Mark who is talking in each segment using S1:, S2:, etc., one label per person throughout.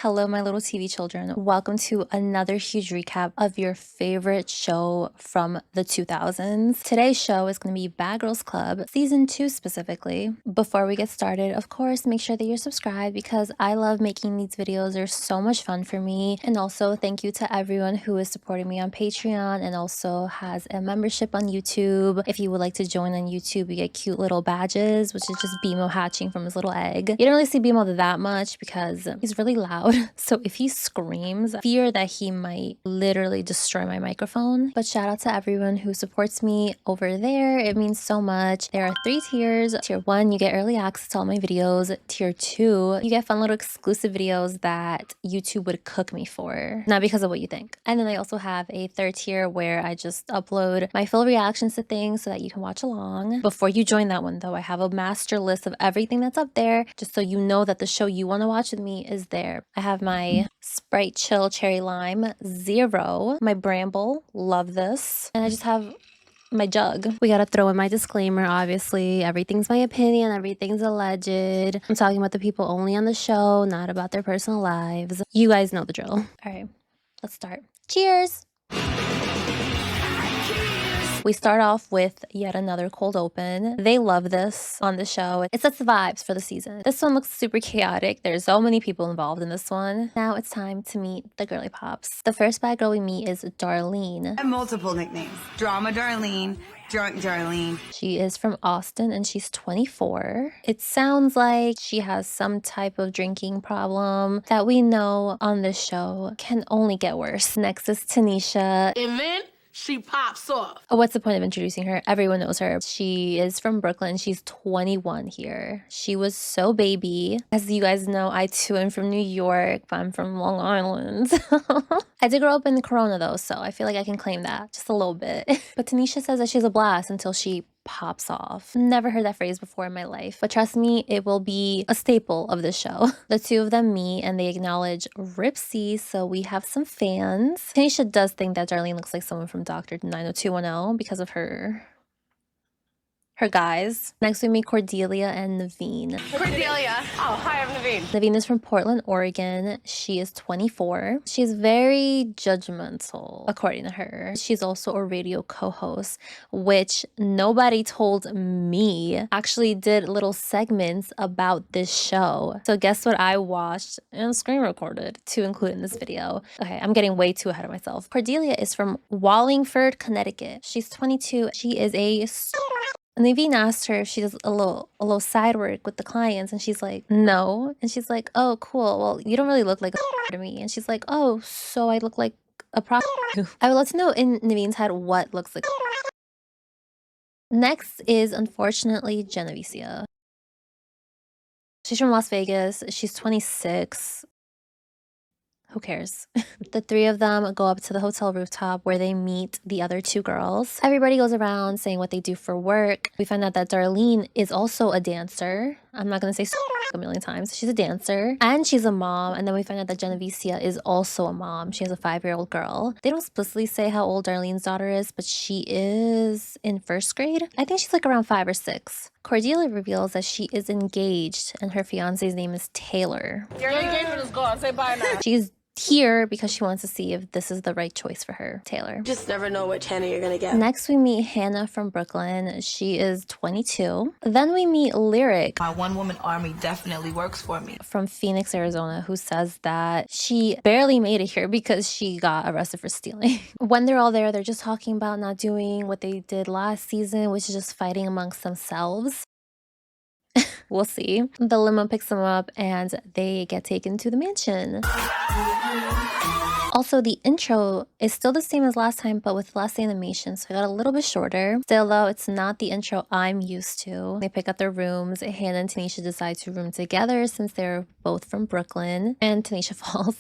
S1: Hello, my little TV children. Welcome to another huge recap of your favorite show from the 2000s. Today's show is going to be Bad Girls Club, Season 2 specifically. Before we get started, of course, make sure that you're subscribed because I love making these videos. They're so much fun for me. And also, thank you to everyone who is supporting me on Patreon and also has a membership on YouTube. If you would like to join on YouTube, you get cute little badges, which is just Bimo hatching from his little egg. You don't really see Bimo that much because he's really loud. So if he screams, fear that he might literally destroy my microphone. But shout out to everyone who supports me over there. It means so much. There are 3 tiers. Tier 1, you get early access to all my videos. Tier 2, you get fun little exclusive videos that YouTube would cook me for. Not because of what you think. And then I also have a 3rd tier where I just upload my full reactions to things so that you can watch along. Before you join that one though, I have a master list of everything that's up there just so you know that the show you want to watch with me is there. I have my Sprite Chill Cherry Lime Zero, my Bramble, love this, and I just have my jug. We gotta throw in my disclaimer, obviously. Everything's my opinion, everything's alleged. I'm talking about the people only on the show, not about their personal lives. You guys know the drill. All right, let's start. Cheers! We start off with yet another cold open. They love this on the show. It sets the vibes for the season. This one looks super chaotic. There's so many people involved in this one. Now it's time to meet the girly pops. The first bad girl we meet is Darlene.
S2: I have multiple nicknames. Drama Darlene, Drunk Darlene.
S1: She is from Austin and she's 24. It sounds like she has some type of drinking problem that we know on the show can only get worse. Next is Tanisha.
S3: And then she pops off.
S1: What's the point of introducing her? Everyone knows her. She is from Brooklyn. She's 21 here. She was so baby. As you guys know, I too am from New York, but I'm from Long Island. I did grow up in Corona though, so I feel like I can claim that just a little bit. But Tanisha says that she's a blast until she pops off. Never heard that phrase before in my life, but trust me, it will be a staple of the show. The two of them meet and they acknowledge Ripsy, so we have some fans. Tanisha does think that Darlene looks like someone from Dr. 90210 because of her guys. Next we meet Cordelia and Naveen.
S3: Cordelia. Oh, hi, I'm Naveen.
S1: Naveen is from Portland, Oregon. She is 24. She's very judgmental, according to her. She's also a radio co-host, which nobody told me actually did little segments about this show. So guess what I watched and screen recorded to include in this video. Okay, I'm getting way too ahead of myself. Cordelia is from Wallingford, Connecticut. She's 22. She is a Naveen asked her if she does a little side work with the clients, and she's like, no. And she's like, oh, cool. Well, you don't really look like a to me. And she's like, oh, so I look like a prostitute. I would love to know in Naveen's head what looks like. Next is, unfortunately, Geneva. She's from Las Vegas. She's 26. Who cares? The 3 of them go up to the hotel rooftop where they meet the other 2 girls. Everybody goes around saying what they do for work. We find out that Darlene is also a dancer. I'm not going to say a million times. She's a dancer and she's a mom. And then we find out that Genevicia is also a mom. She has a 5-year-old girl. They don't explicitly say how old Darlene's daughter is, but she is in 1st grade. I think she's like around 5 or 6. Cordelia reveals that she is engaged and her fiance's name is Taylor.
S3: Your engagement is gone. Say bye now.
S1: She's here because she wants to see if this is the right choice for her, Taylor.
S3: Just never know which Hannah you're gonna get.
S1: Next we meet Hannah from Brooklyn. She is 22. Then we meet Lyric.
S4: My one-woman army definitely works for me.
S1: From Phoenix, Arizona, who says that she barely made it here because she got arrested for stealing. When they're all there, they're just talking about not doing what they did last season, which is just fighting amongst themselves. We'll see. The limo picks them up and they get taken to the mansion. Also, the intro is still the same as last time, but with less animation, so I got a little bit shorter. Still, though, it's not the intro I'm used to. They pick up their rooms. Hannah and Tanisha decide to room together since they're both from Brooklyn, and Tanisha falls.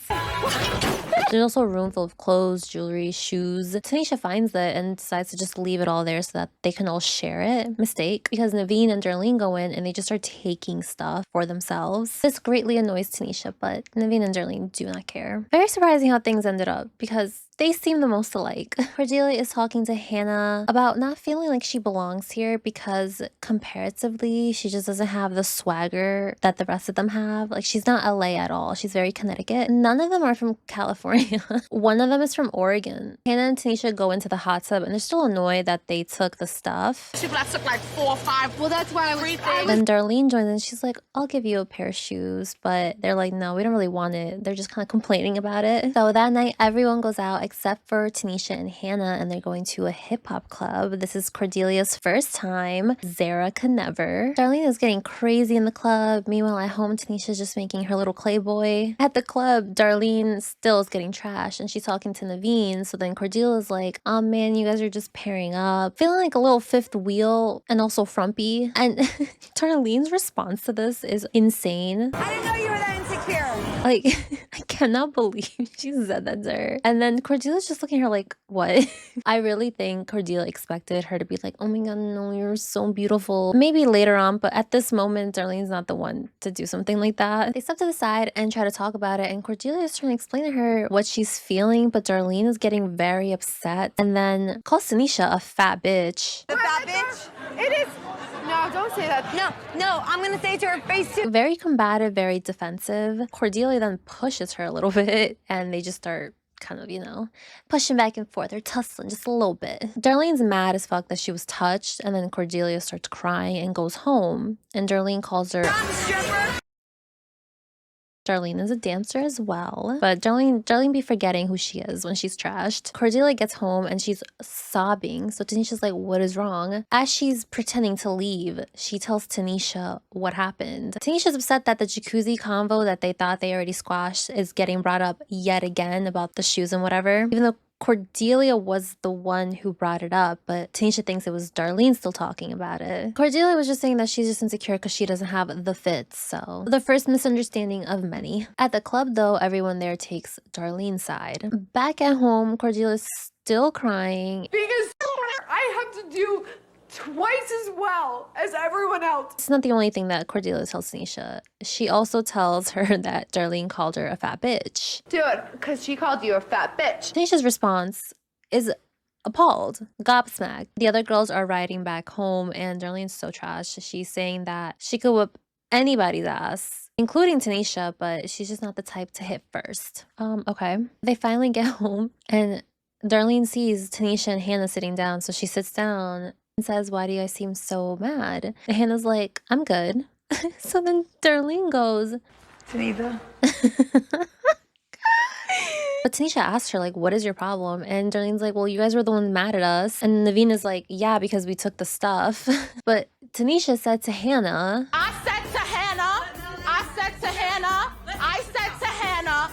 S1: There's also a room full of clothes, jewelry, shoes. Tanisha finds it and decides to just leave it all there so that they can all share it. Mistake, because Naveen and Darlene go in and they just start taking stuff for themselves. This greatly annoys Tanisha, but Naveen and Darlene do not care. Very surprising how things ended up, because they seem the most alike. Cordelia is talking to Hannah about not feeling like she belongs here because comparatively, she just doesn't have the swagger that the rest of them have. Like, she's not LA at all. She's very Connecticut. None of them are from California. One of them is from Oregon. Hannah and Tanisha go into the hot tub and they're still annoyed that they took the stuff.
S3: She took like 4 or 5. Well, that's why I was
S1: Then Darlene joins in. She's like, I'll give you a pair of shoes. But they're like, no, we don't really want it. They're just kind of complaining about it. So that night, everyone goes out except for Tanisha and Hannah, and they're going to a hip-hop club. This is Cordelia's first time. Zara could never. Darlene is getting crazy in the club. Meanwhile, at home, Tanisha's just making her little clay boy. At the club, Darlene still is getting trashed, and she's talking to Naveen. So then Cordelia's like, oh man, you guys are just pairing up. Feeling like a little fifth wheel and also frumpy. And Darlene's response to this is insane.
S2: I didn't know you were that insecure.
S1: Like, I cannot believe she said that to her. And then Cordelia's just looking at her like, what? I really think Cordelia expected her to be like, oh my god, no, you're so beautiful. Maybe later on, but at this moment, Darlene's not the one to do something like that. They step to the side and try to talk about it, and Cordelia is trying to explain to her what she's feeling, but Darlene is getting very upset and then calls Tanisha a fat bitch.
S2: The fat bitch? It is. No, don't say that. No, I'm gonna say it to her face too.
S1: Very combative, very defensive. Cordelia then pushes her a little bit and they just start kind of, you know, pushing back and forth. They're tussling just a little bit. Darlene's mad as fuck that she was touched, and then Cordelia starts crying and goes home. And Darlene calls her... Darlene is a dancer as well, but Darlene be forgetting who she is when she's trashed. Cordelia gets home and she's sobbing, so Tanisha's like, what is wrong? As she's pretending to leave, she tells Tanisha what happened. Tanisha's upset that the jacuzzi convo that they thought they already squashed is getting brought up yet again about the shoes and whatever, even though Cordelia was the one who brought it up, but Tanisha thinks it was Darlene still talking about it. Cordelia was just saying that she's just insecure because she doesn't have the fit, so. The first misunderstanding of many. At the club, though, everyone there takes Darlene's side. Back at home, Cordelia's still crying.
S5: Because I have to do twice as well as everyone else.
S1: It's not the only thing that Cordelia tells Tanisha. She also tells her that Darlene called her a fat bitch.
S5: Dude, because she called you a fat bitch.
S1: Tanisha's response is appalled, gobsmacked. The other girls are riding back home and Darlene's so trashed. She's saying that she could whip anybody's ass, including Tanisha, but she's just not the type to hit first. Okay. They finally get home and Darlene sees Tanisha and Hannah sitting down, so she sits down and says, why do you guys seem so mad? And Hannah's like, I'm good. So then Darlene goes,
S2: Geneva.
S1: but Tanisha asked her, like, what is your problem? And Darlene's like, well, you guys were the ones mad at us. And Naveen is like, yeah, because we took the stuff. But Tanisha said to Hannah,
S3: I said to Hannah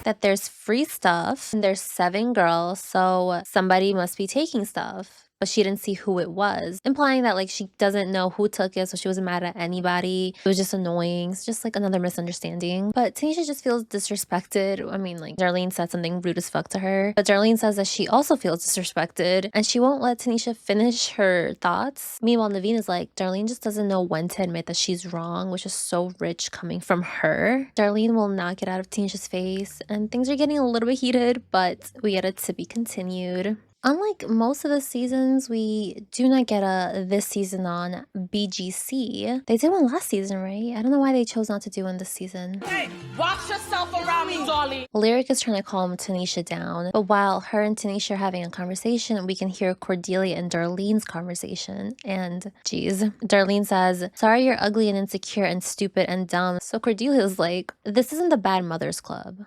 S1: that there's free stuff and there's 7 girls, so somebody must be taking stuff. But she didn't see who it was, implying that like she doesn't know who took it, so she wasn't mad at anybody. It was just annoying. It's just like another misunderstanding. But Tanisha just feels disrespected. I mean, like Darlene said something rude as fuck to her, but Darlene says that she also feels disrespected and she won't let Tanisha finish her thoughts. Meanwhile, Naveen is like, Darlene just doesn't know when to admit that she's wrong, which is so rich coming from her. Darlene will not get out of Tanisha's face and things are getting a little bit heated, but we get it to be continued. Unlike most of the seasons, we do not get a this season on BGC. They did one last season, right? I don't know why they chose not to do one this season.
S3: Hey, watch yourself around me, Darlene.
S1: Lyric is trying to calm Tanisha down, but while her and Tanisha are having a conversation, we can hear Cordelia and Darlene's conversation. And geez, Darlene says, sorry you're ugly and insecure and stupid and dumb. So Cordelia's like, this isn't the Bad Mothers Club.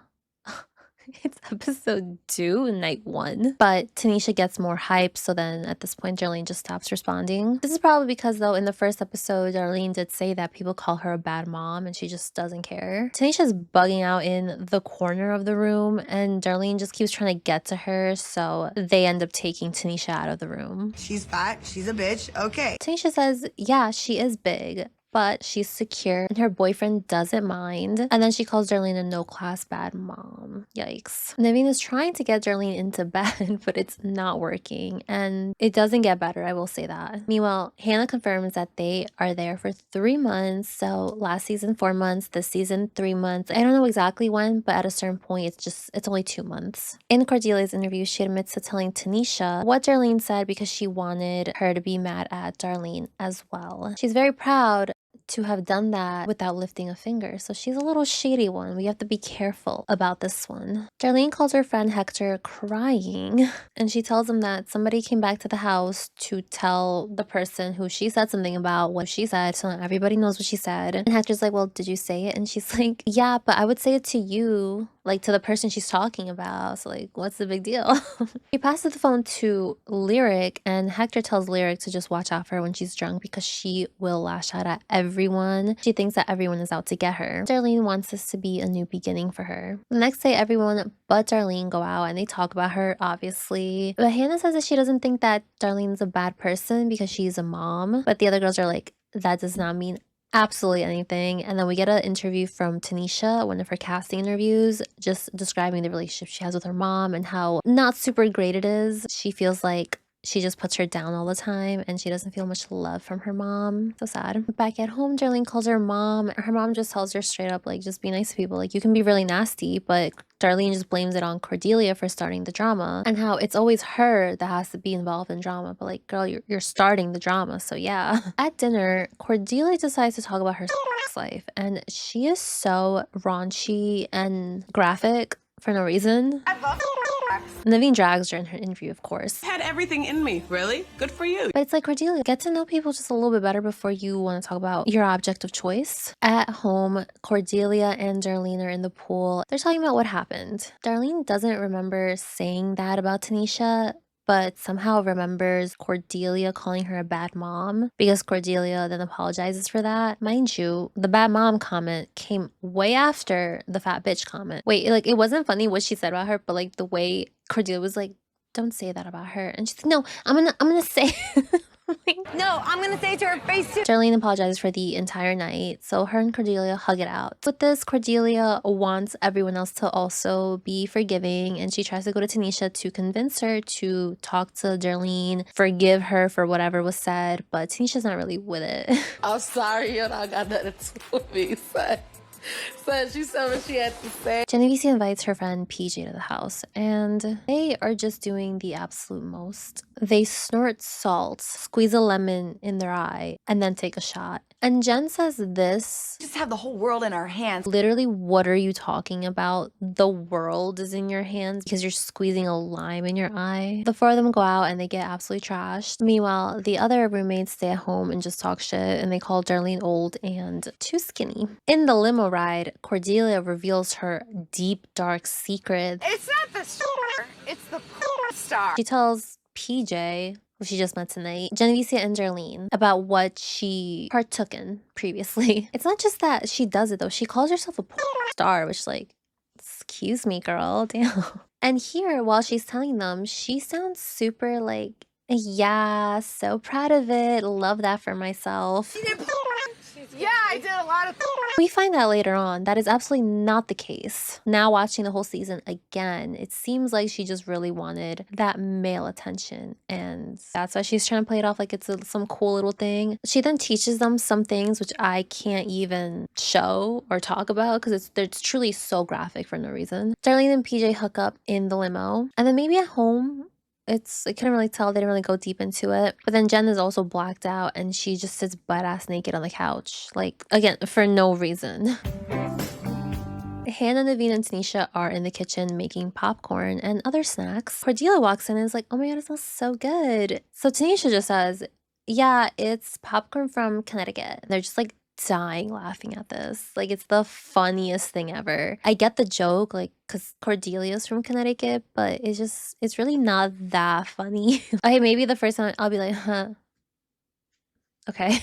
S1: It's episode 2, night 1. But Tanisha gets more hype, so then at this point, Darlene just stops responding. This is probably because, though, in the first episode, Darlene did say that people call her a bad mom, and she just doesn't care. Tanisha's bugging out in the corner of the room, and Darlene just keeps trying to get to her, so they end up taking Tanisha out of the room.
S2: She's fat. She's a bitch. Okay.
S1: Tanisha says, yeah, she is big. but she's secure and her boyfriend doesn't mind. And then she calls Darlene a no-class bad mom. Yikes. Naveen is trying to get Darlene into bed, but it's not working. And it doesn't get better, I will say that. Meanwhile, Hannah confirms that they are there for 3 months. So last season, 4 months, this season, 3 months. I don't know exactly when, but at a certain point, it's only 2 months. In Cordelia's interview, she admits to telling Tanisha what Darlene said because she wanted her to be mad at Darlene as well. She's very proud to have done that without lifting a finger. So she's a little shady one. We have to be careful about this one. Darlene calls her friend Hector crying, and she tells him that somebody came back to the house to tell the person who she said something about what she said, so not everybody knows what she said. And Hector's like, well, did you say it? And she's like, yeah, but I would say it to you, like to the person she's talking about. So like, what's the big deal? He passes the phone to Lyric, and Hector tells Lyric to just watch out for her when she's drunk because she will lash out at everyone. She thinks that everyone is out to get her. Darlene wants this to be a new beginning for her. The next day, everyone but Darlene go out and they talk about her, obviously. But Hannah says that she doesn't think that Darlene's a bad person because she's a mom. But the other girls are like, that does not mean absolutely anything. And then we get an interview from Tanisha, one of her casting interviews, just describing the relationship she has with her mom and how not super great it is. She feels like she just puts her down all the time and she doesn't feel much love from her mom. So sad. Back at home, Darlene calls her mom. Her mom just tells her straight up, like, just be nice to people. Like, you can be really nasty, but Darlene just blames it on Cordelia for starting the drama and how it's always her that has to be involved in drama. But like, girl, you're starting the drama, so yeah. At dinner, Cordelia decides to talk about her sex life, and she is so raunchy and graphic for no reason.
S2: I love
S1: Naveen drags her in her interview, of course.
S6: Had everything in me. Really? Good for you.
S1: But it's like, Cordelia, get to know people just a little bit better before you want to talk about your object of choice. At home, Cordelia and Darlene are in the pool. They're talking about what happened. Darlene doesn't remember saying that about Tanisha, but somehow remembers Cordelia calling her a bad mom because Cordelia then apologizes for that. Mind you, the bad mom comment came way after the fat bitch comment. Wait, like, it wasn't funny what she said about her, but like the way Cordelia was like, don't say that about her. And she's like, no, I'm gonna say
S2: No, I'm gonna say it to her face too.
S1: Darlene apologizes for the entire night, so her and Cordelia hug it out. With this, Cordelia wants everyone else to also be forgiving, and she tries to go to Tanisha to convince her to talk to Darlene, forgive her for whatever was said, but Tanisha's not really with it.
S3: I'm sorry, you know, I got nothing to be said. So she said what she had to say.
S1: Geneva invites her friend PJ to the house, and they are just doing the absolute most. They snort salt, squeeze a lemon in their eye, and then take a shot. And Jen says this.
S2: Just have the whole world in our hands.
S1: Literally, what are you talking about? The world is in your hands because you're squeezing a lime in your eye. The four of them go out and they get absolutely trashed. Meanwhile, the other roommates stay at home and just talk shit, and they call Darlene old and too skinny. In the limo ride, Cordelia reveals her deep, dark secret.
S2: It's not the star, it's the star.
S1: She tells PJ, who she just met tonight, Genevieve and Darlene, about what she partook in previously. It's not just that she does it though. She calls herself a star, which, like, excuse me, girl, damn. And here, while she's telling them, she sounds super like, yeah, so proud of it. Love that for myself.
S2: Yeah, I did a lot of.
S1: We find out later on that is absolutely not the case. Now watching the whole season again, it seems like she just really wanted that male attention, and that's why she's trying to play it off like it's some cool little thing. She then teaches them some things which I can't even show or talk about because it's truly so graphic for no reason. Darlene and PJ hook up in the limo, and then maybe at home, I couldn't really tell. They didn't really go deep into it. But then Jen is also blacked out and she just sits butt-ass naked on the couch. Like, again, for no reason. Hannah, Naveen, and Tanisha are in the kitchen making popcorn and other snacks. Cordelia walks in and is like, oh my god, it smells so good. So Tanisha just says, yeah, it's popcorn from Connecticut. They're just like dying laughing at this. Like, it's the funniest thing ever. I get the joke, like, because Cordelia's from Connecticut, but it's really not that funny. Okay, maybe the first time I'll be like, huh, okay.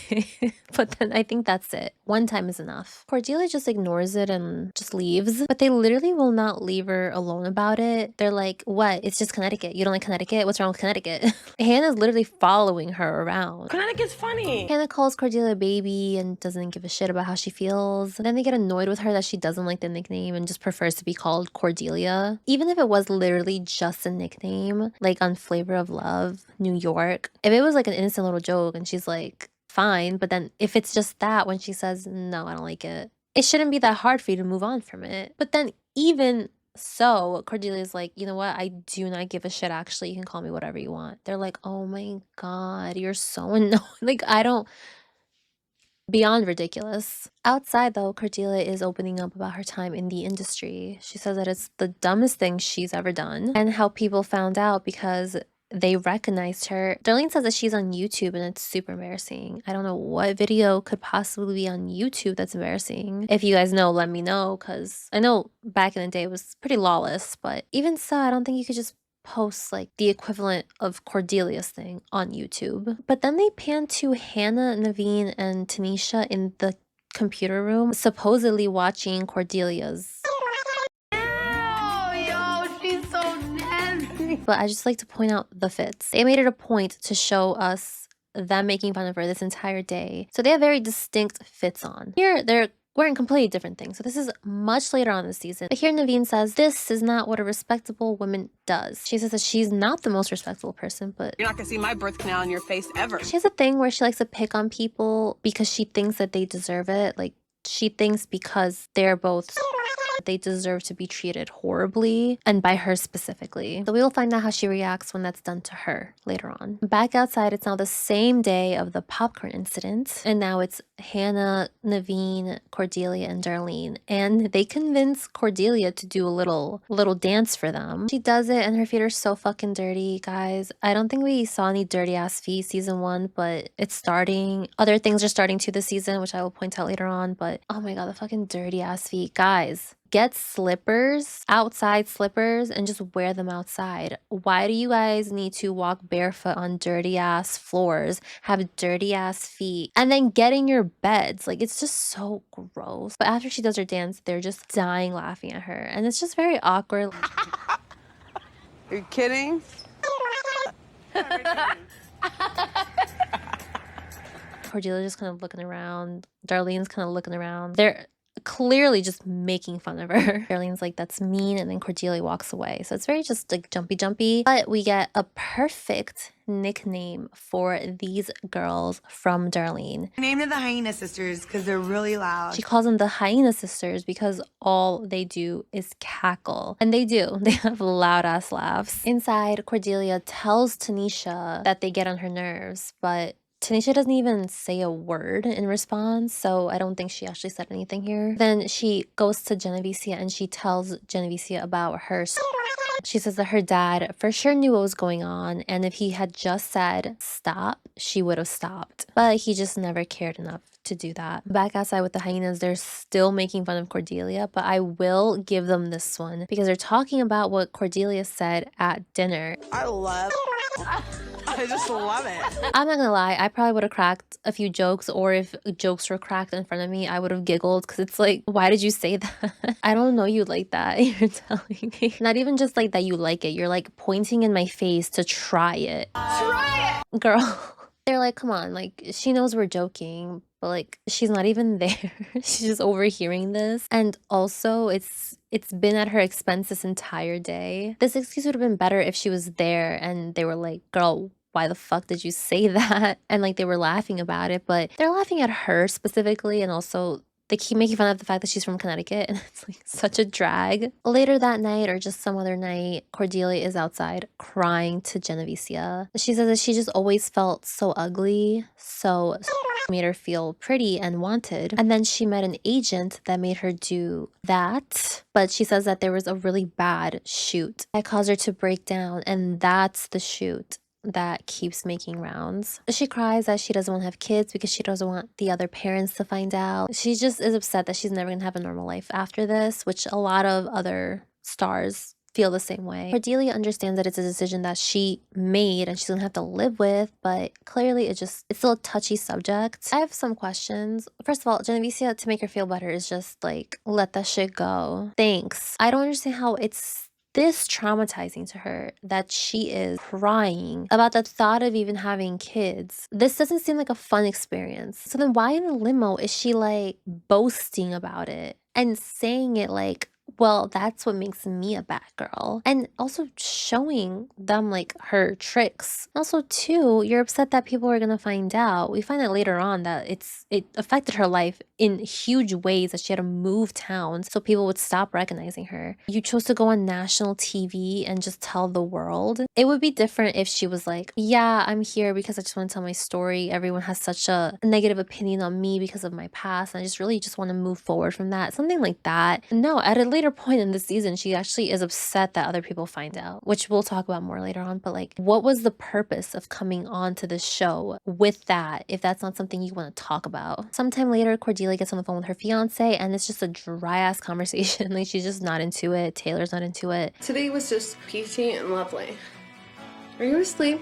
S1: But then I think that's it. one time is enough. Cordelia just ignores it and just leaves, but they literally will not leave her alone about it. They're like, what? It's just Connecticut. You don't like Connecticut? What's wrong with Connecticut? Hannah's literally following her around.
S6: Connecticut's funny.
S1: Hannah calls Cordelia a baby and doesn't give a shit about how she feels. Then they get annoyed with her that she doesn't like the nickname and just prefers to be called Cordelia. Even if it was literally just a nickname, like on Flavor of Love, New York, if it was like an innocent little joke and she's like, fine, but then if it's just that when she says, no, I don't like it, it shouldn't be that hard for you to move on from it. But then even so, Cordelia's like, you know what? I do not give a shit, actually. You can call me whatever you want. They're like, oh my God, you're so annoying. Like, I don't... Beyond ridiculous. Outside, though, Cordelia is opening up about her time in the industry. She says that it's the dumbest thing she's ever done and how people found out because they recognized her. Darlene says that she's on YouTube and it's super embarrassing. I don't know what video could possibly be on YouTube that's embarrassing. If you guys know, let me know, because I know back in the day it was pretty lawless, but even so, I don't think you could just post like the equivalent of Cordelia's thing on YouTube. But then they pan to Hannah, Naveen, and Tanisha in the computer room, supposedly watching Cordelia's. But I just like to point out the fits. They made it a point to show us them making fun of her this entire day. So they have very distinct fits on. Here, they're wearing completely different things. So this is much later on in the season. But here Naveen says, this is not what a respectable woman does. She says that she's not the most respectable person, but
S6: You're not gonna see my birth canal in your face ever.
S1: she has a thing where she likes to pick on people because she thinks that they deserve it. Like, she thinks because they're both they deserve to be treated horribly, and by her specifically. So we will find out how she reacts when that's done to her later on. Back outside, it's now the same day of the popcorn incident, and now it's Hannah, Naveen, Cordelia, and Darlene, and they convince Cordelia to do a little dance for them. She does it, and her feet are so fucking dirty, guys. I don't think we saw any dirty ass feet season 1, but it's starting. Other things are starting to this season, which I will point out later on, but oh my God, the fucking dirty ass feet, guys. Get slippers, outside slippers, and just wear them outside. Why do you guys need to walk barefoot on dirty ass floors, have dirty ass feet, and then get in your beds? Like, it's just so gross. But after she does her dance, they're just dying laughing at her, and it's just very awkward.
S6: Are you kidding?
S1: Cordelia's just kind of looking around. Darlene's kind of looking around. They're clearly just making fun of her. Darlene's like, that's mean, and then Cordelia walks away. So it's very just like jumpy. But we get a perfect nickname for these girls from Darlene.
S7: Named them the Hyena sisters because they're really loud.
S1: She calls them the Hyena sisters because all they do is cackle. And they do. They have loud ass laughs. Inside, Cordelia tells Tanisha that they get on her nerves, but Tanisha doesn't even say a word in response, so I don't think she actually said anything here. Then she goes to Geneva and she tells Geneva about her. She says that her dad for sure knew what was going on, and if he had just said stop, she would have stopped. But he just never cared enough to do that. Back outside with the Hyenas, they're still making fun of Cordelia, but I will give them this one because they're talking about what Cordelia said at dinner.
S6: I just love it.
S1: I'm not gonna lie, I probably would have cracked a few jokes, or if jokes were cracked in front of me, I would have giggled because it's like, why did you say that? I don't know you like that. You're telling me. Not even just like that you like it. You're like pointing in my face to try it.
S5: Try it!
S1: Girl. They're like, come on, like, she knows we're joking, but like, she's not even there. She's just overhearing this. And also, it's been at her expense this entire day. This excuse would have been better if she was there and they were like, girl, why the fuck did you say that? And like, they were laughing about it, but they're laughing at her specifically, and also they keep making fun of the fact that she's from Connecticut, and it's like such a drag. Later that night, or just some other night, Cordelia is outside crying to Genevicia. She says that she just always felt so ugly, so made her feel pretty and wanted. And then she met an agent that made her do that. But she says that there was a really bad shoot that caused her to break down, and that's the shoot that keeps making rounds. She cries that she doesn't want to have kids because she doesn't want the other parents to find out. She just is upset that she's never gonna have a normal life after this, which a lot of other stars feel the same way. Cordelia understands that it's a decision that she made and she's gonna have to live with, but clearly it's still a touchy subject. I have some questions. First of all, Genevieve, to make her feel better, is just like, let that shit go. Thanks. I don't understand how it's this traumatizing to her that she is crying about the thought of even having kids. This doesn't seem like a fun experience. So then why in the limo is she like boasting about it and saying it like, well, that's what makes me a bad girl. And also showing them like her tricks. Also, too, you're upset that people are gonna find out. We find out later on that it affected her life in huge ways, that she had to move towns so people would stop recognizing her. You chose to go on national TV and just tell the world. It would be different if she was like, yeah, I'm here because I just want to tell my story. Everyone has such a negative opinion on me because of my past, and I just really just want to move forward from that. Something like that. No, at a later point in the season, she actually is upset that other people find out, which we'll talk about more later on. But like, what was the purpose of coming on to this show with that if that's not something you want to talk about? Sometime later, Cordelia gets on the phone with her fiance, and it's just a dry ass conversation. Like, she's just not into it. Taylor's not into it.
S5: Today was just peachy and lovely. Are you asleep?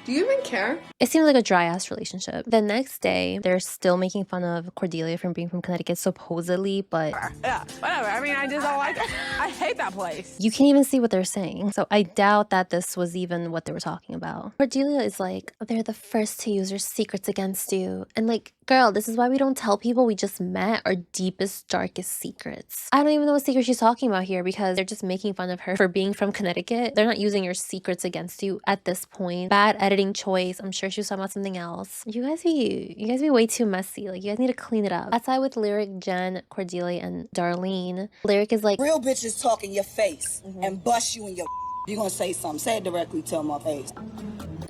S5: Do you even care?
S1: It seems like a dry ass relationship. The next day, they're still making fun of Cordelia from being from Connecticut, supposedly, but
S6: Yeah, whatever. I mean, I just don't like it. I hate that place.
S1: you can't even see what they're saying. So I doubt that this was even what they were talking about. Cordelia is like, they're the first to use their secrets against you. And like, girl, this is why we don't tell people we just met our deepest, darkest secrets. I don't even know what secret she's talking about here, because they're just making fun of her for being from Connecticut. They're not using your secrets against you at this point. Bad editing choice. I'm sure she was talking about something else. You guys be way too messy. Like, you guys need to clean it up. Outside with Lyric, Jen, Cordelia, and Darlene, Lyric is like,
S8: real bitches talk in your face and bust you in your. You're gonna say something, say it directly to my face.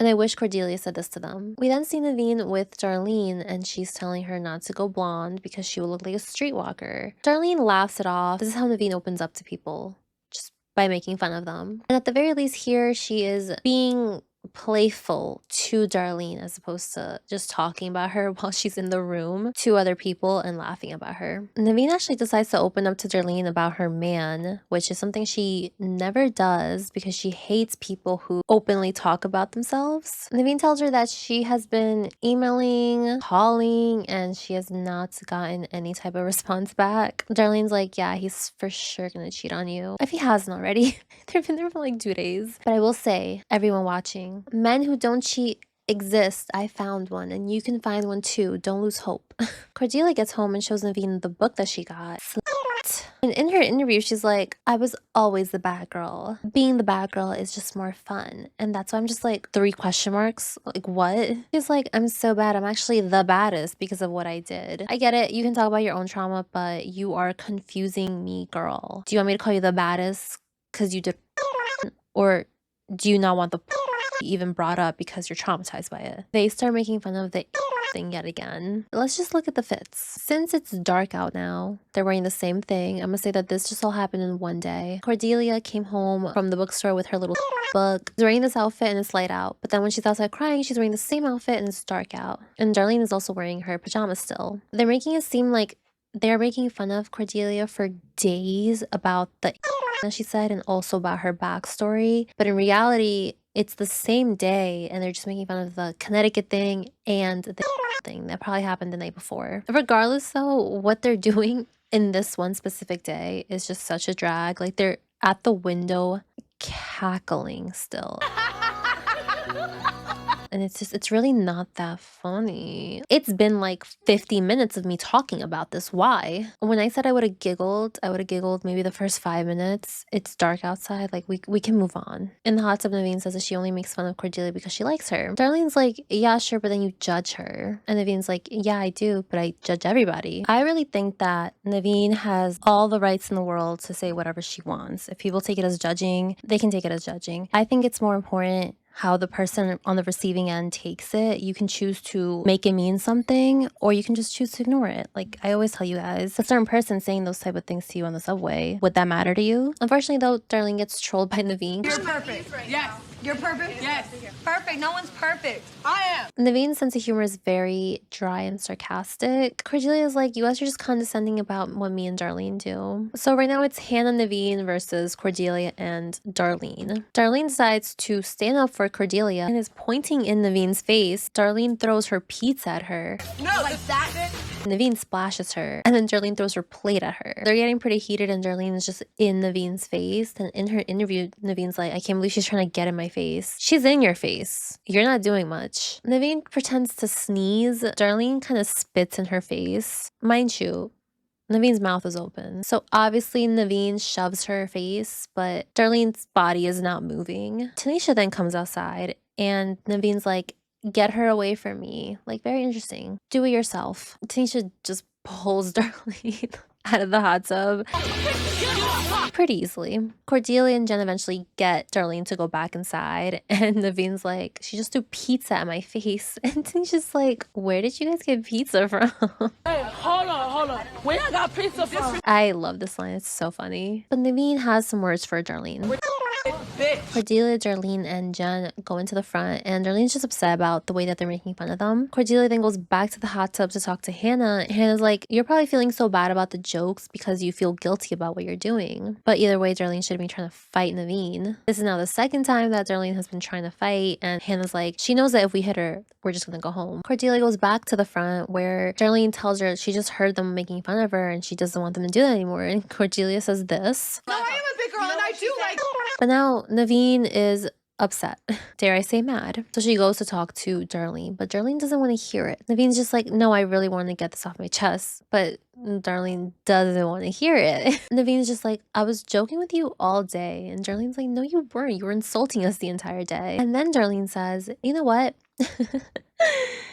S1: and I wish Cordelia said this to them. We then see Naveen with Darlene, and she's telling her not to go blonde because she will look like a streetwalker. Darlene laughs it off. This is how Naveen opens up to people, just by making fun of them. And at the very least here, she is being playful to Darlene as opposed to just talking about her while she's in the room to other people and laughing about her. Naveen actually decides to open up to Darlene about her man, which is something she never does because she hates people who openly talk about themselves. Naveen tells her that she has been emailing, calling, and she has not gotten any type of response back. Darlene's like, yeah, he's for sure gonna cheat on you, if he hasn't already. They've been there for like 2 days. But I will say, everyone watching, men who don't cheat exist. I found one, and you can find one too. Don't lose hope. Cordelia gets home and shows Naveen the book that she got. And in her interview, she's like, I was always the bad girl. Being the bad girl is just more fun. And that's why I'm just like, 3 question marks. Like, what? She's like, I'm so bad. I'm actually the baddest because of what I did. I get it. You can talk about your own trauma, but you are confusing me, girl. Do you want me to call you the baddest because you did, or do you not want the even brought up because you're traumatized by it? They start making fun of the thing yet again. Let's just look at the fits. Since it's dark out now, they're wearing the same thing. I'm gonna say that this just all happened in one day. Cordelia came home from the bookstore with her little book. She's wearing this outfit and it's light out. But then when she's outside crying, she's wearing the same outfit and it's dark out. And Darlene is also wearing her pajamas still. They're making it seem like they're making fun of Cordelia for days about the that she said and also about her backstory. But in reality, it's the same day and they're just making fun of the Connecticut thing and the thing that probably happened the night before. Regardless though, what they're doing in this one specific day is just such a drag. Like, they're at the window cackling still. And it's really not that funny. It's been like 50 minutes of me talking about this. Why? When I said I would have giggled maybe the first 5 minutes. It's dark outside. Like, we can move on. In the hot tub, Naveen says that she only makes fun of Cordelia because she likes her. Darlene's like, yeah, sure, but then you judge her. And Naveen's like, yeah, I do, but I judge everybody. I really think that Naveen has all the rights in the world to say whatever she wants. If people take it as judging, they can take it as judging. I think it's more important how the person on the receiving end takes it. You can choose to make it mean something, or you can just choose to ignore it. Like I always tell you guys, a certain person saying those type of things to you on the subway, would that matter to you? Unfortunately though, Darlene gets trolled by Naveen.
S2: You're perfect. Yes. You're perfect? Yes. Perfect. No one's perfect. I am.
S1: Naveen's sense of humor is very dry and sarcastic. Cordelia is like, you guys are just condescending about what me and Darlene do. So right now it's Hannah Naveen versus Cordelia and Darlene. Darlene decides to stand up for Cordelia and is pointing in Naveen's face. Darlene throws her pizza at her.
S2: No, like that.
S1: Naveen splashes her, and then Darlene throws her plate at her. They're getting pretty heated, and Darlene is just in Naveen's face. And in her interview, Naveen's like, I can't believe she's trying to get in my face. She's in your face. You're not doing much. Naveen pretends to sneeze. Darlene kind of spits in her face. Mind you, Naveen's mouth is open. So obviously Naveen shoves her face, but Darlene's body is not moving. Tanisha then comes outside, and Naveen's like, get her away from me. Like, very interesting. Do it yourself. Tanisha just pulls Darlene out of the hot tub pretty easily. Cordelia and Jen eventually get Darlene to go back inside, and Naveen's like, she just threw pizza at my face. And Tanisha's like, where did you guys get pizza from?
S6: Hey, hold on. Where y'all got pizza from?
S1: I love this line. It's so funny. But Naveen has some words for Darlene. Cordelia, Darlene, and Jen go into the front, and Darlene's just upset about the way that they're making fun of them. Cordelia then goes back to the hot tub to talk to Hannah. Hannah's like, you're probably feeling so bad about the jokes because you feel guilty about what you're doing. But either way, Darlene should have been trying to fight Naveen. This is now the second time that Darlene has been trying to fight, and Hannah's like, she knows that if we hit her, we're just gonna go home. Cordelia goes back to the front where Darlene tells her she just heard them making fun of her and she doesn't want them to do that anymore. And Cordelia says this.
S2: No, I am a big girl and I do like.
S1: But now Naveen is upset. Dare I say mad. So she goes to talk to Darlene, but Darlene doesn't want to hear it. Naveen's just like, no, I really want to get this off my chest. But Darlene doesn't want to hear it. Naveen's just like, I was joking with you all day. And Darlene's like, no, you weren't. You were insulting us the entire day. And then Darlene says, you know what?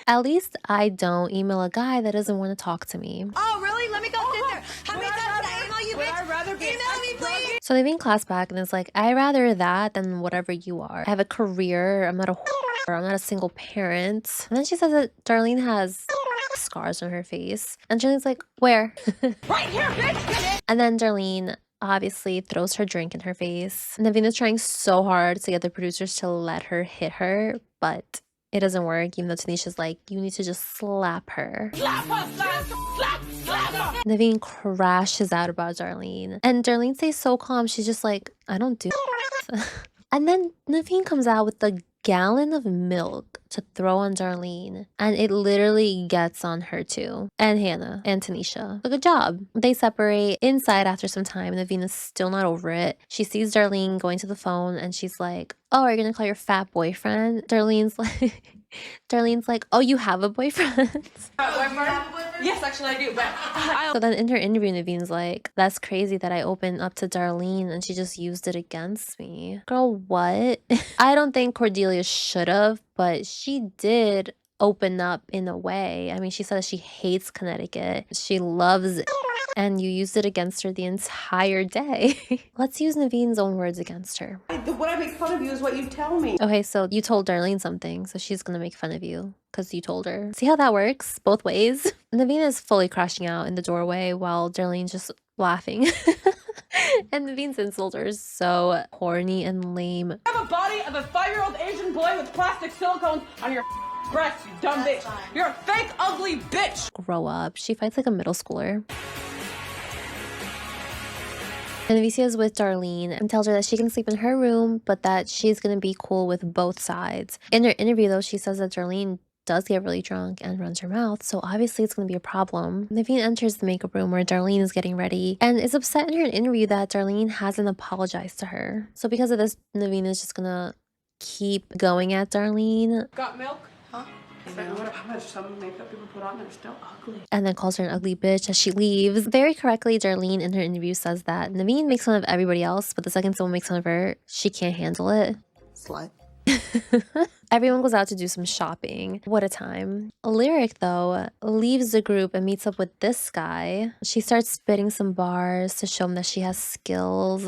S1: At least I don't email a guy that doesn't want to talk to me.
S2: Oh, really? Let me go sit there. How many times did I email you, bitch? Email me, please.
S1: So Naveen claps back and is like, I'd rather that than whatever you are. I have a career. I'm not a whore. I'm not a single parent. And then she says that Darlene has scars on her face. And Darlene's like, where?
S2: Right here, bitch.
S1: And then Darlene obviously throws her drink in her face. Naveen is trying so hard to get the producers to let her hit her, but it doesn't work, even though Tanisha's like, you need to just slap her.
S6: Slap her.
S1: Naveen crashes out about Darlene. And Darlene stays so calm, she's just like, I don't do And then Naveen comes out with a gallon of milk to throw on Darlene, and it literally gets on her too, and Hannah and Tanisha. So good job. They separate inside after some time. Naveen is still not over it. She sees Darlene going to the phone, and she's like, oh, are you gonna call your fat boyfriend? Darlene's like, oh, you have a boyfriend?
S6: Yes, actually I do, but
S1: So then in her interview, Naveen's like, that's crazy that I opened up to Darlene and she just used it against me. Girl, what? I don't think Cordelia should have, but she did open up in a way. I mean, she said she hates Connecticut. She loves it. And you used it against her the entire day. Let's use Naveen's own words against her.
S9: What I make fun of you is what you tell me.
S1: Okay, so you told Darlene something, so she's gonna make fun of you because you told her. See how that works? Both ways. Naveen is fully crashing out in the doorway while Darlene's just laughing. And Naveen's insults are so corny and lame.
S6: you have a body of a 5-year-old Asian boy with plastic silicones on your breast, you dumb bitch. You're a fake, ugly bitch.
S1: Grow up. She fights like a middle schooler. And Alicia is with Darlene and tells her that she can sleep in her room, but that she's going to be cool with both sides. In her interview, though, she says that Darlene does get really drunk and runs her mouth, so obviously it's going to be a problem. Naveen enters the makeup room where Darlene is getting ready and is upset in her interview that Darlene hasn't apologized to her. So because of this, Naveen is just going to keep going at Darlene.
S6: Got milk? Huh?
S9: No matter how much some makeup people put on, they're still ugly.
S1: And then calls her an ugly bitch as she leaves. Very correctly, Darlene in her interview says that Naveen makes fun of everybody else, but the second someone makes fun of her, she can't handle it.
S8: Slut.
S1: Everyone goes out to do some shopping. What a time. Lyric, though, leaves the group and meets up with this guy. She starts spitting some bars to show him that she has skills.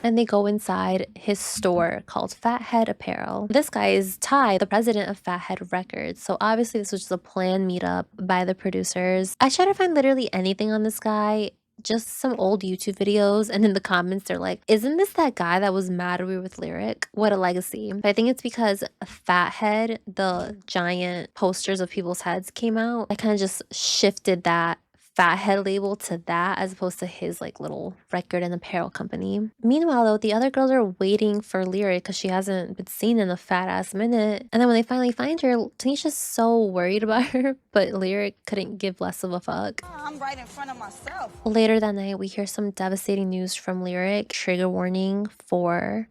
S1: And they go inside his store called Fathead Apparel. This guy is Ty, the president of Fathead Records. So obviously this was just a planned meetup by the producers. I try to find literally anything on this guy, just some old YouTube videos, and in the comments they're like, isn't this that guy that was mad we were with Lyric? What a legacy. But I think it's because Fathead, the giant posters of people's heads came out. I kind of just shifted that Fathead label to that as opposed to his like little record and apparel company. Meanwhile though, the other girls are waiting for Lyric because she hasn't been seen in a fat ass minute. And then when they finally find her, Tanisha's so worried about her, but Lyric couldn't give less of a fuck.
S8: I'm right in front of myself.
S1: Later that night, we hear some devastating news from Lyric. Trigger warning for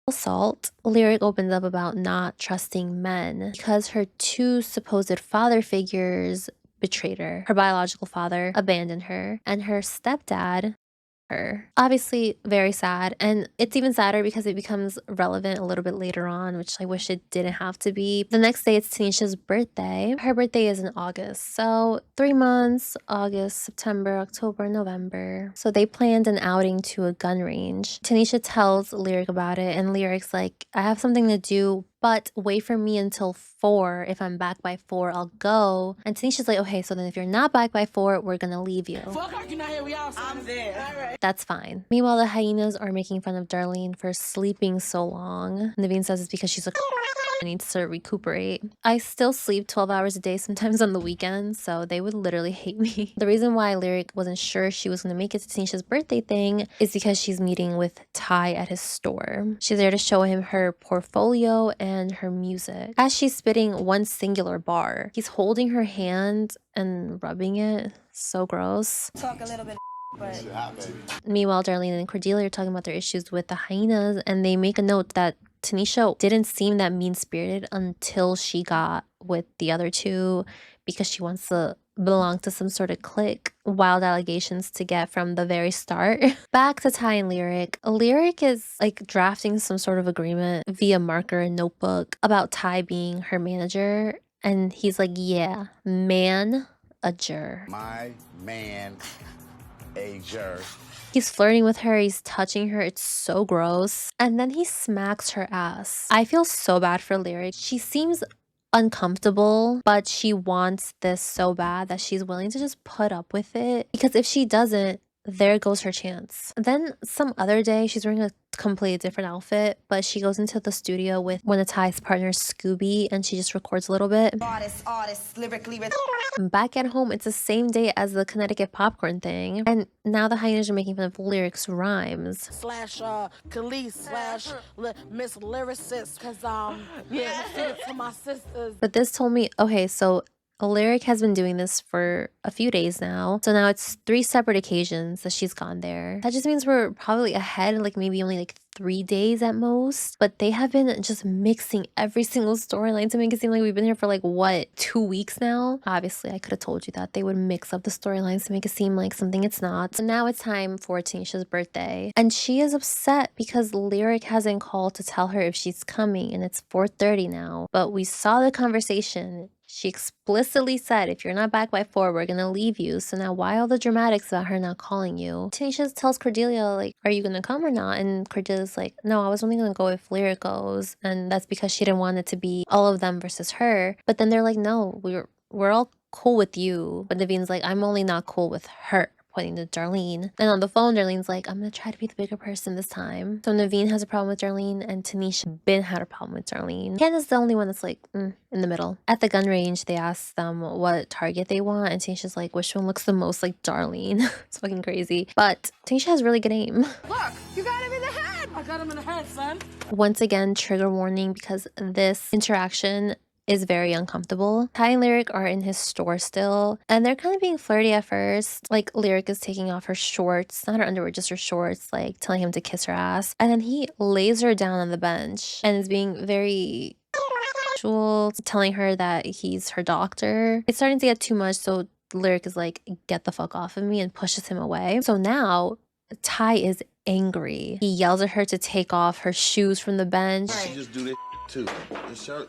S1: assault. Lyric opens up about not trusting men because her two supposed father figures betrayed her. Her biological father abandoned her, and her stepdad her. Obviously very sad, and it's even sadder because it becomes relevant a little bit later on, which I wish it didn't have to be. The next day it's Tanisha's birthday. Her birthday is in August, so 3 months: August, September, October, November. So they planned an outing to a gun range. Tanisha tells Lyric about it, and Lyric's like, I have something to do, but wait for me until 4. If I'm back by 4, I'll go. And Tanisha's like, okay, so then if you're not back by 4, we're gonna leave you.
S8: I'm there. All right.
S1: That's fine. Meanwhile, the Hyenas are making fun of Darlene for sleeping so long. Naveen says it's because she's like, needs to recuperate. I still sleep 12 hours a day, sometimes on the weekends, so they would literally hate me. The reason why Lyric wasn't sure she was going to make it to Tanisha's birthday thing is because she's meeting with Ty at his store. She's there to show him her portfolio and her music. As she's spitting one singular bar, he's holding her hand and rubbing it. So gross.
S8: Talk a little bit. But
S1: meanwhile, Darlene and Cordelia are talking about their issues with the Hyenas, and they make a note that Tanisha didn't seem that mean-spirited until she got with the other two because she wants to belong to some sort of clique. Wild allegations to get from the very start. Back to Ty and Lyric. Lyric is like drafting some sort of agreement via marker and notebook about Ty being her manager, and he's like, yeah, manager.
S10: My man. Ager.
S1: He's flirting with her, he's touching her, it's so gross. And then he smacks her ass. I feel so bad for Lyric. She seems uncomfortable, but she wants this so bad that she's willing to just put up with it. Because if she doesn't, there goes her chance. Then some other day, she's wearing a completely different outfit, but she goes into the studio with one of Ty's partners, Scooby, and she just records a little bit.
S8: Artist, lyrically.
S1: Back at home, it's the same day as the Connecticut popcorn thing, and now the Hyenas are making fun of Lyric's rhymes.
S3: Slash Khalees slash Miss Lyricist, cause yeah, to my sisters.
S1: But this told me, okay, so Lyric has been doing this for a few days now. So now it's 3 separate occasions that she's gone there. That just means we're probably ahead, like maybe only like 3 days at most. But they have been just mixing every single storyline to make it seem like we've been here for like, what, 2 weeks now? Obviously, I could have told you that. They would mix up the storylines to make it seem like something it's not. So now it's time for Tanisha's birthday. And she is upset because Lyric hasn't called to tell her if she's coming. And it's 4:30 now. But we saw the conversation. She explicitly said, if you're not back by 4, we're gonna leave you. So now why all the dramatics about her not calling you? Tanisha tells Cordelia, like, are you gonna come or not? And Cordelia's like, no, I was only gonna go if Lyric goes. And that's because she didn't want it to be all of them versus her. But then they're like, no, we're all cool with you. But Naveen's like, I'm only not cool with her, pointing to Darlene. And on the phone, Darlene's like, I'm gonna try to be the bigger person this time. So Naveen has a problem with Darlene, and Tanisha had a problem with Darlene. Hannah's the only one that's like, in the middle. At the gun range, they ask them what target they want, and Tanisha's like, which one looks the most like Darlene? It's fucking crazy. But Tanisha has really good aim.
S2: Look, you got him in the head.
S3: I got him in the head, son.
S1: Once again, trigger warning because this interaction is very uncomfortable. Ty and Lyric are in his store still, and they're kind of being flirty at first. Like, Lyric is taking off her shorts, not her underwear, just her shorts, like telling him to kiss her ass. And then he lays her down on the bench and is being very sexual, telling her that he's her doctor. It's starting to get too much, so Lyric is like, get the fuck off of me, and pushes him away. So now Ty is angry. He yells at her to take off her shoes from the bench.
S10: You just do that too.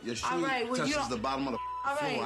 S10: Your shoe touches the bottom of the floor.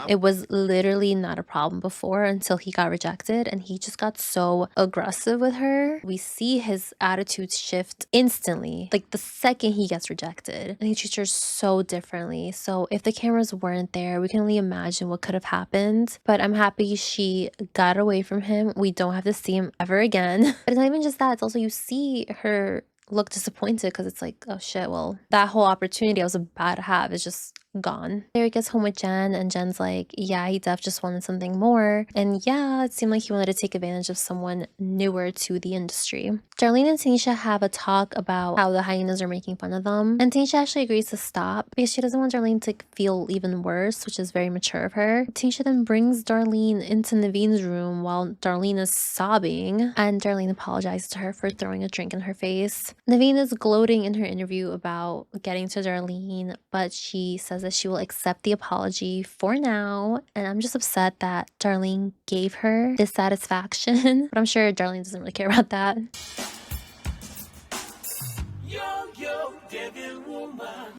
S1: It was literally not a problem before until he got rejected, and he just got so aggressive with her. We see his attitude shift instantly, like the second he gets rejected, and he treats her so differently. So if the cameras weren't there, we can only imagine what could have happened. But I'm happy she got away from him. We don't have to see him ever again. But it's not even just that, it's also you see her look disappointed because it's like, oh shit, well, that whole opportunity I was about to have is just gone. Derek gets home with Jen, and Jen's like, yeah, he just wanted something more. And yeah, it seemed like he wanted to take advantage of someone newer to the industry. Darlene and Tanisha have a talk about how the Hyenas are making fun of them. And Tanisha actually agrees to stop because she doesn't want Darlene to feel even worse, which is very mature of her. Tanisha then brings Darlene into Naveen's room while Darlene is sobbing, and Darlene apologizes to her for throwing a drink in her face. Naveen is gloating in her interview about getting to Darlene, but she says that she will accept the apology for now, and I'm just upset that Darlene gave her dissatisfaction, but I'm sure Darlene doesn't really care about that.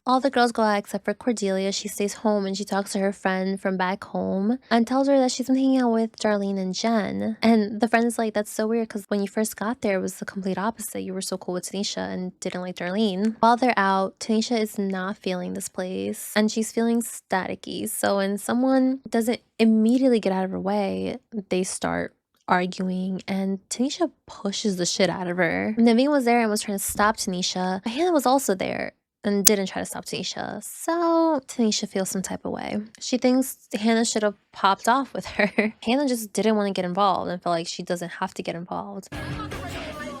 S1: All the girls go out except for Cordelia. She stays home and she talks to her friend from back home and tells her that she's been hanging out with Darlene and Jen. And the friend is like, that's so weird because when you first got there, it was the complete opposite. You were so cool with Tanisha and didn't like Darlene. While they're out, Tanisha is not feeling this place and she's feeling staticky. So when someone doesn't immediately get out of her way, they start arguing, and Tanisha pushes the shit out of her. Naveen was there and was trying to stop Tanisha. Hyena was also there and didn't try to stop Tanisha. So Tanisha feels some type of way. She thinks Hannah should have popped off with her. Hannah just didn't want to get involved and felt like she doesn't have to get involved.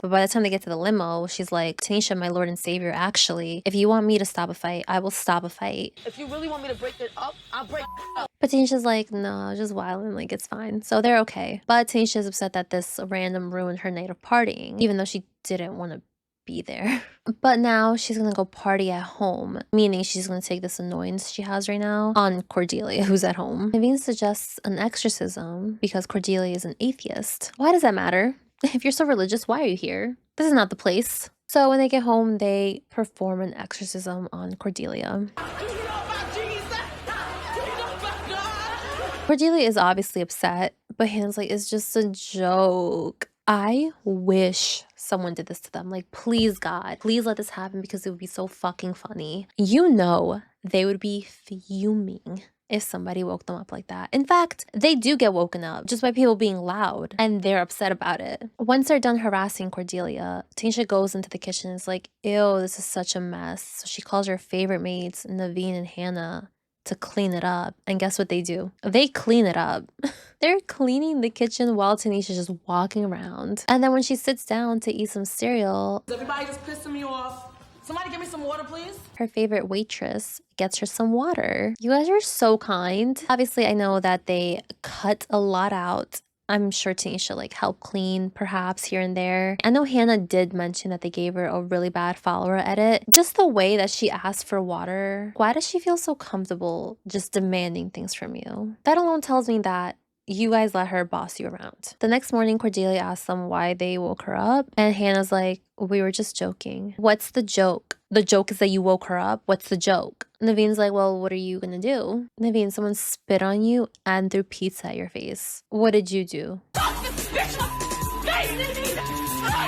S1: But by the time they get to the limo, she's like, Tanisha, my lord and savior, actually, if you want me to stop a fight, I will stop a fight.
S3: If you really want me to break it up, I'll break it up.
S1: But Tanisha's like, no, just wilding, like, it's fine. So they're okay. But Tanisha's upset that this random ruined her night of partying, even though she didn't want to be there. But now she's gonna go party at home, meaning she's gonna take this annoyance she has right now on Cordelia, who's at home. Naveen suggests an exorcism because Cordelia is an atheist. Why does that matter? If you're so religious, why are you here? This is not the place. So when they get home, they perform an exorcism on Cordelia. Cordelia is obviously upset, but Hannah's like, it's just a joke. I wish someone did this to them. Like, please, God, please let this happen because it would be so fucking funny. You know, they would be fuming if somebody woke them up like that. In fact, they do get woken up just by people being loud, and they're upset about it. Once they're done harassing Cordelia, Tanisha goes into the kitchen and is like, ew, this is such a mess. So she calls her favorite maids, Naveen and Hyena, to clean it up. And guess what they do? They clean it up. They're cleaning the kitchen while Tanisha's just walking around. And then when she sits down to eat some cereal,
S3: Everybody just pissing me off. Somebody give me some water, please.
S1: her favorite waitress gets her some water. You guys are so kind. Obviously, I know that they cut a lot out. I'm sure Tanisha like helped clean perhaps here and there. I know Hannah did mention that they gave her a really bad follower edit. Just the way that she asked for water. Why does she feel so comfortable just demanding things from you? That alone tells me that you guys let her boss you around. The next morning, Cordelia asks them why they woke her up, and Hannah's like, we were just joking. What's the joke? The joke is that you woke her up. What's the joke? Naveen's like, well, what are you gonna do? Naveen, someone spit on you and threw pizza at your face. What did you do?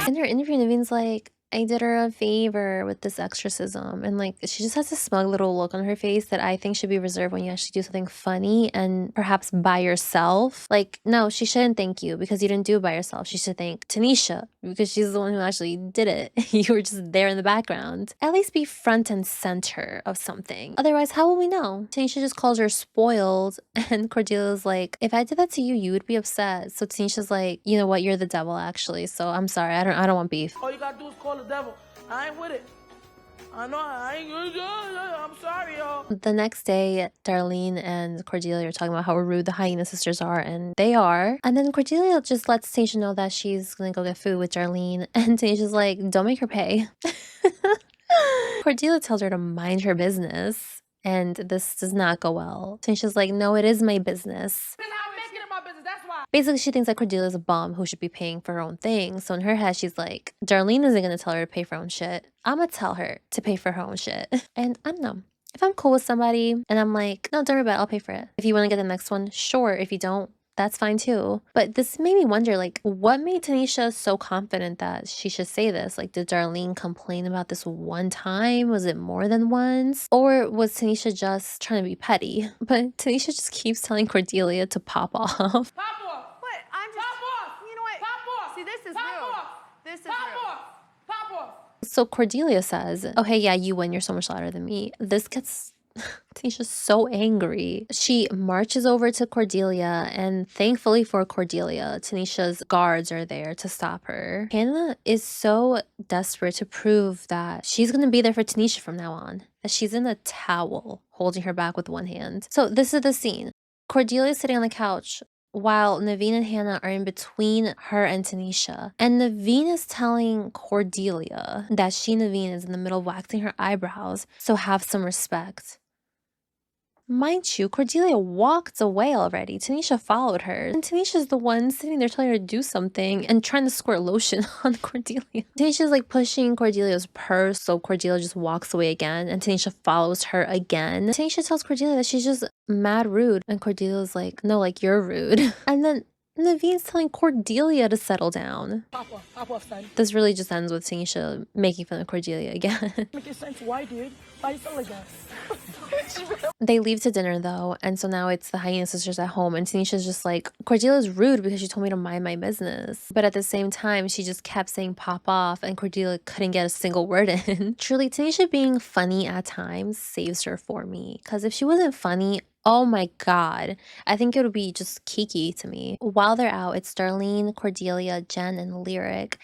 S1: In her interview, Naveen's like, I did her a favor with this exorcism. And like, she just has a smug little look on her face that I think should be reserved when you actually do something funny and perhaps by yourself. Like, no, she shouldn't thank you because you didn't do it by yourself. She should thank Tanisha because she's the one who actually did it. You were just there in the background. At least be front and center of something. Otherwise, how will we know? Tanisha just calls her spoiled, and Cordelia's like, if I did that to you, you would be upset. So Tanisha's like, you know what? You're the devil, actually. So I'm sorry. I don't want beef.
S3: All you gotta do is call the devil. I ain't with it. I know I ain't. I'm sorry, y'all.
S1: The next day, Darlene and Cordelia are talking about how rude the Hyena sisters are, and they are. And then Cordelia just lets Tanisha know that she's gonna go get food with Darlene, and Tanisha's like, don't make her pay. Cordelia tells her to mind her business, and this does not go well. Tanisha's like, no, it is my business.
S3: I'm making it my business, that's why.
S1: Basically, she thinks that Cordelia's a bum who should be paying for her own thing. So in her head, she's like, Darlene isn't going to tell her to pay for her own shit. I'm going to tell her to pay for her own shit. And I don't know. If I'm cool with somebody and I'm like, no, don't worry about it, I'll pay for it. If you want to get the next one, sure. If you don't, that's fine too. But this made me wonder, like, what made Tanisha so confident that she should say this? Like, did Darlene complain about this one time? Was it more than once? Or was Tanisha just trying to be petty? But Tanisha just keeps telling Cordelia to pop off.
S6: Pop off.
S2: What? I'm just.
S6: Pop off.
S2: You know what?
S6: Pop off.
S2: See, this is
S6: Pop
S2: rude.
S6: off.
S2: This is
S6: Pop
S2: rude.
S6: off. Pop off.
S1: So Cordelia says, oh, hey, yeah, you win. You're so much louder than me. This gets Tanisha's so angry. She marches over to Cordelia, and thankfully for Cordelia, Tanisha's guards are there to stop her. Hannah is so desperate to prove that she's going to be there for Tanisha from now on, that she's in a towel holding her back with one hand. So this is the scene. Cordelia is sitting on the couch while Naveen and Hannah are in between her and Tanisha. And Naveen is telling Cordelia that Naveen is in the middle of waxing her eyebrows, so have some respect. Mind you, Cordelia walked away already. Tanisha followed her. And Tanisha's the one sitting there telling her to do something and trying to squirt lotion on Cordelia. Tanisha's like pushing Cordelia's purse, so Cordelia just walks away again. And Tanisha follows her again. Tanisha tells Cordelia that she's just mad rude. And Cordelia's like, no, like, you're rude. And then Naveen's telling Cordelia to settle down.
S3: Pop off, son.
S1: This really just ends with Tanisha making fun of Cordelia again.
S3: Making sense. Why, dude? Why you so like that?
S1: They leave to dinner though, and so now it's the Hyena sisters at home, and Tanisha's just like, Cordelia's rude because she told me to mind my business. But at the same time, she just kept saying pop off, and Cordelia couldn't get a single word in. Truly, Tanisha being funny at times saves her for me, because if she wasn't funny, oh my god, I think it would be just kiki to me. While they're out, it's Darlene, Cordelia, Jen, and Lyric.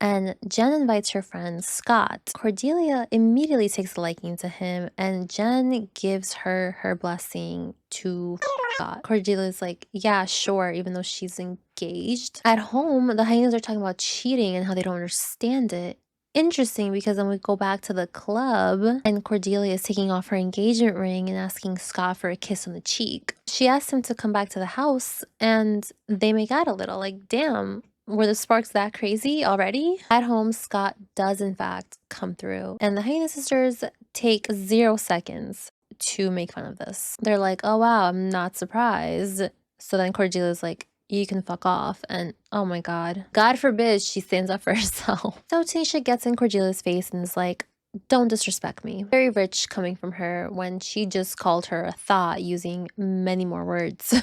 S1: And Jen invites her friend Scott. Cordelia immediately takes a liking to him, and Jen gives her blessing to Scott. Cordelia's like, yeah, sure, even though she's engaged. At home, the Hyenas are talking about cheating and how they don't understand it. Interesting, because then we go back to the club and Cordelia is taking off her engagement ring and asking Scott for a kiss on the cheek. She asks him to come back to the house and they make out a little. Like, damn, were the sparks that crazy already? At home, Scott does in fact come through, and the Hyena sisters take 0 seconds to make fun of this. They're like, oh wow, I'm not surprised. So then Cordelia's like, you can fuck off. And oh my god, God forbid she stands up for herself. So Tanisha gets in Cordelia's face and is like, don't disrespect me. Very rich coming from her when she just called her a thought using many more words.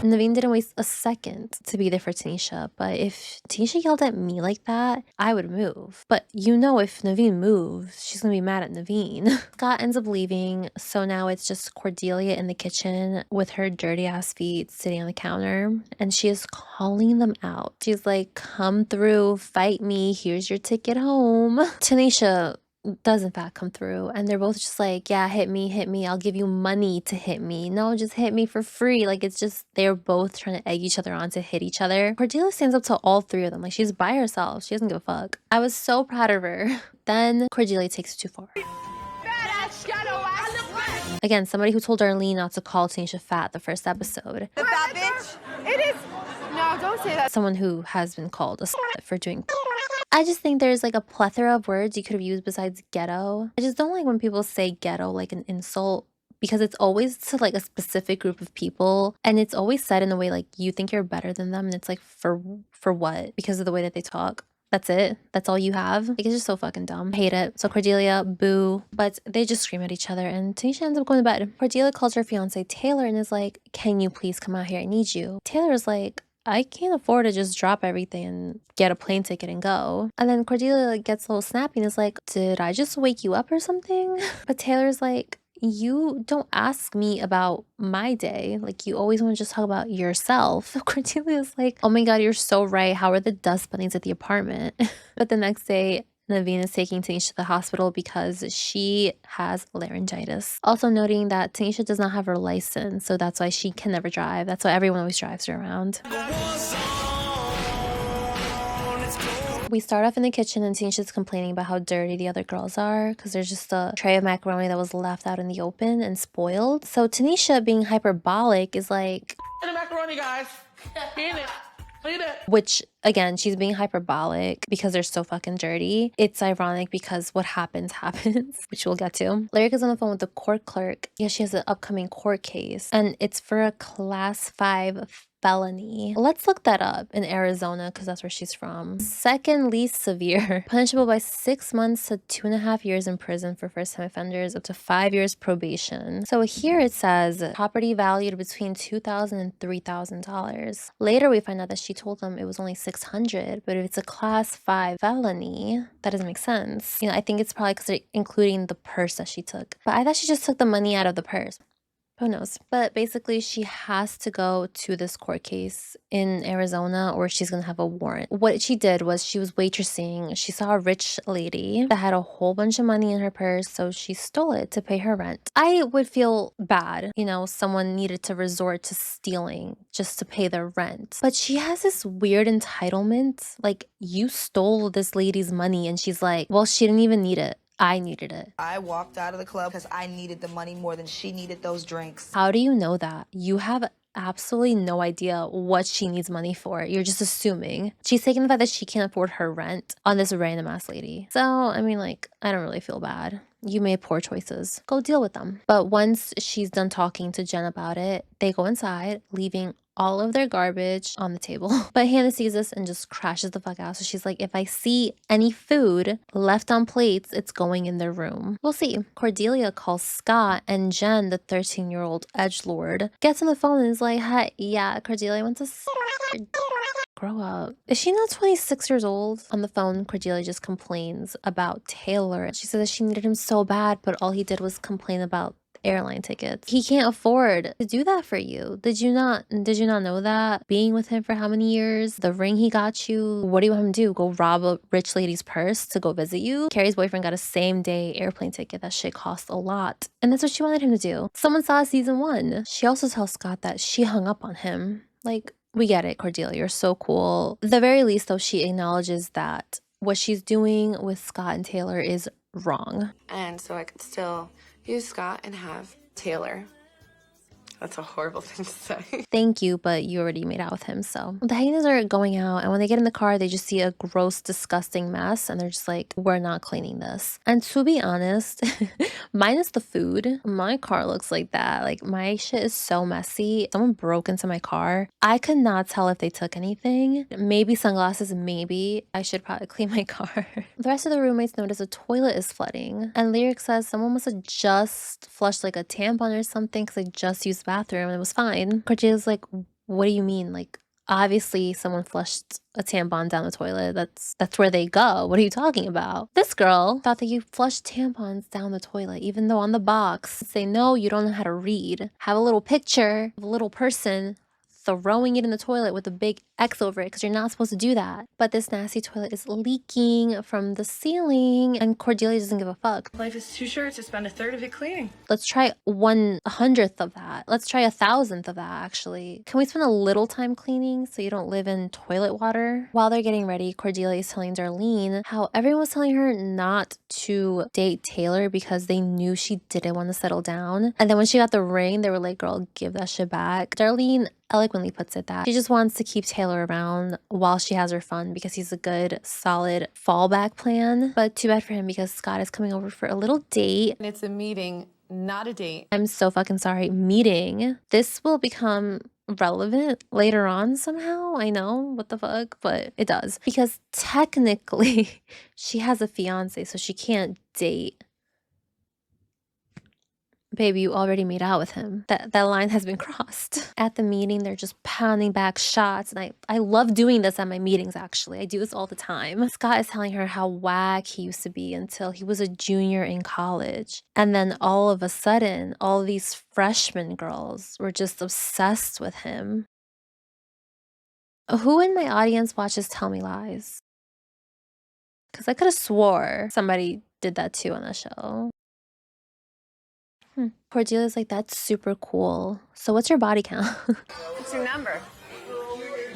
S1: Naveen didn't waste a second to be there for Tanisha, but if Tanisha yelled at me like that, I would move. But you know, if Naveen moves, she's gonna be mad at Naveen. Scott ends up leaving, so now it's just Cordelia in the kitchen with her dirty ass feet sitting on the counter, and she is calling them out. She's like, come through, fight me, here's your ticket home. Tanisha does in fact come through, and they're both just like, yeah, hit me, I'll give you money to hit me. No, just hit me for free. Like, it's just, they're both trying to egg each other on to hit each other. Cordelia stands up to all three of them. Like, she's by herself, she doesn't give a fuck. I was so proud of her. Then Cordelia takes it too far. Again, somebody who told Darlene not to call Tanisha fat the first episode.
S2: The fat bitch? It is. No, don't say that.
S1: Someone who has been called a for doing. I just think there's like a plethora of words you could have used besides ghetto. I just don't like when people say ghetto like an insult, because it's always to like a specific group of people, and it's always said in a way like you think you're better than them, and it's like, for what? Because of the way that they talk. That's it? That's all you have? Like, it's just so fucking dumb. I hate it. So Cordelia, boo. But they just scream at each other, and Tanisha ends up going to bed. Cordelia calls her fiance Taylor and is like, can you please come out here? I need you. Taylor's like, I can't afford to just drop everything and get a plane ticket and go. And then Cordelia gets a little snappy and is like, did I just wake you up or something? But Taylor's like, you don't ask me about my day. Like, you always want to just talk about yourself. So Cordelia's like, oh my god, you're so right. How are the dust bunnies at the apartment? But the next day, Naveen is taking Tanisha to the hospital because she has laryngitis. Also noting that Tanisha does not have her license, so that's why she can never drive. That's why everyone always drives her around. We start off in the kitchen and Tanisha's complaining about how dirty the other girls are because there's just a tray of macaroni that was left out in the open and spoiled. So Tanisha, being hyperbolic, is like,
S3: The macaroni, guys. Eat it. Eat it.
S1: which again, she's being hyperbolic because they're so fucking dirty. It's ironic because what happens, which we'll get to. Lyrica's on the phone with the court clerk. Yeah, she has an upcoming court case and it's for a class 5 felony. Let's look that up in Arizona because that's where she's from. Second least severe, punishable by 6 months to 2.5 years in prison for first-time offenders, up to 5 years probation. So here it says property valued between $2,000 and $3,000. Later we find out that she told them it was only $600, but if it's a class 5 felony, that doesn't make sense. You know, I think it's probably because they're including the purse that she took. But I thought she just took the money out of the purse. Who knows? But basically, she has to go to this court case in Arizona or she's going to have a warrant. What she did was she was waitressing. She saw a rich lady that had a whole bunch of money in her purse, so she stole it to pay her rent. I would feel bad, you know, someone needed to resort to stealing just to pay their rent. But she has this weird entitlement. Like, you stole this lady's money and she's like, well, she didn't even need it. I needed it.
S7: I walked out of the club because I needed the money more than she needed those drinks.
S1: How do you know that? You have absolutely no idea what she needs money for. You're just assuming. She's taking the fact that she can't afford her rent on this random ass lady. So, I mean, like, I don't really feel bad. You made poor choices. Go deal with them. But once she's done talking to Jen about it, they go inside, leaving all of their garbage on the table. But Hannah sees this and just crashes the fuck out. So she's like, if I see any food left on plates, it's going in their room. We'll see. Cordelia calls Scott and Jen, the 13-year-old edgelord, gets on the phone and is like, hey, yeah, Cordelia wants to grow up. Is she not 26 years old? On the phone, Cordelia just complains about Taylor. She says that she needed him so bad, but all he did was complain about airline tickets. He can't afford to do that for you. Did you not know that? Being with him for how many years? The ring he got you. What do you want him to do? Go rob a rich lady's purse to go visit you? Carrie's boyfriend got a same-day airplane ticket. That shit cost a lot. And that's what she wanted him to do. Someone saw season 1. She also tells Scott that she hung up on him. Like, we get it, Cordelia. You're so cool. At the very least, though, she acknowledges that what she's doing with Scott and Taylor is wrong.
S5: And so I could still use Scott and have Taylor. That's a horrible thing to say.
S1: Thank you, but you already made out with him, so. The Hyenas are going out, and when they get in the car, they just see a gross, disgusting mess, and they're just like, we're not cleaning this. And to be honest, minus the food, my car looks like that. Like, my shit is so messy. Someone broke into my car. I could not tell if they took anything. Maybe sunglasses, maybe. I should probably clean my car. The rest of the roommates notice a toilet is flooding, and Lyric says someone must have just flushed like a tampon or something because they just used bathroom and it was fine. Cordelia's like, what do you mean? Like, obviously someone flushed a tampon down the toilet. That's where they go. What are you talking about? This girl thought that you flushed tampons down the toilet, even though on the box say, no, you don't know how to read. Have a little picture of a little person throwing it in the toilet with a big X over it because you're not supposed to do that. But this nasty toilet is leaking from the ceiling and Cordelia doesn't give a fuck.
S4: Life is too short to spend a third of it cleaning.
S1: Let's try 1/100th of that. Let's try 1,000th of that, actually. Can we spend a little time cleaning so you don't live in toilet water? While they're getting ready, Cordelia is telling Darlene how everyone was telling her not to date Taylor because they knew she didn't want to settle down. And then when she got the ring, they were like, girl, give that shit back. Darlene eloquently puts it that she just wants to keep Taylor around while she has her fun because he's a good, solid fallback plan. But too bad for him because Scott is coming over for a little date.
S5: And it's a meeting, not a date.
S1: I'm so fucking sorry. Meeting. This will become relevant later on somehow. I know, what the fuck, but it does. Because technically, she has a fiance, so she can't date. Baby, you already made out with him. That line has been crossed. At the meeting, they're just pounding back shots. And I love doing this at my meetings, actually. I do this all the time. Scott is telling her how whack he used to be until he was a junior in college. And then all of a sudden, all these freshman girls were just obsessed with him. Who in my audience watches Tell Me Lies? Because I could have swore somebody did that too on the show. Cordelia's like, that's super cool. So what's your body count?
S2: What's your number?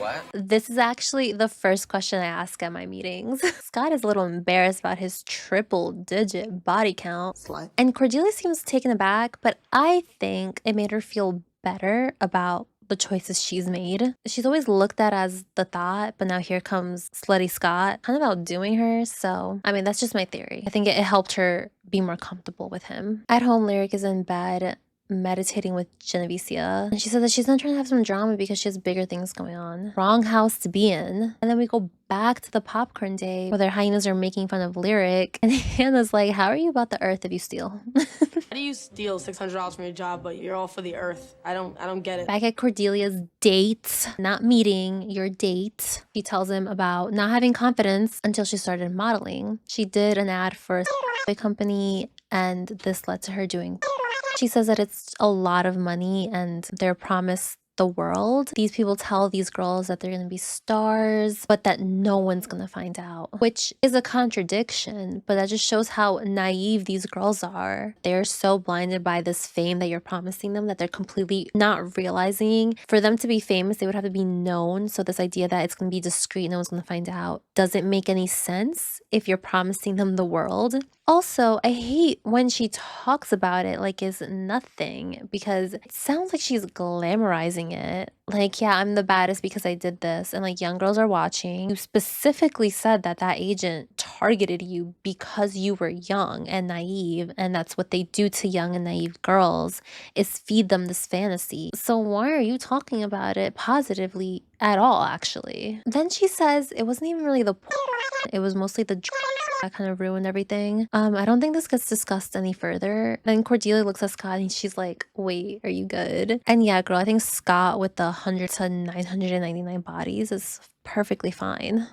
S10: What?
S1: This is actually the first question I ask at my meetings. Scott is a little embarrassed about his triple-digit body count. And Cordelia seems taken aback, but I think it made her feel better about the choices she's made. She's always looked at as the thought, but now here comes slutty Scott, kind of outdoing her. So, I mean, that's just my theory. I think it helped her be more comfortable with him. At home, Lyric is in bed meditating with Genevicia, and she said that she's not trying to have some drama because she has bigger things going on. Wrong house to be in. And then we go back to the popcorn day where their hyenas are making fun of Lyric, and Hannah's like, how are you about the earth if you steal?
S3: How do you steal $600 from your job, but you're all for the earth? I don't get it.
S1: Back at Cordelia's date, not meeting, your date, she tells him about not having confidence until she started modeling. She did an ad for a company, and this led to her doing. She says that it's a lot of money and they're promised the world. These people tell these girls that they're gonna be stars, but that no one's gonna find out, which is a contradiction, but that just shows how naive these girls are. They're so blinded by this fame that you're promising them that they're completely not realizing for them to be famous, they would have to be known. So this idea that it's gonna be discreet, no one's gonna find out, doesn't make any sense if you're promising them the world. Also, I hate when she talks about it like it's nothing because it sounds like she's glamorizing it. Like, yeah, I'm the baddest because I did this. And like young girls are watching. You specifically said that that agent targeted you because you were young and naive. And that's what they do to young and naive girls is feed them this fantasy. So why are you talking about it positively at all, actually? Then she says it wasn't even really the point. It was mostly the that kind of ruined everything. I don't think this gets discussed any further. Then Cordelia looks at Scott and she's like, wait, are you good? And yeah, girl, I think Scott with the 100 to 999 bodies is perfectly fine.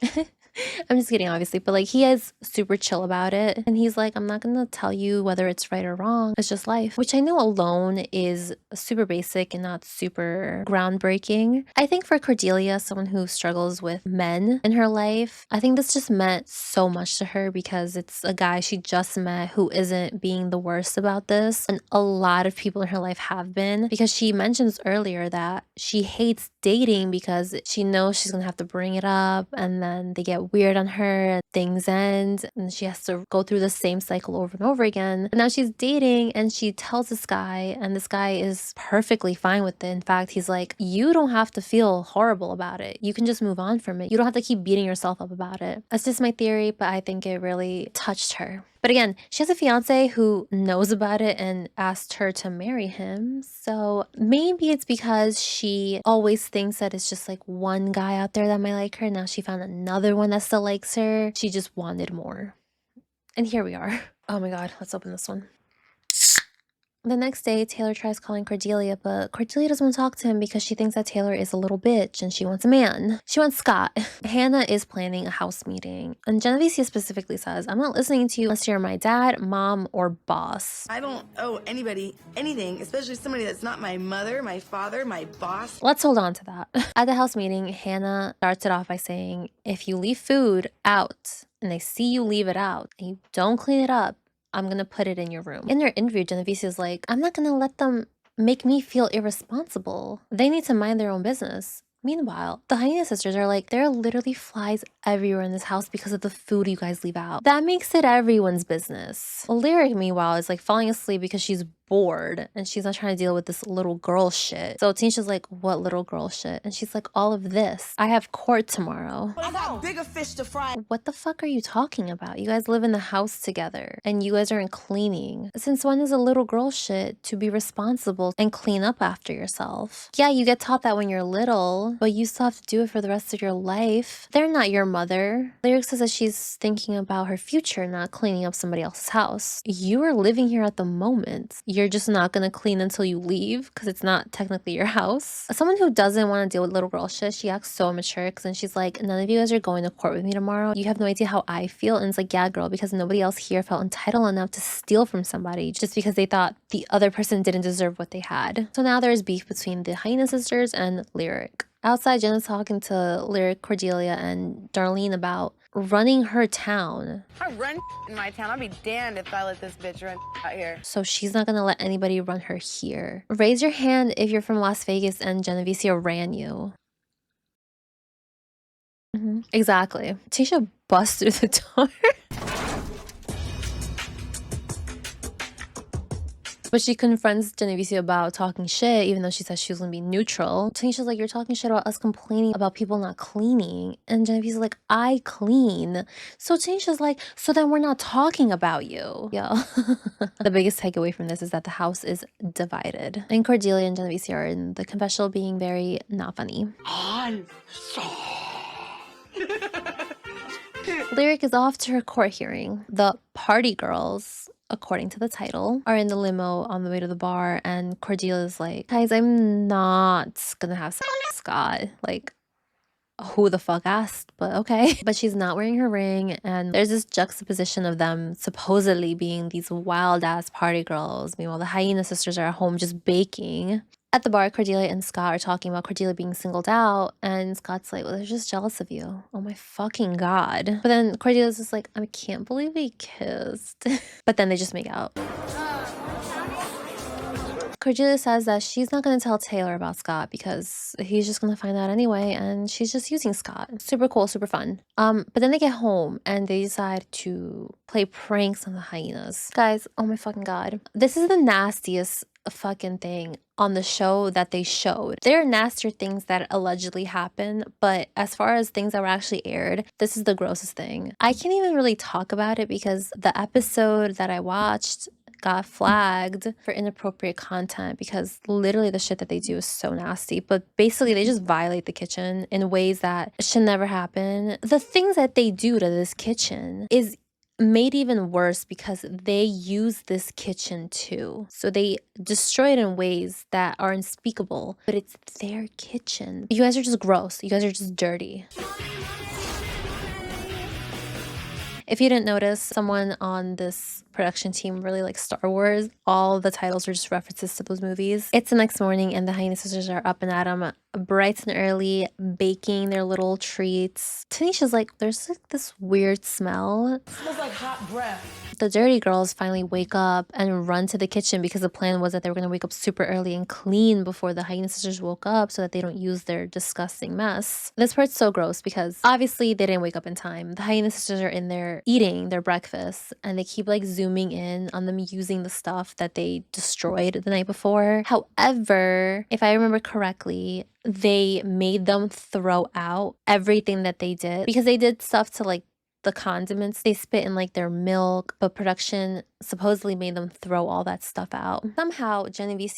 S1: I'm just kidding, obviously, but like he is super chill about it. And he's like, I'm not gonna tell you whether it's right or wrong. It's just life, which I know alone is super basic and not super groundbreaking. I think for Cordelia, someone who struggles with men in her life, I think this just meant so much to her because it's a guy she just met who isn't being the worst about this. And a lot of people in her life have been, because she mentions earlier that she hates dating because she knows she's gonna have to bring it up and then they get weird on her and things end and she has to go through the same cycle over and over again. But now she's dating and she tells this guy and this guy is perfectly fine with it. In fact, he's like, you don't have to feel horrible about it. You can just move on from it. You don't have to keep beating yourself up about it. That's just my theory, but I think it really touched her. But again, she has a fiance who knows about it and asked her to marry him. So maybe it's because she always thinks that it's just like one guy out there that might like her. Now she found another one that still likes her. She just wanted more. And here we are. Oh my God, let's open this one. The next day, Taylor tries calling Cordelia, but Cordelia doesn't want to talk to him because she thinks that Taylor is a little bitch and she wants a man. She wants Scott. Hannah is planning a house meeting, and Genevicia specifically says, I'm not listening to you unless you're my dad, mom, or boss.
S8: I don't owe anybody anything, especially somebody that's not my mother, my father, my boss.
S1: Let's hold on to that. At the house meeting, Hannah starts it off by saying, if you leave food out and they see you leave it out and you don't clean it up, I'm gonna put it in your room. In their interview, Genevicia's like, I'm not gonna let them make me feel irresponsible. They need to mind their own business. Meanwhile, the Hyena sisters are like, there are literally flies everywhere in this house because of the food you guys leave out. That makes it everyone's business. Lyric, meanwhile, is like falling asleep because she's bored and she's not trying to deal with this little girl shit. So Tanisha's like, what little girl shit? And she's like, all of this. I have court tomorrow.
S8: I got bigger fish to fry.
S1: What the fuck are you talking about? You guys live in the house together and you guys aren't cleaning. Since when is a little girl shit to be responsible and clean up after yourself? Yeah, you get taught that when you're little, but you still have to do it for the rest of your life. They're not your mother. Lyric says that she's thinking about her future, not cleaning up somebody else's house. You are living here at the moment. You're just not gonna clean until you leave because it's not technically your house. As someone who doesn't want to deal with little girl shit, she acts so mature because then she's like, none of you guys are going to court with me tomorrow. You have no idea how I feel. And it's like, yeah, girl, because nobody else here felt entitled enough to steal from somebody just because they thought the other person didn't deserve what they had. So now there's beef between the Hyena sisters and Lyric. Outside, Jenna's talking to Lyric, Cordelia, and Darlene about running her town.
S2: I run in my town. I'll be damned if I let this bitch run out here.
S1: So she's not gonna let anybody run her here. Raise your hand if you're from Las Vegas and Genevicia ran you. anything. Exactly. Tanisha busts through the door. But she confronts Geneva about talking shit, even though she says she was gonna be neutral. Tanisha's like, you're talking shit about us complaining about people not cleaning. And Geneviève's like, I clean. So Tanisha's like, so then we're not talking about you. Yeah. The biggest takeaway from this is that the house is divided. And Cordelia and Genevieve are in the confessional being very not funny.
S9: I'm sorry.
S1: Lyric is off to her court hearing. The party girls, according to the title, are in the limo on the way to the bar, and Cordelia's like, guys, I'm not gonna have sex with Scott. Like, who the fuck asked? But okay. But she's not wearing her ring, and there's this juxtaposition of them supposedly being these wild-ass party girls. Meanwhile, the Hyena sisters are at home just baking. At the bar, Cordelia and Scott are talking about Cordelia being singled out, and Scott's like, well, they're just jealous of you. Oh my fucking god. But then Cordelia's just like, I can't believe we kissed. But then they just make out. Cordelia says that she's not going to tell Taylor about Scott because he's just going to find out anyway, and she's just using Scott. Super cool, super fun. But then they get home and they decide to play pranks on the Hyenas. Guys, oh my fucking god. This is the nastiest fucking thing on the show that they showed. There are nastier things that allegedly happened, but as far as things that were actually aired, this is the grossest thing. I can't even really talk about it because the episode that I watched got flagged for inappropriate content because literally the shit that they do is so nasty. But basically they just violate the kitchen in ways that should never happen. The things that they do to this kitchen is made even worse because they use this kitchen too. So they destroy it in ways that are unspeakable, but it's their kitchen. You guys are just gross. You guys are just dirty. If you didn't notice, someone on this production team really likes Star Wars. All the titles are just references to those movies. It's the next morning and the Hyena sisters are up and at 'em bright and early, baking their little treats. Tanisha's like, there's like this weird smell.
S3: It smells like hot breath.
S1: The dirty girls finally wake up and run to the kitchen because the plan was that they were going to wake up super early and clean before the Hyena sisters woke up so that they don't use their disgusting mess. This part's so gross because obviously they didn't wake up in time. The Hyena sisters are in there eating their breakfast and they keep like zooming in on them using the stuff that they destroyed the night before. However, if I remember correctly, they made them throw out everything that they did because they did stuff to like the condiments. They spit in like their milk, but production supposedly made them throw all that stuff out. Somehow Genevieve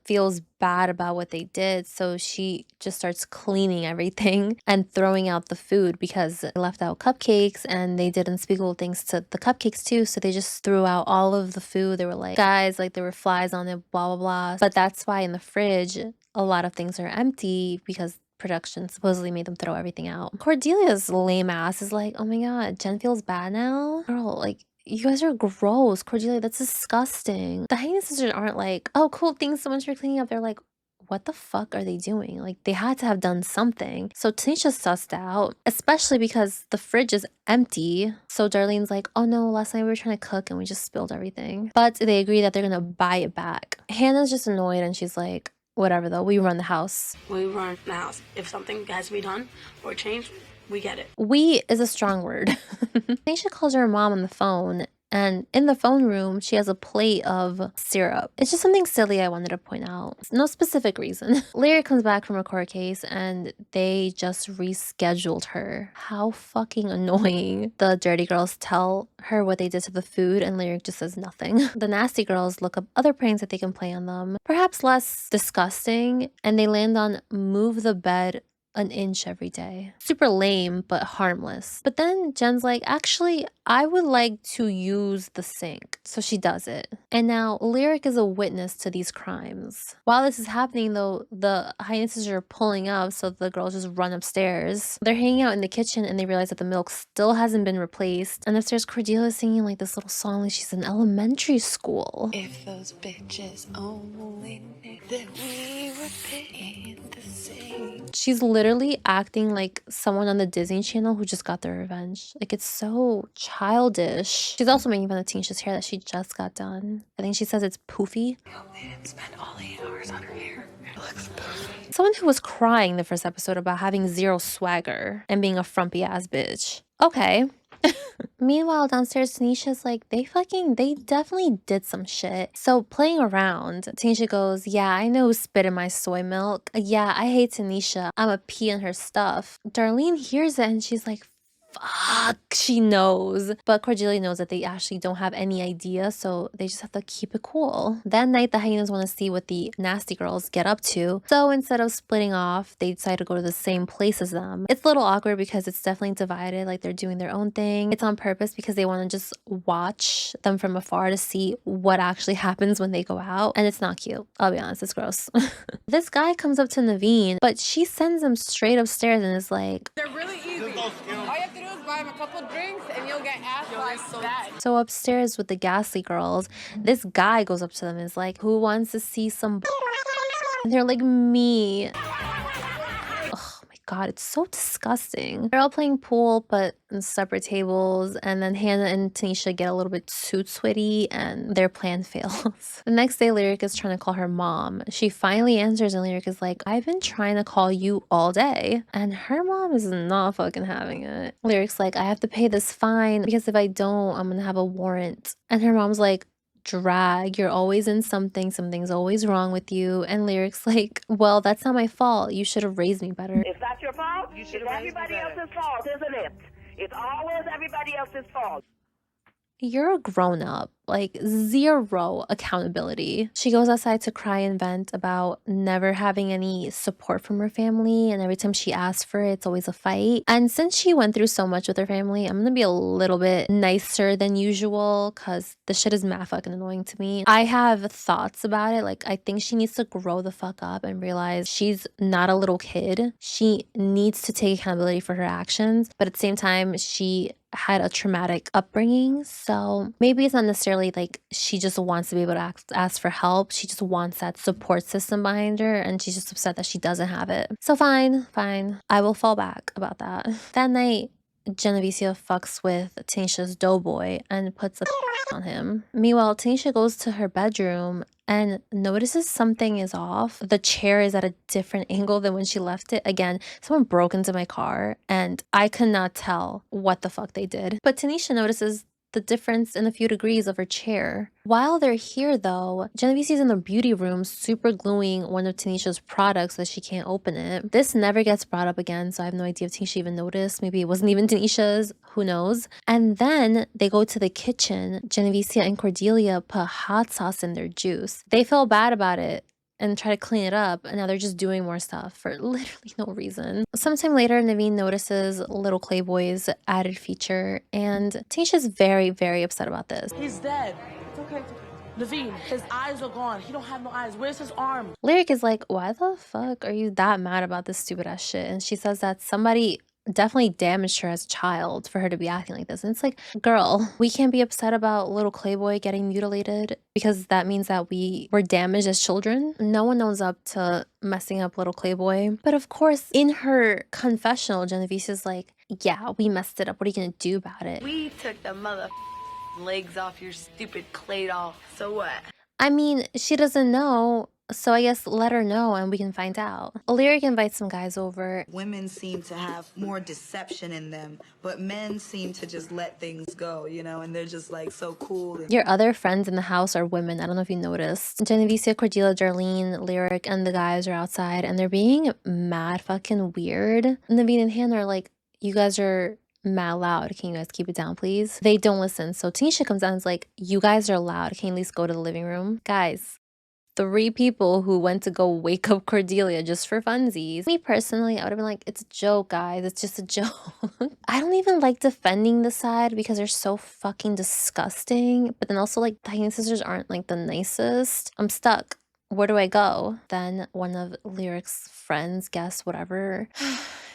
S1: feels bad about what they did, so she just starts cleaning everything and throwing out the food because they left out cupcakes and they did unspeakable things to the cupcakes too, so they just threw out all of the food. They were like, guys, like there were flies on it, blah blah blah. But that's why in the fridge a lot of things are empty because production supposedly made them throw everything out. Cordelia's lame ass is like, oh my god, Jen feels bad now? Girl, like, you guys are gross. Cordelia, that's disgusting. The Hyena sisters aren't like, oh cool, thanks so much for cleaning up. They're like, what the fuck are they doing? Like, they had to have done something. So Tanisha's sussed out, especially because the fridge is empty. So Darlene's like, oh no, last night we were trying to cook and we just spilled everything. But they agree that they're gonna buy it back. Hannah's just annoyed and she's like, whatever though, we run the house.
S11: We run the house. If something has to be done or changed, we get it.
S1: We is a strong word. Tanisha calls her mom on the phone, and in the phone room, she has a plate of syrup. It's just something silly I wanted to point out. No specific reason. Lyric comes back from a court case, and they just rescheduled her. How fucking annoying. The dirty girls tell her what they did to the food, and Lyric just says nothing. The nasty girls look up other pranks that they can play on them, perhaps less disgusting, and they land on move the bed an inch every day. Super lame, but harmless. But then Jen's like, actually, I would like to use the sink. So she does it. And now Lyric is a witness to these crimes. While this is happening though, the Hyenas are pulling up, so the girls just run upstairs. They're hanging out in the kitchen and they realize that the milk still hasn't been replaced. And upstairs, Cordelia is singing like this little song like she's in elementary school.
S5: If those bitches only knew that we were paying the same.
S1: She's literally acting like someone on the Disney Channel who just got their revenge. Like, it's so childish. She's also making fun of Tanisha's hair that she just got done. I think she says it's poofy.
S5: I hope they didn't spend all 8 hours on her hair. It looks poofy.
S1: Someone who was crying the first episode about having zero swagger and being a frumpy ass bitch. Okay. Meanwhile, downstairs, Tanisha's like, they definitely did some shit. So playing around, Tanisha goes, yeah, I know who spit in my soy milk. Yeah, I hate Tanisha. I'm a pee in her stuff. Darlene hears it and she's like, fuck, she knows. But Cordelia knows that they actually don't have any idea, so they just have to keep it cool. That night, the Hyenas want to see what the nasty girls get up to, so instead of splitting off, they decide to go to the same place as them. It's a little awkward because it's definitely divided, like they're doing their own thing. It's on purpose because they want to just watch them from afar to see what actually happens when they go out, and it's not cute. I'll be honest, it's gross. This guy comes up to Naveen, but she sends him straight upstairs and is like,
S2: They're really easy. All you have to do is buy him a couple drinks and you'll get ass like that.
S1: so upstairs with the ghastly girls, this guy goes up to them and is like, who wants to see some and they're like, me. God, it's so disgusting. They're all playing pool, but on separate tables, and then Hannah and Tanisha get a little bit too twitty, and their plan fails. The next day, Lyric is trying to call her mom. She finally answers, and Lyric is like, I've been trying to call you all day. And her mom is not fucking having it. Lyric's like, I have to pay this fine, because if I don't, I'm gonna have a warrant. And her mom's like, drag, you're always in something's always wrong with you. And Lyric's like, well, that's not my fault, you should have raised me better.
S12: It's not your fault, it's everybody else's fault, isn't it? It's always everybody else's fault.
S1: You're a grown-up, like zero accountability. She goes outside to cry and vent about never having any support from her family, and every time she asks for it, it's always a fight. And since she went through so much with her family, I'm gonna be a little bit nicer than usual because the shit is mad fucking annoying to me. I have thoughts about it. Like, I think she needs to grow the fuck up and realize she's not a little kid. She needs to take accountability for her actions, but at the same time, she had a traumatic upbringing, so maybe it's not necessarily like she just wants to be able to ask for help. She just wants that support system behind her, and she's just upset that she doesn't have it. So fine, I will fall back about that. That night, Genevieve fucks with Tanisha's doughboy and puts a on him. Meanwhile, Tanisha goes to her bedroom and notices something is off. The chair is at a different angle than when she left it. Again, someone broke into my car and I could not tell what the fuck they did. But Tanisha notices the difference in a few degrees of her chair. While they're here though, Genevieve is in the beauty room super gluing one of Tanisha's products so that she can't open it. This never gets brought up again, so I have no idea if Tanisha even noticed. Maybe it wasn't even Tanisha's, who knows. And then they go to the kitchen. Genevieve and Cordelia put hot sauce in their juice. They feel bad about it and try to clean it up, and now they're just doing more stuff for literally no reason. Sometime later, Naveen notices Little Clay Boy's added feature, and Tanisha's very upset about this.
S3: He's dead. It's okay. Naveen, his eyes are gone. He don't have no eyes. Where's his arm?
S1: Lyric is like, why the fuck are you that mad about this stupid ass shit? And she says that somebody definitely damaged her as a child for her to be acting like this. And it's like, girl, we can't be upset about Little Clay Boy getting mutilated because that means that we were damaged as children. No one owns up to messing up Little Clay Boy. But of course, in her confessional, Genevieve is like, yeah, we messed it up. What are you gonna do about it?
S13: We took the mother legs off your stupid clay doll. So what?
S1: I mean, she doesn't know. So I guess let her know and we can find out. Lyric invites some guys over.
S7: Women seem to have more deception in them, but men seem to just let things go, you know, and they're just like so cool.
S1: Your other friends in the house are women. I don't know if you noticed. Genevieve, Cordelia, Darlene, Lyric, and the guys are outside and they're being mad fucking weird. Naveen and Hannah are like, you guys are mad loud. Can you guys keep it down, please? They don't listen. So Tanisha comes down and is like, you guys are loud. Can you at least go to the living room? Guys, 3 people who went to go wake up Cordelia just for funsies. Me personally, I would have been like, it's a joke, guys. It's just a joke. I don't even like defending the side because they're so fucking disgusting. But then also, like, the Hyena sisters aren't, like, the nicest. I'm stuck. Where do I go? Then one of Lyric's friends, guess, whatever,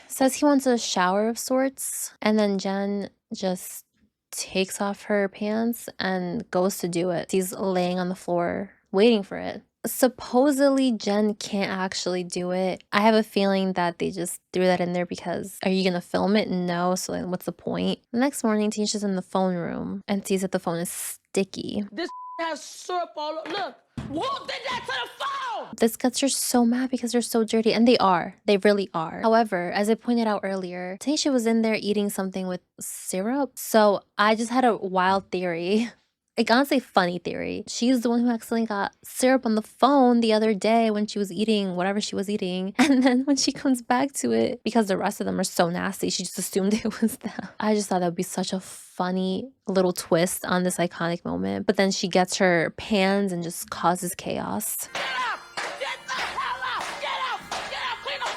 S1: says he wants a shower of sorts. And then Jen just takes off her pants and goes to do it. She's laying on the floor waiting for it. Supposedly Jen can't actually do it. I have a feeling that they just threw that in there because are you gonna film it? No, so then what's the point? The next morning, Tanisha's in the phone room and sees that the phone is sticky.
S3: This has syrup all over. Look,
S6: Who did that to the phone?
S1: This gets her so mad because they're so dirty, and they are. They really are. However, as I pointed out earlier, Tanisha was in there eating something with syrup. So I just had a wild theory. Like, honestly, funny theory. She's the one who accidentally got syrup on the phone the other day when she was eating whatever she was eating. And then when she comes back to it, because the rest of them are so nasty, she just assumed it was them. I just thought that would be such a funny little twist on this iconic moment. But then she gets her pans and just causes chaos.
S6: Get up! Get the hell out! Get out! Get out! Clean up!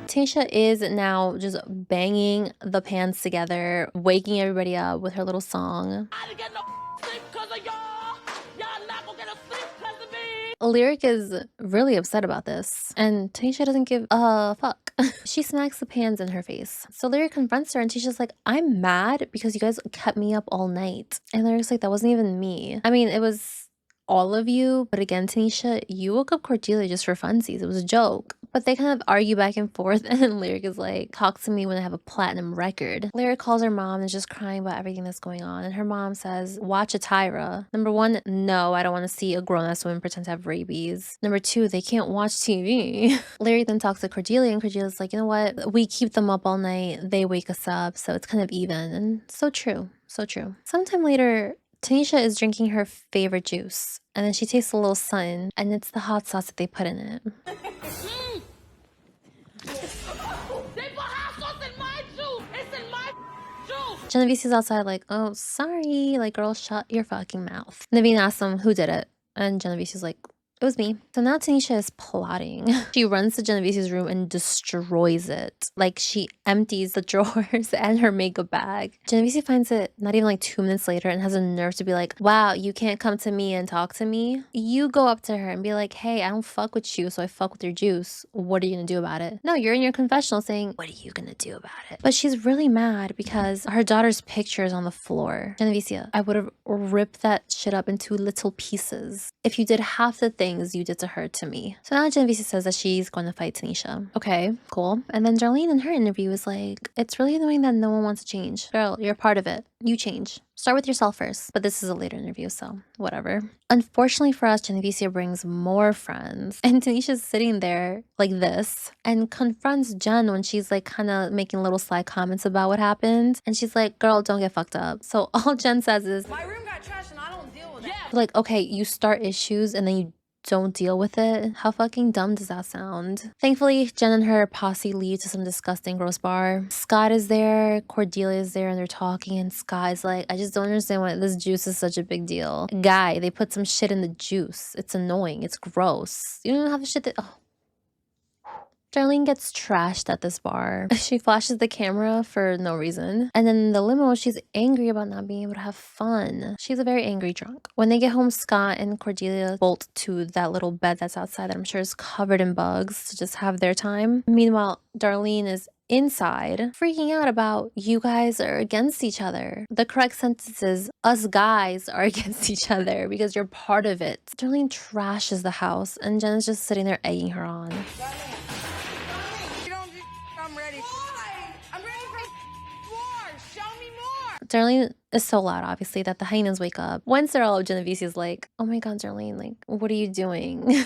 S1: Tanisha is now just banging the pans together, waking everybody up with her little song.
S6: I didn't get no sleep because of y'all. Y'all not gonna get no sleep because of me.
S1: Lyric is really upset about this, and Tanisha doesn't give a fuck. She smacks the pans in her face. So Lyric confronts her, and Tanisha's like, I'm mad because you guys kept me up all night. And Lyric's like, that wasn't even me. I mean, it was all of you, but again, Tanisha, you woke up Cordelia just for funsies. It was a joke. But they kind of argue back and forth, and then Lyric is like, talk to me when I have a platinum record. Lyric calls her mom and is just crying about everything that's going on, and her mom says, watch a Tyra. Number one, no, I don't want to see a grown-ass woman pretend to have rabies. Number two, they can't watch TV. Lyric then talks to Cordelia, and Cordelia's like, you know what? We keep them up all night. They wake us up, so it's kind of even. And so true. So true. Sometime later, Tanisha is drinking her favorite juice, and then she tastes a little something, and it's the hot sauce that they put in it.
S6: They put hot sauce in my juice. It's in my juice.
S1: Genevieve is outside like, oh, sorry. Like, girl, shut your fucking mouth. Naveen asks them who did it, and Genevieve is like, it was me. So now Tanisha is plotting. She runs to Genevieve's room and destroys it. Like, she empties the drawers and her makeup bag. Genevieve finds it not even like 2 minutes later and has a nerve to be like, wow, you can't come to me and talk to me. You go up to her and be like, hey, I don't fuck with you, so I fuck with your juice. What are you gonna do about it? No, you're in your confessional saying, what are you gonna do about it? But she's really mad because her daughter's picture is on the floor. Genevieve, I would have ripped that shit up into little pieces if you did half the things you did to her to me. So now Genevieve says that she's going to fight Tanisha. Okay, cool. And then Darlene in her interview was like, it's really annoying that no one wants to change. Girl, you're part of it. You change. Start with yourself first. But this is a later interview, so whatever. Unfortunately for us, Genevieve brings more friends. And Tanisha's sitting there like this and confronts Jen when she's like kind of making little sly comments about what happened. And she's like, girl, don't get fucked up. So all Jen says is,
S2: my room got trashed and I don't deal with it.
S1: like, okay, you start issues and then you don't deal with it. How fucking dumb does that sound? Thankfully, Jen and her posse leave to some disgusting gross bar. Scott is there, Cordelia is there, and they're talking, and Scott's like, I just don't understand why this juice is such a big deal. Guy, they put some shit in the juice. It's annoying. It's gross. You don't even have the shit that... Oh. Darlene gets trashed at this bar. She flashes the camera for no reason. And then in the limo, she's angry about not being able to have fun. She's a very angry drunk. When they get home, Scott and Cordelia bolt to that little bed that's outside that I'm sure is covered in bugs to just have their time. Meanwhile, Darlene is inside, freaking out about you guys are against each other. The correct sentence is us guys are against each other because you're part of it. Darlene trashes the house and Jen is just sitting there egging her on. Darlene is so loud, obviously, that the hyenas wake up. Once they're all up, Genevieve is like, oh my god, Darlene, like, what are you doing?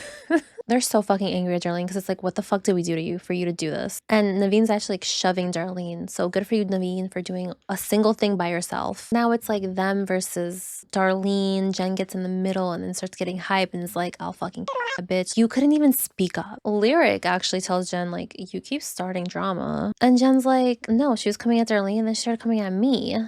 S1: They're so fucking angry at Darlene because it's like, what the fuck did we do to you for you to do this? And Naveen's actually like shoving Darlene. So good for you, Naveen, for doing a single thing by yourself. Now it's like them versus Darlene. Jen gets in the middle and then starts getting hype and is like, I'll fucking a bitch. You couldn't even speak up. Lyric actually tells Jen, like, you keep starting drama. And Jen's like, no, she was coming at Darlene and then she started coming at me.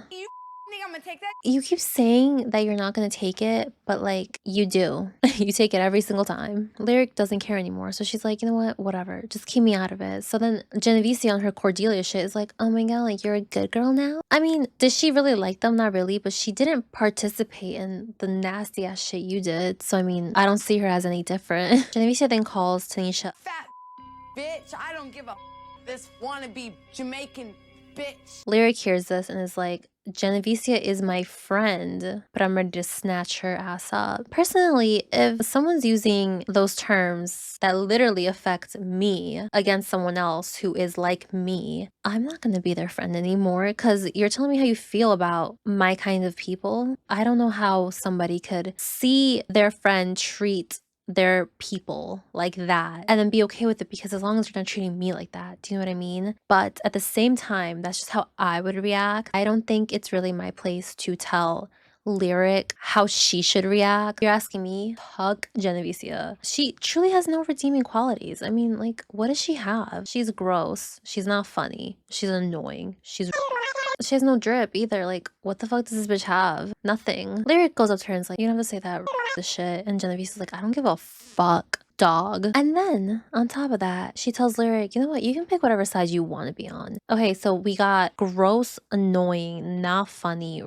S2: I'm gonna take that?
S1: You keep saying that you're not gonna take it, but like you do. You take it every single time. Lyric doesn't care anymore, so she's like, you know what, whatever, just keep me out of it. So then Genevieve on her Cordelia shit is like, oh my god, like you're a good girl now. I mean, does she really like them? Not really, but she didn't participate in the nasty ass shit you did. So I mean, I don't see her as any different. Genevieve then calls Tanisha
S2: fat bitch. I don't give a this wannabe Jamaican
S3: bitch.
S1: Lyric hears this and is like, Genevicia is my friend, but I'm ready to snatch her ass up. Personally, if someone's using those terms that literally affect me against someone else who is like me, I'm not gonna be their friend anymore because you're telling me how you feel about my kind of people. I don't know how somebody could see their friend treat their people like that and then be okay with it, because as long as you're not treating me like that, do you know what I mean? But at the same time, that's just how I would react. I don't think it's really my place to tell Lyric how she should react. You're asking me, fuck Genevicia. She truly has no redeeming qualities. I mean, like, what does she have? She's gross. She's not funny. She's annoying. She has no drip either. Like, what the fuck does this bitch have? Nothing. Lyric goes up to her and is like, you don't have to say that shit. And Genevieve's like, I don't give a fuck, dog. And then on top of that, she tells Lyric, you know what? You can pick whatever side you want to be on. Okay, so we got gross, annoying, not funny,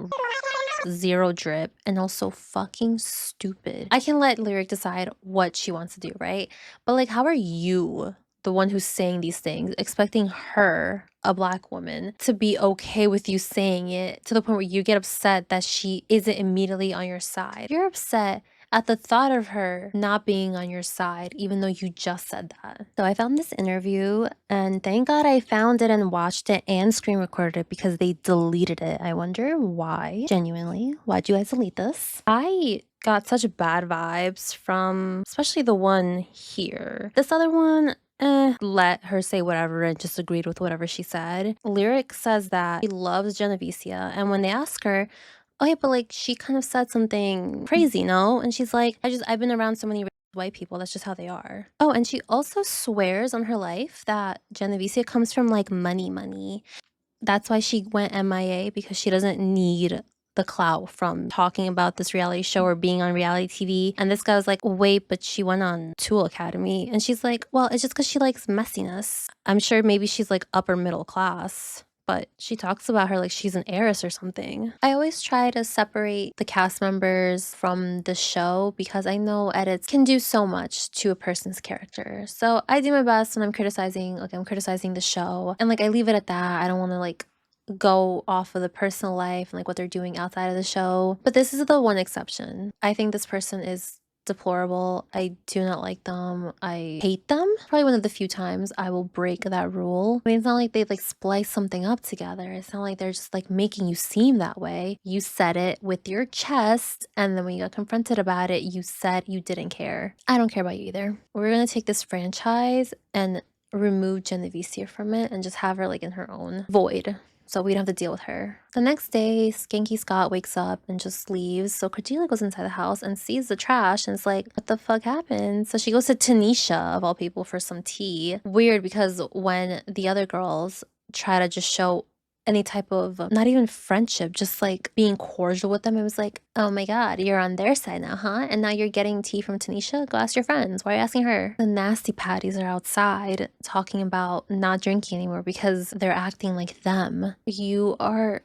S1: zero drip, and also fucking stupid. I can let Lyric decide what she wants to do, right? But like, how are you, the one who's saying these things, expecting her, a black woman, to be okay with you saying it to the point where you get upset that she isn't immediately on your side? You're upset at the thought of her not being on your side, even though you just said that. So I found this interview, and thank God I found it and watched it and screen recorded it, because they deleted it. I wonder why. Genuinely, why'd you guys delete this? I got such bad vibes from especially the one here. This other one, let her say whatever and just agreed with whatever she said. Lyric says that he loves Genevicia, and when they ask her, okay, but like, she kind of said something crazy, no? And she's like, I've been around so many white people, that's just how they are. Oh, and she also swears on her life that Genevicia comes from like money. That's why she went MIA, because she doesn't need the clout from talking about this reality show or being on reality TV. And this guy was like, wait, but she went on Tool Academy. And she's like, well, it's just because she likes messiness. I'm sure maybe she's like upper middle class, but she talks about her like she's an heiress or something. I always try to separate the cast members from the show, because I know edits can do so much to a person's character. So I do my best when I'm criticizing, like I'm criticizing the show, and like I leave it at that. I don't want to like go off of the personal life and like what they're doing outside of the show. But this is the one exception. I think this person is deplorable. I do not like them. I hate them. Probably one of the few times I will break that rule. I mean, it's not like they like splice something up together. It's not like they're just like making you seem that way. You said it with your chest, and then when you got confronted about it, you said you didn't care. I don't care about you either. We're gonna take this franchise and remove Genevicia from it and just have her like in her own void, so we don't have to deal with her. The next day, Skanky Scott wakes up and just leaves. So Cordelia goes inside the house and sees the trash and is like, what the fuck happened? So she goes to Tanisha, of all people, for some tea. Weird, because when the other girls try to just show any type of, not even friendship, just like being cordial with them, it was like, oh my god, you're on their side now, huh? And now you're getting tea from Tanisha? Go ask your friends. Why are you asking her? The nasty patties are outside talking about not drinking anymore because they're acting like them. You are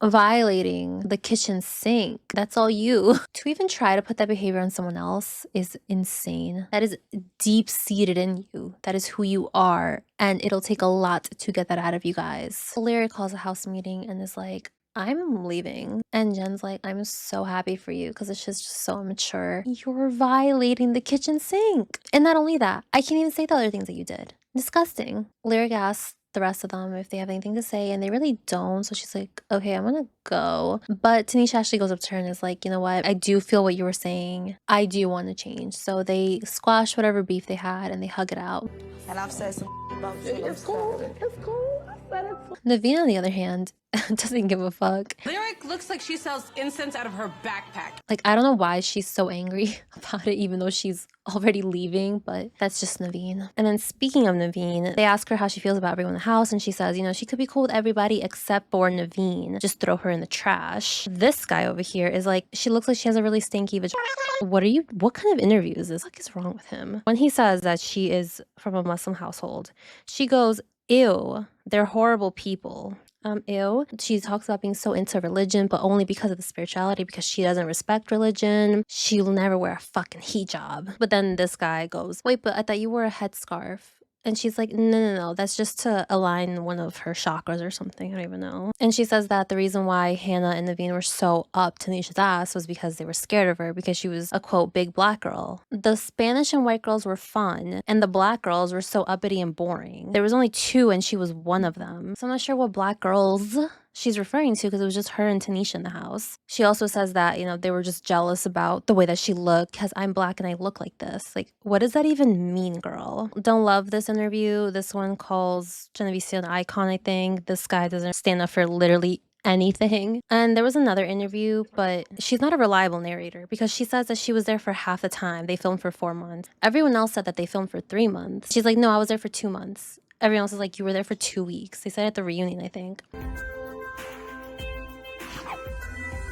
S1: violating the kitchen sink. That's all you. To even try to put that behavior on someone else is insane. That is deep-seated in you. That is who you are. And it'll take a lot to get that out of you guys. Lyric calls a house meeting and is like, I'm leaving. And Jen's like, I'm so happy for you, because it's just so immature. You're violating the kitchen sink. And not only that, I can't even say the other things that you did. Disgusting. Lyric asks the rest of them if they have anything to say, and they really don't. So she's like, okay, I'm gonna go. But Tanisha actually goes up to her and is like, you know what? I do feel what you were saying. I do want to change. So they squash whatever beef they had and they hug it out.
S8: And I've said some about you.
S3: It's cool. It's cool. I said it.
S1: Naveen, on the other hand, doesn't give a fuck.
S6: Lyric looks like she sells incense out of her backpack.
S1: Like, I don't know why she's so angry about it, even though she's already leaving, but that's just Naveen. And then speaking of Naveen, they ask her how she feels about everyone in the house, and she says, you know, she could be cool with everybody except for Naveen. Just throw her in the trash. This guy over here is like, she looks like she has a really stinky vagina. What kind of interview is this? What is wrong with him? When he says that she is from a Muslim household, she goes, ew, they're horrible people. Ew. She talks about being so into religion, but only because of the spirituality, because she doesn't respect religion. She'll never wear a fucking hijab. But then this guy goes, wait, but I thought you wore a headscarf. And she's like, no, that's just to align one of her chakras or something. I don't even know. And she says that the reason why Hannah and Naveen were so up Tanisha's ass was because they were scared of her because she was a quote big black girl. The Spanish and white girls were fun, and the black girls were so uppity and boring. There was only 2 and she was one of them. So I'm not sure what black girls she's referring to because it was just her and Tanisha in the house. She also says that, you know, they were just jealous about the way that she looked because I'm black and I look like this. Like, what does that even mean, girl? Don't love this interview. This one calls Geneva an icon, I think. This guy doesn't stand up for literally anything. And there was another interview, but she's not a reliable narrator because she says that she was there for half the time. They filmed for 4 months. Everyone else said that they filmed for 3 months. She's like, no, I was there for 2 months. Everyone else is like, you were there for 2 weeks. They said at the reunion, I think.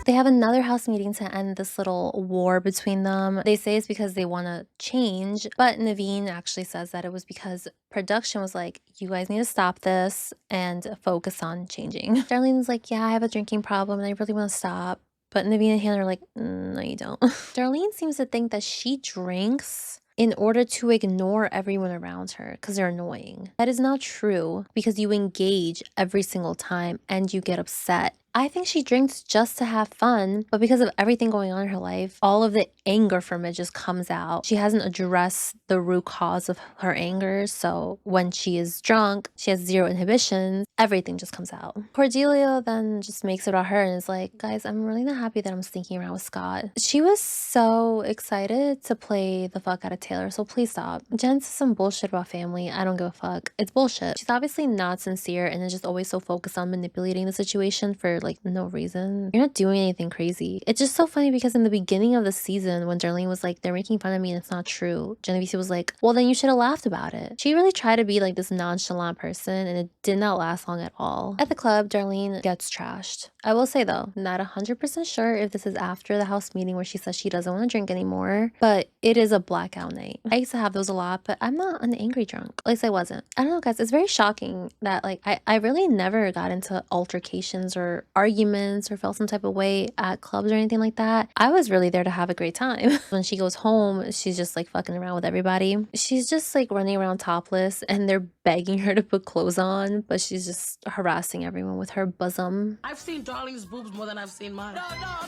S1: They have another house meeting to end this little war between them. They say it's because they want to change, but Naveen actually says that it was because production was like, you guys need to stop this and focus on changing. Darlene's like, yeah, I have a drinking problem and I really want to stop. But Naveen and Hannah are like, no, you don't. Darlene seems to think that she drinks in order to ignore everyone around her because they're annoying. That is not true because you engage every single time and you get upset. I think she drinks just to have fun, but because of everything going on in her life, all of the anger from it just comes out. She hasn't addressed the root cause of her anger, so when she is drunk, she has 0 inhibitions, everything just comes out. Cordelia then just makes it about her and is like, guys, I'm really not happy that I'm sneaking around with Scott. She was so excited to play the fuck out of Taylor, so please stop. Jen says some bullshit about family. I don't give a fuck. It's bullshit. She's obviously not sincere and is just always so focused on manipulating the situation for like no reason. You're not doing anything crazy. It's just so funny because in the beginning of the season when Darlene was like, they're making fun of me and it's not true, Genevieve was like, well then you should have laughed about it. She really tried to be like this nonchalant person and it did not last long at all. At the club, Darlene gets trashed. I will say though, not 100% sure if this is after the house meeting where she says she doesn't want to drink anymore, but it is a blackout night. I used to have those a lot, but I'm not an angry drunk. At least I wasn't. I don't know guys, it's very shocking that like I really never got into altercations or arguments or felt some type of way at clubs or anything like that. I was really there to have a great time. When she goes home, she's just like fucking around with everybody. She's just like running around topless and they're begging her to put clothes on, but she's just harassing everyone with her bosom.
S3: I've seen Darlene's boobs more than I've seen mine.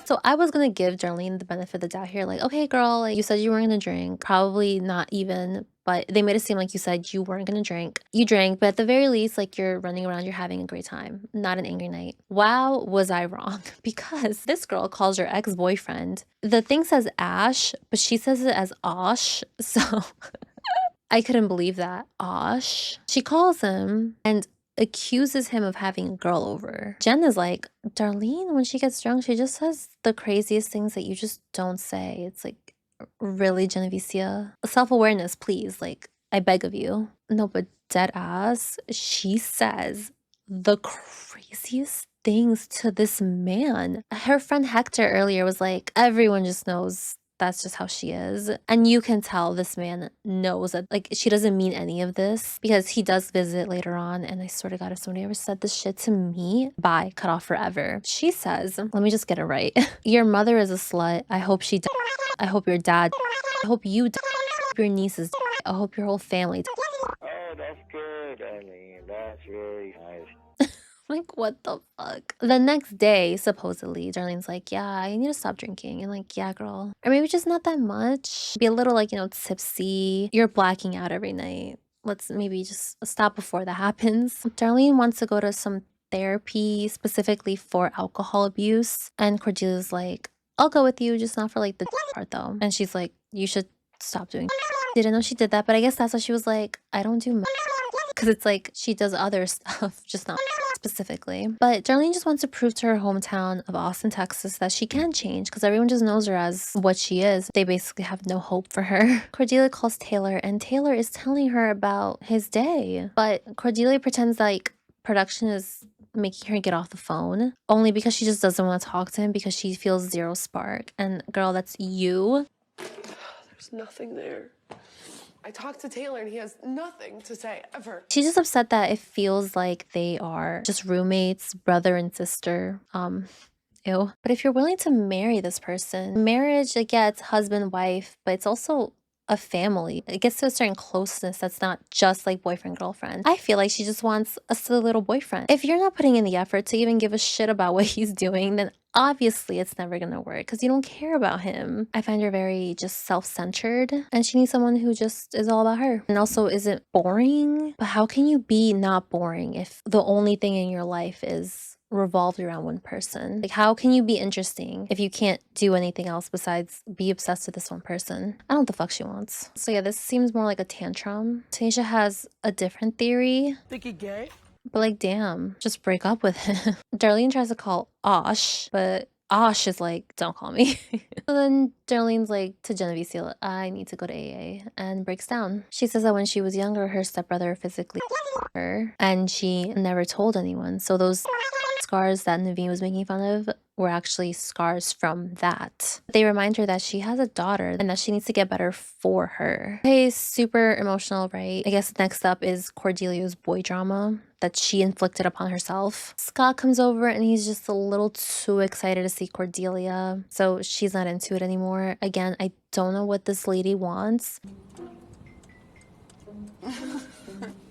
S1: So I was gonna give Darlene the benefit of the doubt here, like, okay girl, like, you said you weren't gonna drink, probably not even, but they made it seem like you said you weren't gonna drink. You drank, but at the very least, like, you're running around, you're having a great time, not an angry night. Wow, was I wrong? Because this girl calls her ex-boyfriend. The thing says Ash, but she says it as Osh, so I couldn't believe that. Osh. She calls him and accuses him of having a girl over. Jen is like, Darlene, when she gets drunk, she just says the craziest things that you just don't say. It's like, really, Genevicia? Self-awareness, please. Like, I beg of you. No, but dead ass, she says the craziest things to this man. Her friend Hector earlier was like, everyone just knows that's just how she is. And you can tell this man knows that, like, she doesn't mean any of this because he does visit later on. And I swear to God, if somebody ever said this shit to me, bye, cut off forever. She says, let me just get it right. Your mother is a slut. I hope she died. I hope your dad died. I hope you died. I hope your nieces died. I hope your whole family died.
S14: Oh, that's good. I mean, that's really nice.
S1: Like, what the fuck? The next day, supposedly, Darlene's like, yeah, I need to stop drinking. And like, yeah, girl. Or maybe just not that much. Be a little, like, you know, tipsy. You're blacking out every night. Let's maybe just stop before that happens. Darlene wants to go to some therapy specifically for alcohol abuse. And Cordelia's like, I'll go with you, just not for like the part though. And she's like, you should stop doing. Didn't know she did that, but I guess that's why she was like, I don't do because it's like she does other stuff, just not specifically. But Darlene just wants to prove to her hometown of Austin, Texas that she can change because everyone just knows her as what she is. They basically have no hope for her. Cordelia calls Taylor and Taylor is telling her about his day. But Cordelia pretends like production is making her get off the phone only because she just doesn't want to talk to him because she feels 0 spark. And girl, that's you.
S9: There's nothing there. I talked to Taylor and he has nothing to say ever.
S1: She's just upset that it feels like they are just roommates, brother and sister. Ew. But if you're willing to marry this person, marriage, like, yeah, it's husband, wife, but it's also a family. It gets to a certain closeness that's not just like boyfriend, girlfriend. I feel like she just wants a silly little boyfriend. If you're not putting in the effort to even give a shit about what he's doing, then obviously it's never gonna work because you don't care about him. I find her very just self-centered, and she needs someone who just is all about her and also isn't boring. But how can you be not boring if the only thing in your life is revolved around one person? Like, how can you be interesting if you can't do anything else besides be obsessed with this one person? I don't know what the fuck she wants. So yeah, this seems more like a tantrum. Tanisha has a different theory.
S3: Think he gay?
S1: But like, damn, just break up with him. Darlene tries to call Osh, but Osh is like, don't call me. So then Darlene's like to Genevieve, I need to go to AA, and breaks down. She says that when she was younger, her stepbrother physically her, and she never told anyone. So those scars that Naveen was making fun of were actually scars from that. They remind her that she has a daughter and that she needs to get better for her. Okay, super emotional, right? I guess next up is Cordelia's boy drama that she inflicted upon herself. Scott comes over and he's just a little too excited to see Cordelia, so she's not into it anymore. Again, I don't know what this lady wants.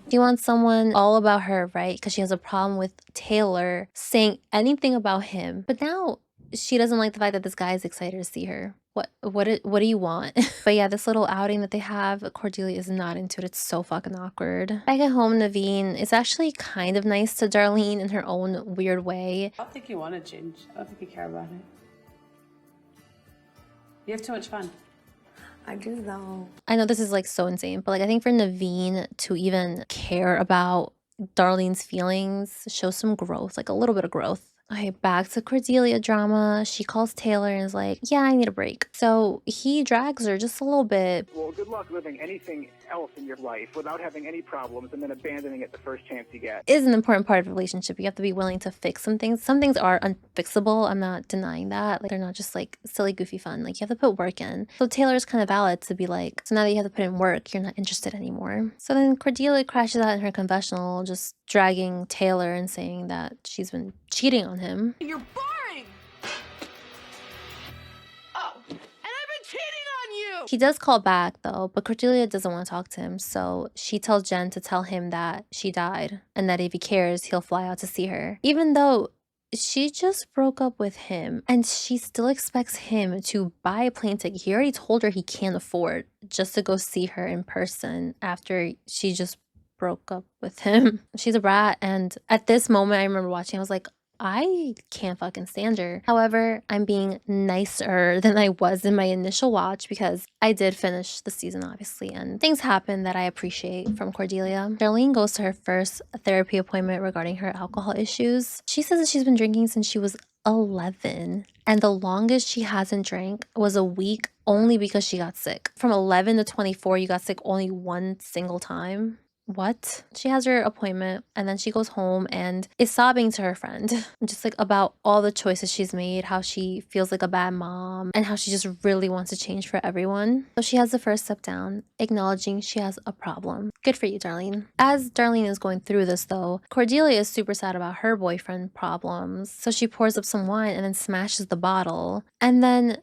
S1: She wants someone all about her, right? Because she has a problem with Taylor saying anything about him. But now she doesn't like the fact that this guy is excited to see her. What do you want? But yeah, this little outing that they have, Cordelia is not into it. It's so fucking awkward. Back at home, Naveen is actually kind of nice to Darlene in her own weird way.
S6: I don't think you want to change. I don't think you care about it. You have too much fun.
S13: I do though.
S1: I know this is like so insane, but like I think for Naveen to even care about Darlene's feelings shows some growth, like a little bit of growth. Okay, back to Cordelia drama. She calls Taylor and is like, yeah, I need a break. So he drags her just a little bit.
S15: Well, good luck living anything else in your life without having any problems and then abandoning it the first chance you get.
S1: Is an important part of a relationship. You have to be willing to fix some things. Some things are unfixable. I'm not denying that. Like, they're not just like silly, goofy fun. Like, you have to put work in. So Taylor's kind of valid to be like, so now that you have to put in work, you're not interested anymore. So then Cordelia crashes out in her confessional, just dragging Taylor and saying that she's been cheating on him.
S2: You're boring! Oh, and I've been cheating on you!
S1: He does call back though, but Cordelia doesn't want to talk to him, so she tells Jen to tell him that she died and that if he cares, he'll fly out to see her. Even though she just broke up with him and she still expects him to buy a plane ticket. He already told her he can't afford just to go see her in person after she just broke up with him. She's a brat, and at this moment I remember watching, I was like, I can't fucking stand her. However, I'm being nicer than I was in my initial watch because I did finish the season, obviously, and things happen that I appreciate from Cordelia. Darlene goes to her first therapy appointment regarding her alcohol issues. She says that she's been drinking since she was 11, and the longest she hasn't drank was a week, only because she got sick. From 11 to 24, you got sick only one single time. What? She has her appointment and then she goes home and is sobbing to her friend, just like about all the choices she's made, how she feels like a bad mom, and how she just really wants to change for everyone. So she has the first step down, acknowledging she has a problem. Good for you, Darlene. As Darlene is going through this though, Cordelia is super sad about her boyfriend problems. So she pours up some wine and then smashes the bottle, and then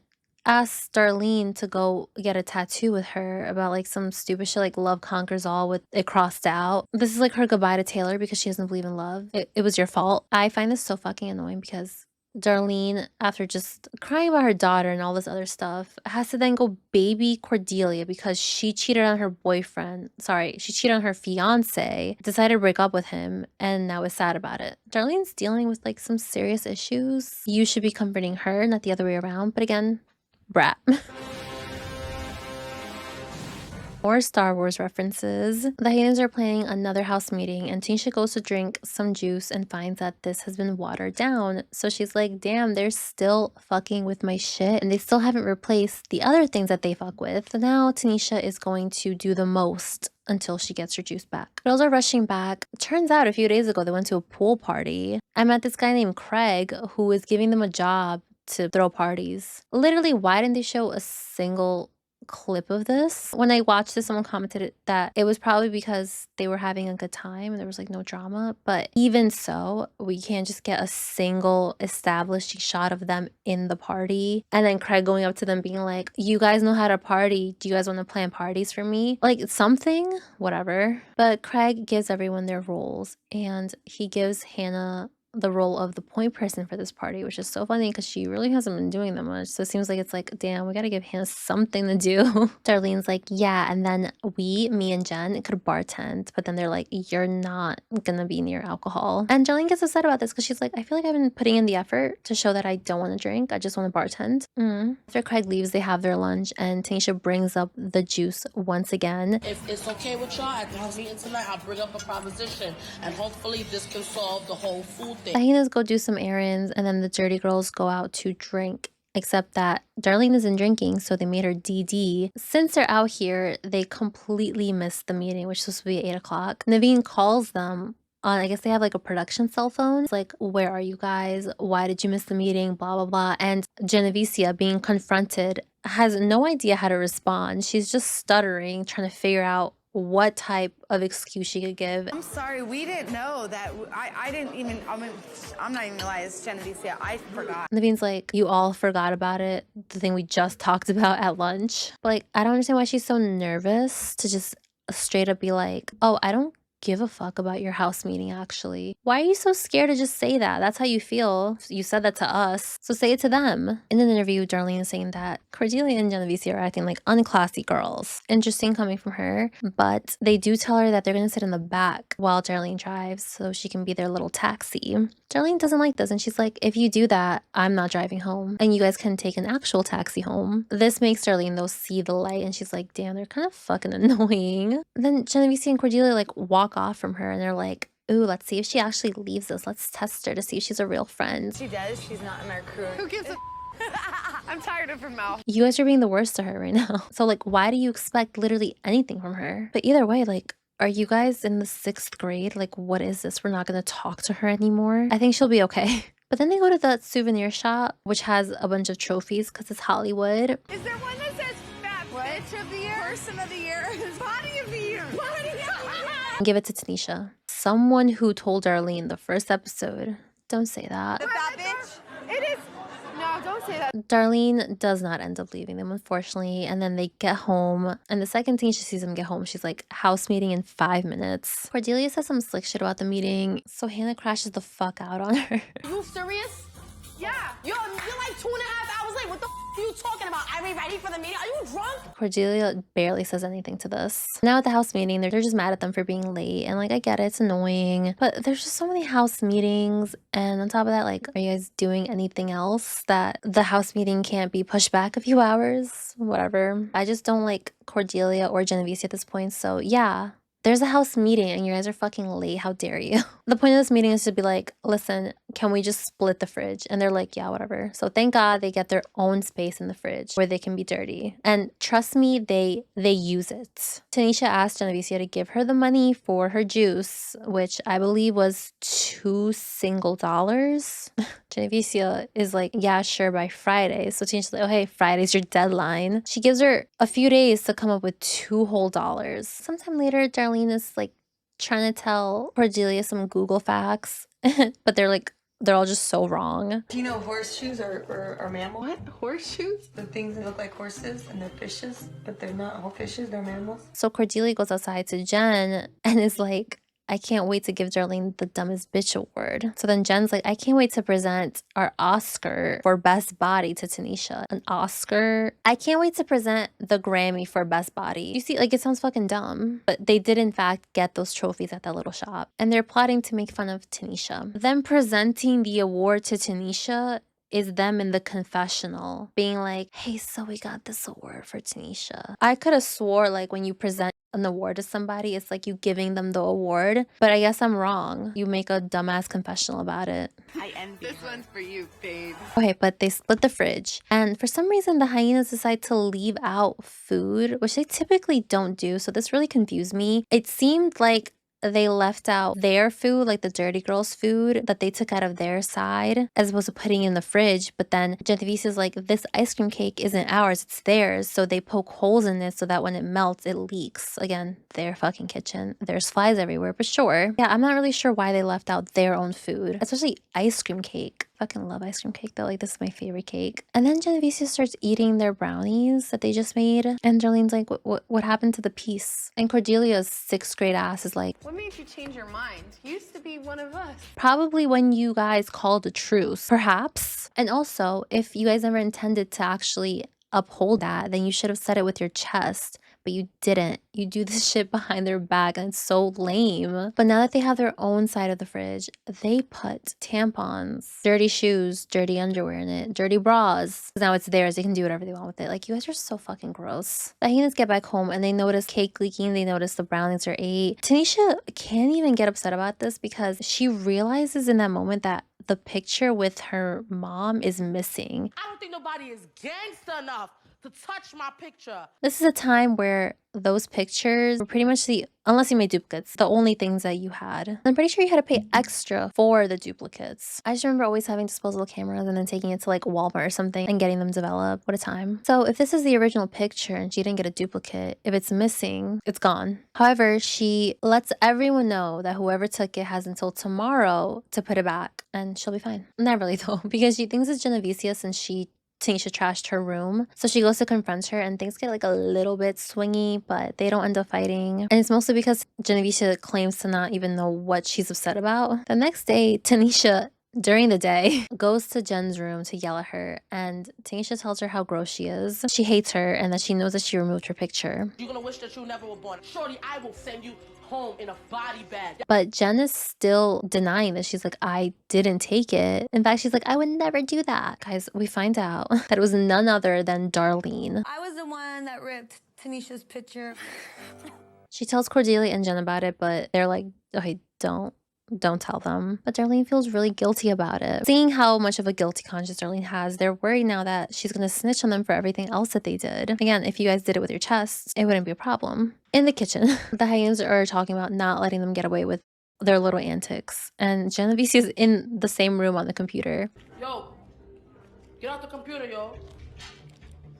S1: asks Darlene to go get a tattoo with her about like some stupid shit like love conquers all with it crossed out. This is like her goodbye to Taylor because she doesn't believe in love. It was your fault. I find this so fucking annoying because Darlene, after just crying about her daughter and all this other stuff, has to then go baby Cordelia because she cheated on her boyfriend. Sorry, she cheated on her fiance, decided to break up with him, and now is sad about it. Darlene's dealing with like some serious issues. You should be comforting her, not the other way around. But again, brat. More Star Wars references. The Hyenas are planning another house meeting and Tanisha goes to drink some juice and finds that this has been watered down. So she's like, damn, they're still fucking with my shit and they still haven't replaced the other things that they fuck with. So now Tanisha is going to do the most until she gets her juice back. Girls are rushing back. Turns out a few days ago they went to a pool party. I met this guy named Craig who is giving them a job to throw parties. Literally, why didn't they show a single clip of this. When I watched this, someone commented that it was probably because they were having a good time and there was like no drama. But even so, we can't just get a single establishing shot of them in the party and then Craig going up to them being like, you guys know how to party. Do you guys want to plan parties for me? Like something, whatever. But Craig gives everyone their roles and he gives Hannah the role of the point person for this party, which is so funny because she really hasn't been doing that much. So it seems like it's like, damn, we gotta give Hannah something to do. Darlene's like, yeah, and then me and Jen could bartend, but then they're like, you're not gonna be near alcohol. And Darlene gets upset about this because she's like, I feel like I've been putting in the effort to show that I don't want to drink. I just want to bartend. After Craig leaves, they have their lunch and Tanisha brings up the juice once again.
S3: If it's okay with y'all, at the house meeting tonight, I'll bring up a proposition and hopefully this can solve the whole food thing.
S1: The Hyenas go do some errands and then the dirty girls go out to drink. Except that Darlene isn't drinking, so they made her DD. Since they're out here, they completely missed the meeting, which was supposed to be at 8 o'clock. Naveen calls them on, I guess they have like a production cell phone. It's like, where are you guys? Why did you miss the meeting? Blah, blah, blah. And Geneva, being confronted, has no idea how to respond. She's just stuttering, trying to figure out what type of excuse she could give.
S2: I'm sorry, we didn't know that. I didn't even, I'm not even gonna lie, it's Genevieve. I forgot.
S1: Naveen's like, you all forgot about it, the thing we just talked about at lunch. But like, I don't understand why she's so nervous to just straight up be like, oh, I don't give a fuck about your house meeting actually. Why are you so scared to just say that? That's how you feel. You said that to us, so say it to them. In an interview, Darlene is saying that Cordelia and Genevieve are acting like unclassy girls. Interesting coming from her, but they do tell her that they're gonna sit in the back while Darlene drives so she can be their little taxi. Darlene doesn't like this and she's like, if you do that, I'm not driving home and you guys can take an actual taxi home. This makes Darlene though see the light and she's like, damn, they're kind of fucking annoying. Then Genevieve and Cordelia like walk off from her and they're like, ooh, let's see if she actually leaves us. Let's test her to see if she's a real friend.
S2: She does, she's not in our crew. Who gives a I'm tired of her mouth.
S1: You guys are being the worst to her right now. So like, why do you expect literally anything from her? But either way, like, are you guys in the 6th grade? Like, what is this? We're not gonna talk to her anymore. I think she'll be okay. But then they go to the souvenir shop, which has a bunch of trophies because it's Hollywood.
S2: Is there one that says Fat Bitch of the Year? Person of the Year? Body of the Year? Body of the Year?
S1: Give it to Tanisha. Someone who told Darlene the first episode, don't say that.
S2: The Fat Bitch? It is. No, don't say that.
S1: Darlene does not end up leaving them, unfortunately, and then they get home, and the second thing she sees them get home, she's like, house meeting in 5 minutes. Cordelia says some slick shit about the meeting, so Hannah crashes the fuck out on her.
S3: You serious?
S2: Yeah.
S3: You're like 2.5 hours late. What the are you talking about? Are we ready for the meeting? Are you drunk?
S1: Cordelia barely says anything to this. Now at the house meeting, they're just mad at them for being late. And like, I get it, it's annoying. But there's just so many house meetings. And on top of that, like, are you guys doing anything else that the house meeting can't be pushed back a few hours? Whatever. I just don't like Cordelia or Genevieve at this point. So yeah. There's a house meeting and you guys are fucking late. How dare you? The point of this meeting is to be like, listen, can we just split the fridge? And they're like, yeah, whatever. So thank God they get their own space in the fridge where they can be dirty. And trust me, they use it. Tanisha asked Genevieve to give her the money for her juice, which I believe was $2 single. Genevieve is like, yeah, sure, by Friday. So Tanisha's like, oh, hey, Friday's your deadline. She gives her a few days to come up with $2 whole. Sometime later, Darlene is like trying to tell Cordelia some Google facts, but they're all just so wrong.
S13: Do you know horseshoes are mammals? What? Horseshoes? The things that look like horses and they're fishes, but they're not all fishes, they're mammals.
S1: So Cordelia goes outside to Jen and is like, I can't wait to give Darlene the dumbest bitch award. So then Jen's like, I can't wait to present our Oscar for best body to Tanisha. An Oscar? I can't wait to present the Grammy for best body. You see, like, it sounds fucking dumb, but they did in fact get those trophies at that little shop. And they're plotting to make fun of Tanisha. Them presenting the award to Tanisha is them in the confessional being like, hey, so we got this award for Tanisha. I could have swore like when you present an award to somebody, it's like you giving them the award, but I guess I'm wrong. You make a dumbass confessional about it.
S13: I envy this one's for you, babe.
S1: Okay, but they split the fridge, and for some reason the hyenas decide to leave out food, which they typically don't do, so this really confused me. It seemed like they left out their food, like the dirty girls' food that they took out of their side, as opposed to putting in the fridge. But then Genevieve is like, this ice cream cake isn't ours, it's theirs. So they poke holes in it so that when it melts, it leaks. Again, their fucking kitchen. There's flies everywhere, but sure. Yeah, I'm not really sure why they left out their own food, especially ice cream cake. Fucking love ice cream cake though. Like, this is my favorite cake. And then Genevieve starts eating their brownies that they just made. And Darlene's like, what happened to the piece? And Cordelia's 6th grade ass is like,
S9: What made you change your mind? You used to be one of us.
S1: probably when you guys called a truce, perhaps. And also, if you guys never intended to actually uphold that, then you should have said it with your chest. But you didn't. You do this shit behind their back and it's so lame. But now that they have their own side of the fridge, they put tampons, dirty shoes, dirty underwear in it, dirty bras. Now it's theirs. They can do whatever they want with it. Like, you guys are so fucking gross. The Hyenas get back home and they notice cake leaking. They notice the brownies are ate. Tanisha can't even get upset about this because she realizes in that moment that the picture with her mom is missing.
S3: I don't think nobody is gangster enough to touch my picture.
S1: This is a time where those pictures were pretty much unless you made duplicates, the only things that you had. I'm pretty sure you had to pay extra for the duplicates. I just remember always having disposable cameras and then taking it to like Walmart or something and getting them developed. What a time. So if this is the original picture and she didn't get a duplicate, if it's missing, it's gone. However, she lets everyone know that whoever took it has until tomorrow to put it back and she'll be fine. Not really though, because she thinks it's Genevieve since Tanisha trashed her room. So she goes to confront her and things get like a little bit swingy, but they don't end up fighting. And it's mostly because Genevieve claims to not even know what she's upset about. The next day, Tanisha, during the day, goes to Jen's room to yell at her, and Tanisha tells her how gross she is. She hates her and that she knows that she removed her picture.
S3: You're gonna wish that you never were born. Shorty, I will send you home in a body bag.
S1: But Jen is still denying this. She's like, I didn't take it. In fact, she's like, I would never do that. Guys, we find out that it was none other than Darlene.
S13: I was the one that ripped Tanisha's picture.
S1: She tells Cordelia and Jen about it, but they're like, okay, don't tell them. But Darlene feels really guilty about it. Seeing how much of a guilty conscience Darlene has, they're worried now that she's gonna snitch on them for everything else that they did. Again, if you guys did it with your chests, it wouldn't be a problem. In the kitchen, the Hyenas are talking about not letting them get away with their little antics. And Genevieve is in the same room on the computer.
S3: Yo, get off the computer, yo.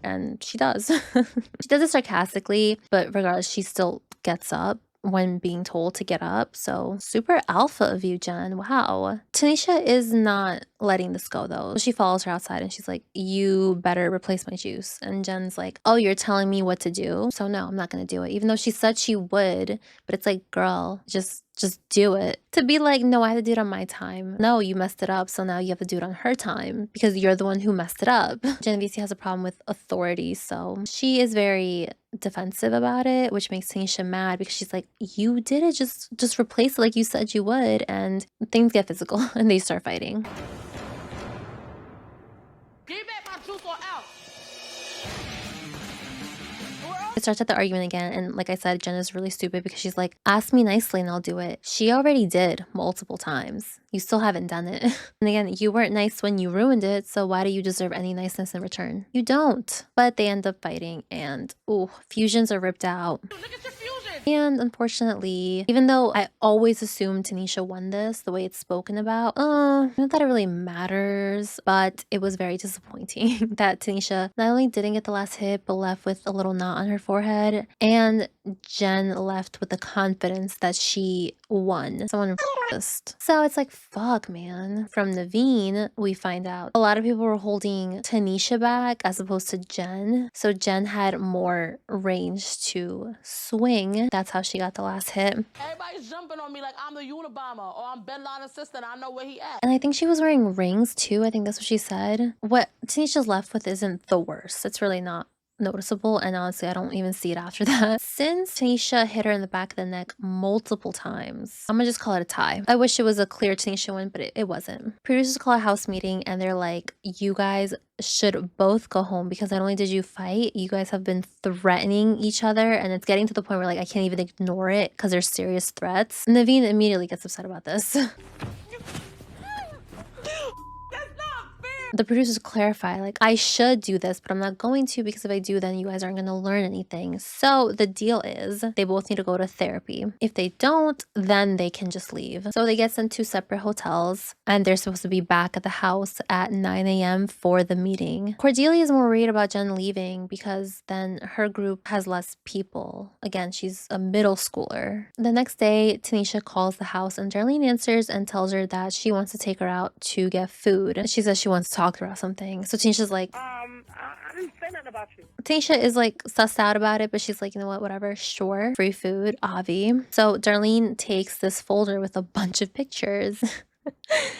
S1: And she does. She does it sarcastically, but regardless, she still gets up when being told to get up. So super alpha of you, Jen. Wow. Tanisha is not letting this go though. She follows her outside and she's like, you better replace my juice. And Jen's like, oh, you're telling me what to do? So no, I'm not gonna do it. Even though she said she would, but it's like, girl, just do it. To be like, no, I had to do it on my time. No, you messed it up, so now you have to do it on her time because you're the one who messed it up. Genevieve has a problem with authority, so she is very defensive about it, which makes Tanisha mad because she's like, you did it, just replace it like you said you would. And things get physical and they start fighting.
S3: Give back my juice or else.
S1: It starts at the argument again, and like I said, Jen is really stupid because she's like, ask me nicely and I'll do it. She already did multiple times. You still haven't done it. And again, you weren't nice when you ruined it, so why do you deserve any niceness in return? You don't. But they end up fighting and, ooh, fusions are ripped out. And unfortunately, even though I always assumed Tanisha won this, the way it's spoken about, not that it really matters, but it was very disappointing that Tanisha not only didn't get the last hit, but left with a little knot on her forehead, and Jen left with the confidence that she won. Someone racist. So it's like, fuck, man. From Naveen, we find out a lot of people were holding Tanisha back as opposed to Jen. So Jen had more range to swing. That's how she got the last hit.
S3: Everybody's jumping on me like I'm the Unabomber or I'm Ben Laden's sister and I know where he at.
S1: And I think she was wearing rings too. I think that's what she said. What Tanisha's left with isn't the worst. It's really not noticeable, and honestly I don't even see it after that. Since Tanisha hit her in the back of the neck multiple times, I'm gonna just call it a tie. I wish it was a clear Tanisha win, but it wasn't. Producers call a house meeting and they're like, you guys should both go home because not only did you fight, you guys have been threatening each other, and it's getting to the point where like I can't even ignore it because there's serious threats. Naveen immediately gets upset about this.
S3: That's not fair.
S1: The producers clarify, like, I should do this, but I'm not going to, because if I do, then you guys aren't going to learn anything. So the deal is they both need to go to therapy. If they don't, then they can just leave. So they get sent to separate hotels, and they're supposed to be back at the house at 9 a.m. for the meeting. Cordelia is more worried about Jen leaving because then her group has less people. Again, she's a middle schooler. The next day, Tanisha calls the house, and Darlene answers and tells her that she wants to take her out to get food. She says she wants to talk to her about something. So Tanisha's like,
S12: I didn't say nothing about you.
S1: Tanisha is like sussed out about it, but she's like, you know what, whatever, sure. Free food, Avi. So Darlene takes this folder with a bunch of pictures.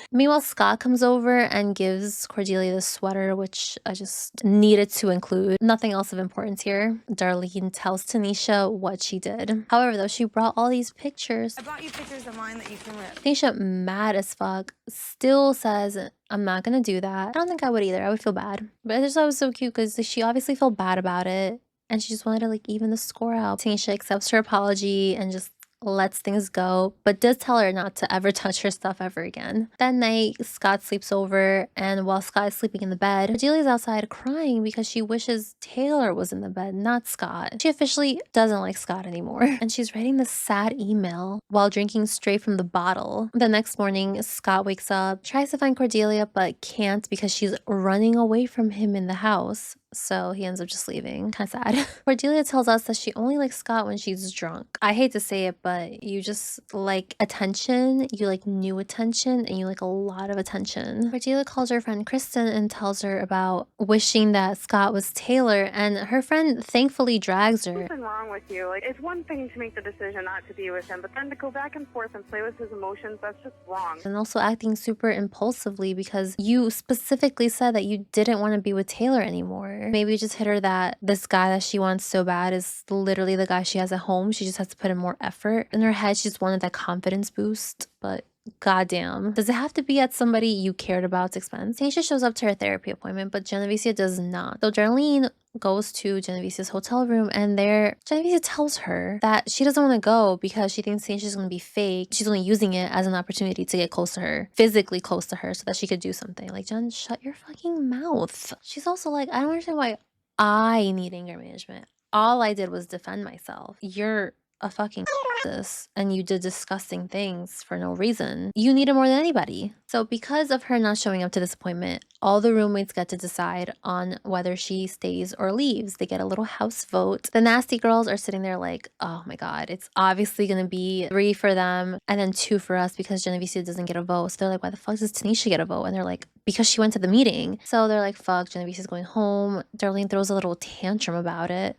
S1: Meanwhile, Scott comes over and gives Cordelia the sweater, which I just needed to include. Nothing else of importance here. Darlene tells Tanisha what she did. However, though, she brought all these pictures.
S2: I brought you pictures of mine that you can rip.
S1: Tanisha, mad as fuck, still says, I'm not gonna do that. I don't think I would either. I would feel bad. But I just thought it was so cute because she obviously felt bad about it, and she just wanted to like even the score out. Tanisha accepts her apology and just lets things go, but does tell her not to ever touch her stuff ever again. That night, Scott sleeps over, and while Scott is sleeping in the bed, Cordelia's outside crying because she wishes Taylor was in the bed, not Scott. She officially doesn't like Scott anymore, and she's writing this sad email while drinking straight from the bottle. The next morning, Scott wakes up, tries to find Cordelia, but can't because she's running away from him in the house. So he ends up just leaving. Kind of sad. Cordelia tells us that she only likes Scott when she's drunk. I hate to say it, but you just like attention, you like new attention, and you like a lot of attention. Cordelia calls her friend Kristen and tells her about wishing that Scott was Taylor, and her friend thankfully drags her.
S12: There's nothing wrong with you. Like, it's one thing to make the decision not to be with him, but then to go back and forth and play with his emotions, that's just wrong.
S1: And also acting super impulsively because you specifically said that you didn't want to be with Taylor anymore. Maybe just hit her that this guy that she wants so bad is literally the guy she has at home. She just has to put in more effort. In her head, she just wanted that confidence boost, but goddamn. Does it have to be at somebody you cared about's expense? Tanisha shows up to her therapy appointment, but Genevieve does not. So Darlene goes to Genevieve's hotel room, and there Genevieve tells her that she doesn't want to go because she thinks Tanisha's going to be fake. She's only using it as an opportunity to get close to her, physically close to her, so that she could do something. Like, Jen, shut your fucking mouth. She's also like, I don't understand why I need anger management. All I did was defend myself. You're a fucking this, and you did disgusting things for no reason. You need it more than anybody. So because of her not showing up to this appointment, all the roommates get to decide on whether she stays or leaves. They get a little house vote. The nasty girls are sitting there like, oh my god, it's obviously gonna be 3 for them and then 2 for us because Genevieve doesn't get a vote. So they're like, why the fuck does Tanisha get a vote? And they're like, because she went to the meeting. So they're like, fuck, Genevieve is going home. Darlene throws a little tantrum about it.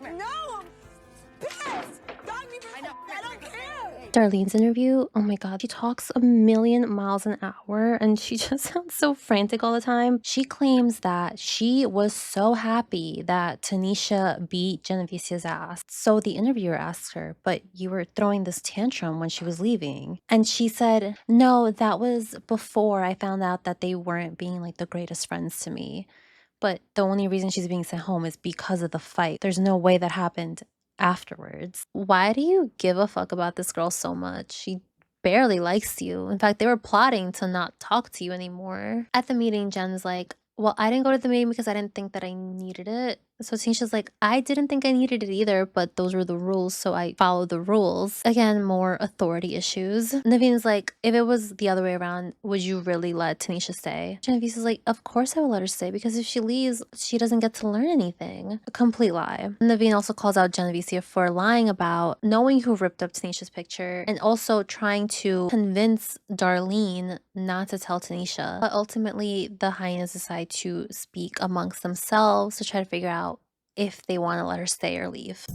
S12: No, I'm pissed.
S1: Darlene's interview, oh my god, she talks a million miles an hour and she just sounds so frantic all the time. She claims that she was so happy that Tanisha beat Genevieve's ass. So the interviewer asked her, but you were throwing this tantrum when she was leaving. And she said, no, that was before I found out that they weren't being like the greatest friends to me. But the only reason she's being sent home is because of the fight. There's no way that happened afterwards. Why do you give a fuck about this girl so much? She barely likes you. In fact, they were plotting to not talk to you anymore. At the meeting, Jen's like, well, I didn't go to the meeting because I didn't think that I needed it. So Tanisha's like, I didn't think I needed it either, but those were the rules, so I followed the rules. Again, more authority issues. Naveen's like, if it was the other way around, would you really let Tanisha stay? Genevieve is like, of course I will let her stay, because if she leaves, she doesn't get to learn anything. A complete lie. Naveen also calls out Genevieve for lying about knowing who ripped up Tanisha's picture and also trying to convince Darlene not to tell Tanisha. But ultimately, the Hyenas decide to speak amongst themselves to try to figure out if they want to let her stay or leave.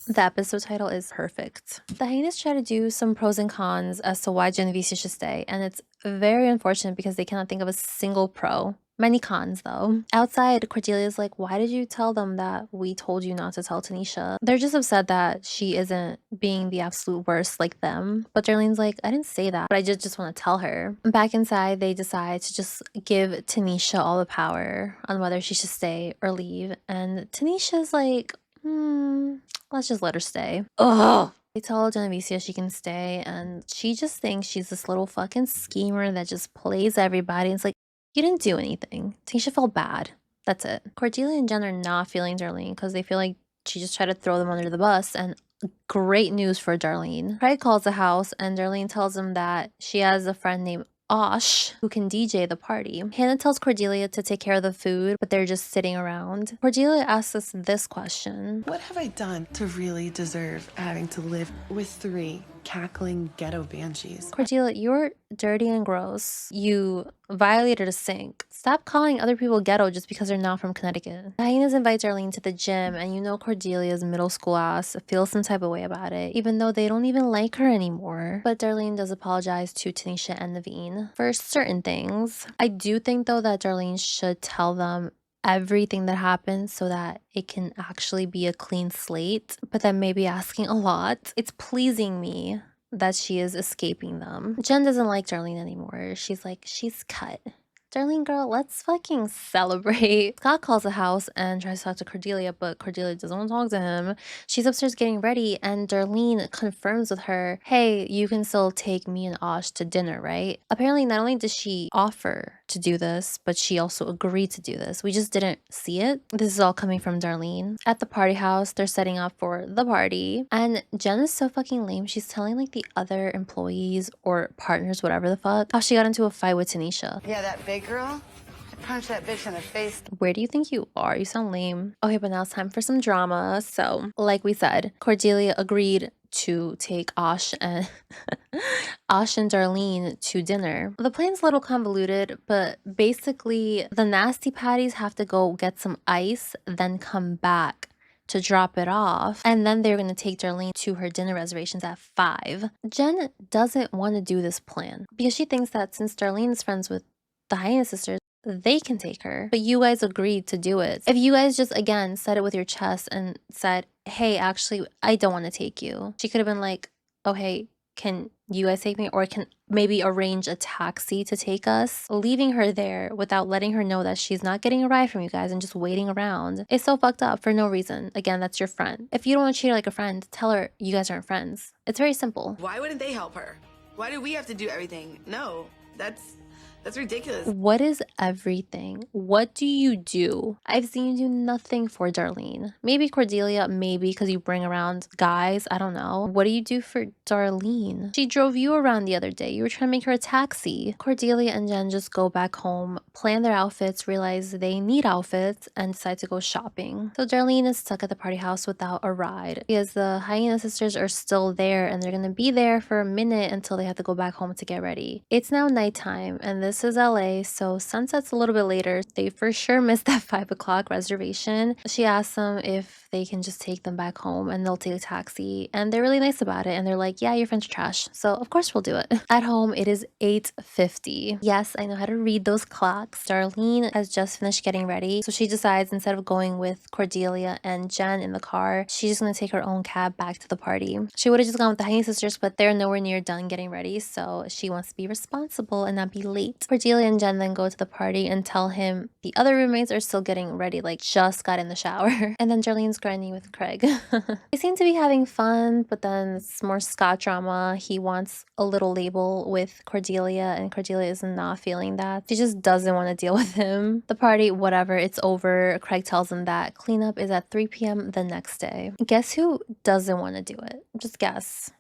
S1: The episode title is perfect. The Hyenas try to do some pros and cons as to why Genevieve should stay, and it's very unfortunate because they cannot think of a single pro. Many cons, though. Outside, Cordelia's like, why did you tell them that we told you not to tell Tanisha? They're just upset that she isn't being the absolute worst like them. But Darlene's like, I didn't say that, but I just want to tell her. Back inside, they decide to just give Tanisha all the power on whether she should stay or leave. And Tanisha's like, let's just let her stay. Ugh. They tell Geneva she can stay, and she just thinks she's this little fucking schemer that just plays everybody. It's like, you didn't do anything. Tanisha felt bad. That's it. Cordelia and Jen are not feeling Darlene because they feel like she just tried to throw them under the bus, and great news for Darlene. Craig calls the house and Darlene tells him that she has a friend named Osh who can DJ the party. Hannah tells Cordelia to take care of the food, but they're just sitting around. Cordelia asks us this question.
S9: What have I done to really deserve having to live with 3 cackling ghetto banshees?
S1: Cordelia, you're dirty and gross. You violated a sink. Stop calling other people ghetto just because they're not from Connecticut. The Hyenas invite Darlene to the gym, and you know Cordelia's middle school ass feels some type of way about it, even though they don't even like her anymore. But Darlene does apologize to Tanisha and Naveen for certain things. I do think, though, that Darlene should tell them everything that happened so that it can actually be a clean slate, but that may be asking a lot. It's pleasing me that she is escaping them. Jen doesn't like Darlene anymore. She's like, she's cut. Darlene girl, let's fucking celebrate. Scott calls the house and tries to talk to Cordelia, but Cordelia doesn't want to talk to him. She's upstairs getting ready, and Darlene confirms with her, hey, you can still take me and Osh to dinner, right? Apparently, not only did she offer to do this, but she also agreed to do this. We just didn't see it. This is all coming from Darlene. At the party house, they're setting up for the party, and Jen is so fucking lame. She's telling like the other employees or partners, whatever the fuck, how she got into a fight with Tanisha.
S2: Yeah, that big girl. I punched that bitch in the face.
S1: Where do you think you are? You sound lame. Okay, but now it's time for some drama. So, like we said, Cordelia agreed to take Osh and Darlene to dinner. The plan's a little convoluted, but basically the nasty patties have to go get some ice, then come back to drop it off, and then they're gonna take Darlene to her dinner reservations at 5. Jen doesn't want to do this plan because she thinks that since Darlene is friends with the Hyena sisters, they can take her. But you guys agreed to do it. If you guys just, again, said it with your chest and said, hey, actually, I don't want to take you, she could have been like, okay, can you guys take me? Or can maybe arrange a taxi to take us? Leaving her there without letting her know that she's not getting a ride from you guys and just waiting around. It's so fucked up for no reason. Again, that's your friend. If you don't want to treat her like a friend, tell her you guys aren't friends. It's very simple.
S5: Why wouldn't they help her? Why do we have to do everything? No, that's ridiculous.
S1: What is everything? What do you do? I've seen you do nothing for Darlene. Maybe Cordelia, maybe because you bring around guys. I don't know. What do you do for Darlene? She drove you around the other day. You were trying to make her a taxi. Cordelia and Jen just go back home, plan their outfits, realize they need outfits, and decide to go shopping. So Darlene is stuck at the party house without a ride because the Hyena sisters are still there, and they're gonna be there for a minute until they have to go back home to get ready. It's now nighttime, and this is LA, so sunset's a little bit later. They for sure missed that 5 o'clock reservation. She asks them if they can just take them back home and they'll take a taxi, and they're really nice about it, and they're like, yeah, your friends are trash, so of course we'll do it. At home, it is 8:50. Yes, I know how to read those clocks. Darlene has just finished getting ready, so she decides instead of going with Cordelia and Jen in the car, she's just gonna take her own cab back to the party. She would have just gone with the Hyena sisters, but they're nowhere near done getting ready, so she wants to be responsible and not be late. Cordelia and Jen then go to the party and tell him the other roommates are still getting ready, like just got in the shower. And then Darlene's grinding with Craig. They seem to be having fun, but then it's more Scott drama. He wants a little label with Cordelia, and Cordelia is not feeling that. She just doesn't want to deal with him. The party, whatever, it's over. Craig tells him that cleanup is at 3 p.m. the next day. Guess who doesn't want to do it? Just guess.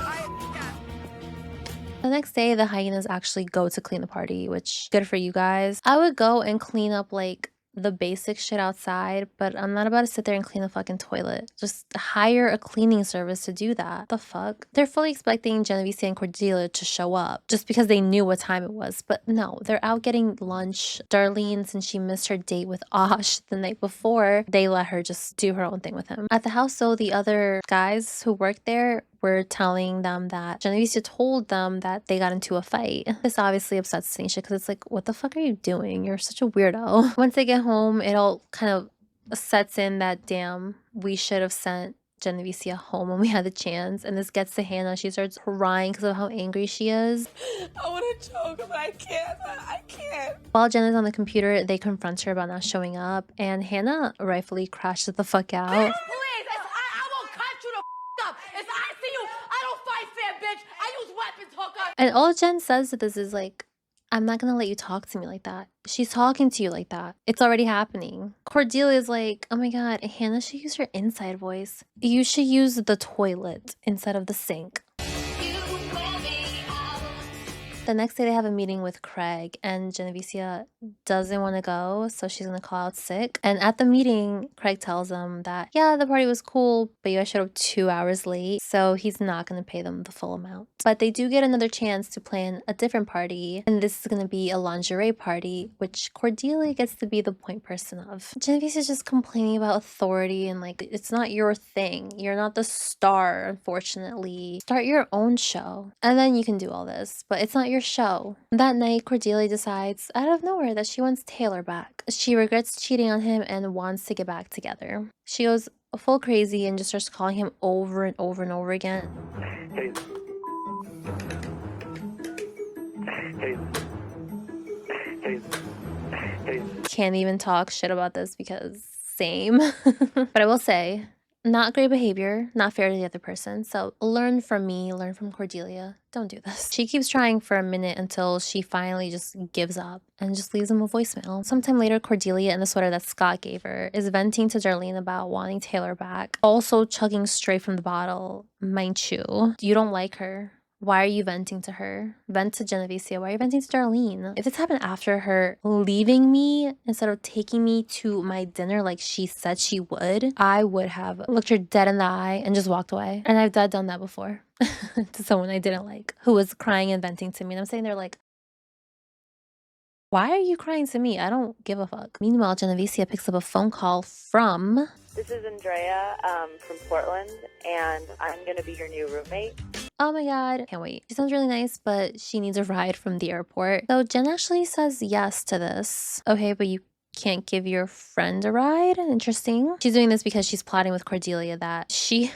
S1: The next day, the Hyenas actually go to clean the party, which good for you guys. I would go and clean up like the basic shit outside, but I'm not about to sit there and clean the fucking toilet. Just hire a cleaning service to do that. The fuck? They're fully expecting Genevieve and Cordelia to show up just because they knew what time it was, but no, they're out getting lunch. Darlene, since she missed her date with Osh the night before, they let her just do her own thing with him. At the house, though, the other guys who work there were telling them that Genevieve told them that they got into a fight. This obviously upsets Tanisha because it's like, what the fuck are you doing? You're such a weirdo. Once they get home, it all kind of sets in that, damn, we should have sent Genevieve home when we had the chance. And this gets to Hannah. She starts crying because of how angry she is.
S3: I want to choke, but I can't. I can't.
S1: While Jen is on the computer, they confront her about not showing up, and Hannah rightfully crashes the fuck out.
S3: Please, I will cut you the up. If I see you, I
S1: And all Jen says to this is like, I'm not gonna let you talk to me like that. She's talking to you like that. It's already happening. Cordelia's like, oh my god, Hannah should use her inside voice. You should use the toilet instead of the sink. The next day they have a meeting with Craig and Genevicia doesn't want to go, so she's gonna call out sick. And at the meeting, Craig tells them that, yeah, the party was cool, but you guys showed up 2 hours late, so he's not gonna pay them the full amount. But they do get another chance to plan a different party, and this is gonna be a lingerie party, which Cordelia gets to be the point person of. Genevicia's just complaining about authority and like, it's not your thing. You're not the star, unfortunately. Start your own show, and then you can do all this, but it's not your show. That night, Cordelia decides out of nowhere that she wants Taylor back. She regrets cheating on him and wants to get back together. She goes full crazy and just starts calling him over and over and over again.
S14: Hey. Hey. Hey. Hey.
S1: Can't even talk shit about this because same. But I will say, not great behavior, not fair to the other person. So learn from me, learn from Cordelia. Don't do this. She keeps trying for a minute until she finally just gives up and just leaves him a voicemail. Sometime later, Cordelia, in the sweater that Scott gave her, is venting to Darlene about wanting Taylor back. Also chugging straight from the bottle, mind you. You don't like her. Why are you venting to her? Vent to Genevicia. Why are you venting to Darlene? If this happened after her leaving me instead of taking me to my dinner like she said she would, I would have looked her dead in the eye and just walked away. And I've done that before to someone I didn't like who was crying and venting to me. And I'm sitting there like, why are you crying to me? I don't give a fuck. Meanwhile, Genevicia picks up a phone call from...
S16: This is Andrea from Portland, and I'm going to be your new roommate.
S1: Oh my god, can't wait. She sounds really nice, but she needs a ride from the airport. So Jen actually says yes to this. Okay, but you can't give your friend a ride? Interesting. She's doing this because she's plotting with Cordelia that she's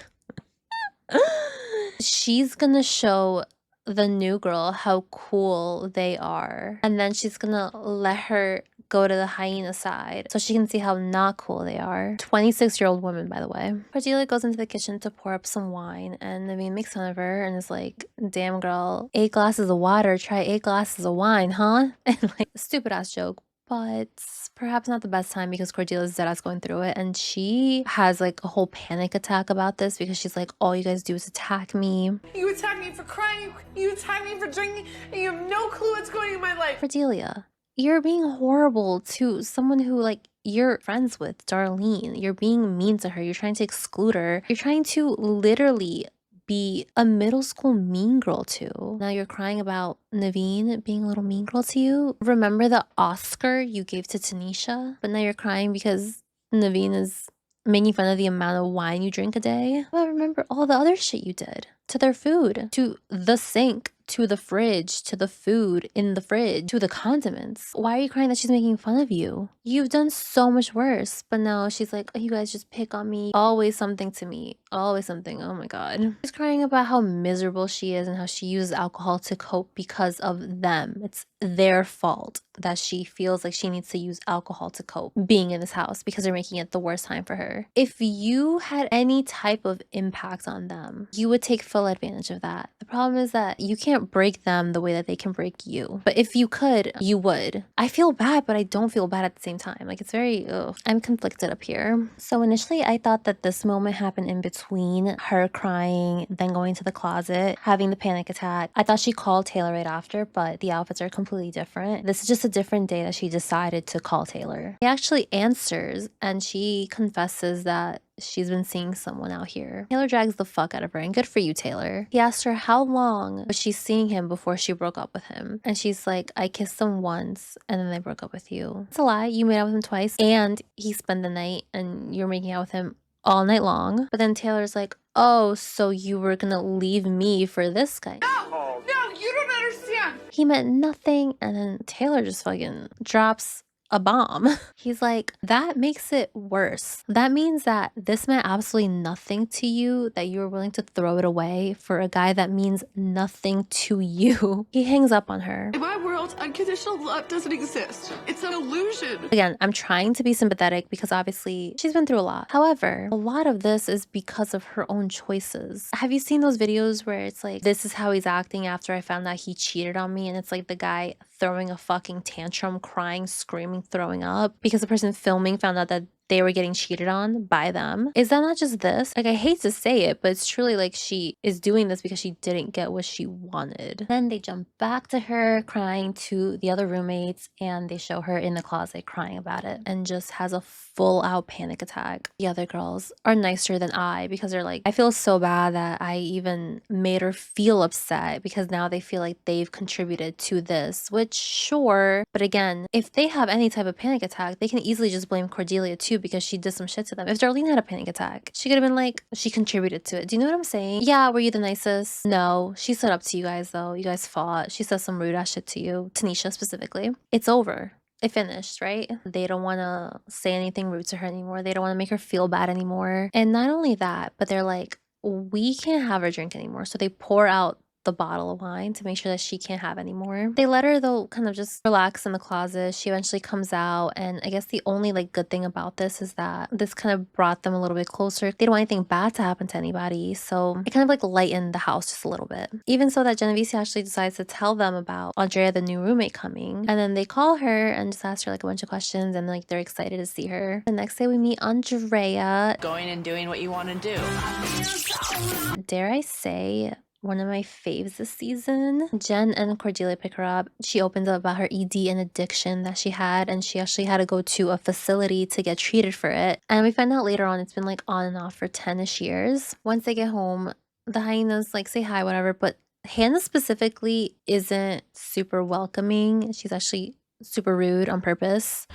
S1: gonna show the new girl how cool they are. And then she's gonna let her go to the hyena side so she can see how not cool they are. 26-year-old woman, by the way. Cordelia goes into the kitchen to pour up some wine, and Naveen makes fun of her and is like, damn girl, 8 glasses of water, try 8 glasses of wine, huh? And like, stupid ass joke. But perhaps not the best time because Cordelia's dead ass going through it, and she has like a whole panic attack about this because she's like, all you guys do is attack me.
S9: You attack me for crying, you attack me for drinking, and you have no clue what's going on in my life.
S1: Cordelia, you're being horrible to someone who like you're friends with, Darlene. You're being mean to her. You're trying to exclude her. You're trying to literally be a middle school mean girl too. Now you're crying about Naveen being a little mean girl to you. Remember the Oscar you gave to Tanisha? But now you're crying because Naveen is making fun of the amount of wine you drink a day. But remember all the other shit you did to their food, to the sink, to the fridge, to the food in the fridge, to the condiments. Why are you crying that she's making fun of you? You've done so much worse. But now she's like, oh, you guys just pick on me. Always something to me. Always something. Oh my god. She's crying about how miserable she is and how she uses alcohol to cope because of them. It's their fault that she feels like she needs to use alcohol to cope being in this house because they're making it the worst time for her. If you had any type of impact on them, you would take full advantage of that. The problem is that you can't break them the way that they can break you. But if you could, you would. I feel bad, but I don't feel bad at the same time. Like, it's very, ugh. I'm conflicted up here. So initially, I thought that this moment happened in between her crying, then going to the closet, having the panic attack. I thought she called Taylor right after, but the outfits are completely different. This is just a different day that she decided to call Taylor. He actually answers, and she confesses that she's been seeing someone out here. Taylor drags the fuck out of her, and good for you, Taylor. He asked her how long was she seeing him before she broke up with him. And she's like, I kissed him once, and then I broke up with you. It's a lie. You made out with him twice, and he spent the night, and you're making out with him all night long. But then Taylor's like, oh, so you were gonna leave me for this guy.
S9: No, you don't understand.
S1: He meant nothing, and then Taylor just fucking drops a bomb. He's like, that makes it worse. That means that this meant absolutely nothing to you, that you were willing to throw it away for a guy that means nothing to you. He hangs up on her.
S9: In my world, unconditional love doesn't exist. It's an illusion.
S1: Again, I'm trying to be sympathetic because obviously she's been through a lot. However, a lot of this is because of her own choices. Have you seen those videos where it's like, this is how he's acting after I found out he cheated on me? And it's like the guy throwing a fucking tantrum, crying, screaming, throwing up because the person filming found out that they were getting cheated on by them. Is that not just this? Like, I hate to say it, but it's truly like she is doing this because she didn't get what she wanted. Then they jump back to her crying to the other roommates, and they show her in the closet crying about it and just has a full out panic attack. The other girls are nicer than I because they're like, I feel so bad that I even made her feel upset because now they feel like they've contributed to this, which sure, but again, if they have any type of panic attack, they can easily just blame Cordelia too because she did some shit to them. If Darlene had a panic attack, she could have been like, she contributed to it. Do you know what I'm saying? Yeah, were you the nicest? No, she stood up to you guys though. You guys fought. She said some rude ass shit to you, Tanisha specifically. It's over. It finished, right? They don't want to say anything rude to her anymore. They don't want to make her feel bad anymore. And not only that, but they're like, we can't have her drink anymore. So they pour out the bottle of wine to make sure that she can't have any more. They let her though kind of just relax in the closet. She eventually comes out, and I guess the only like good thing about this is that this kind of brought them a little bit closer. They don't want anything bad to happen to anybody, so it kind of like lightened the house just a little bit. Even so that Geneva actually decides to tell them about Andrea, the new roommate, coming, and then they call her and just ask her like a bunch of questions, and like they're excited to see her. The next day we meet Andrea.
S6: Going and doing what you want to do.
S1: Dare I say, one of my faves this season. Jen and Cordelia pick her up. She opens up about her ED and addiction that she had, and she actually had to go to a facility to get treated for it. And we find out later on it's been like on and off for 10-ish years. Once they get home, the hyenas like say hi, whatever, but Hannah specifically isn't super welcoming. She's actually super rude on purpose.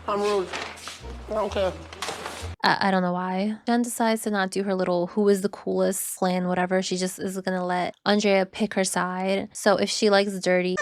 S9: I'm rude. I don't care.
S1: I don't know why. Jen decides to not do her little who is the coolest plan, whatever. She just is gonna let Andrea pick her side. So if she likes dirty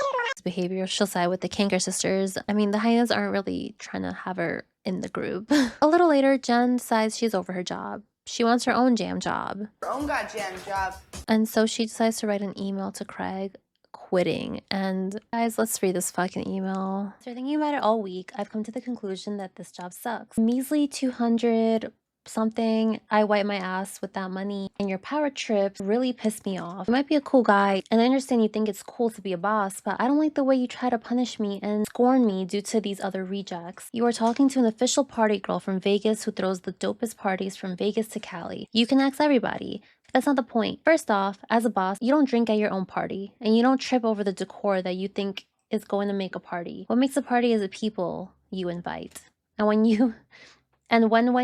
S1: behavior, she'll side with the Kanker sisters. I mean, the hyenas aren't really trying to have her in the group. A little later, Jen decides she's over her job. She wants her own jam job.
S2: Her own goddamn job.
S1: And so she decides to write an email to Craig quitting. And guys, let's read this fucking email. After thinking about it all week, I've come to the conclusion that this job sucks. Measly 200 something. I wipe my ass with that money, and your power trip really pissed me off. You might be a cool guy, and I understand you think it's cool to be a boss, but I don't like the way you try to punish me and scorn me due to these other rejects. You are talking to an official party girl from Vegas who throws the dopest parties from Vegas to Cali. You can ask everybody. That's not the point. First off, as a boss, you don't drink at your own party, and you don't trip over the decor that you think is going to make a party. What makes a party is the people you invite. And when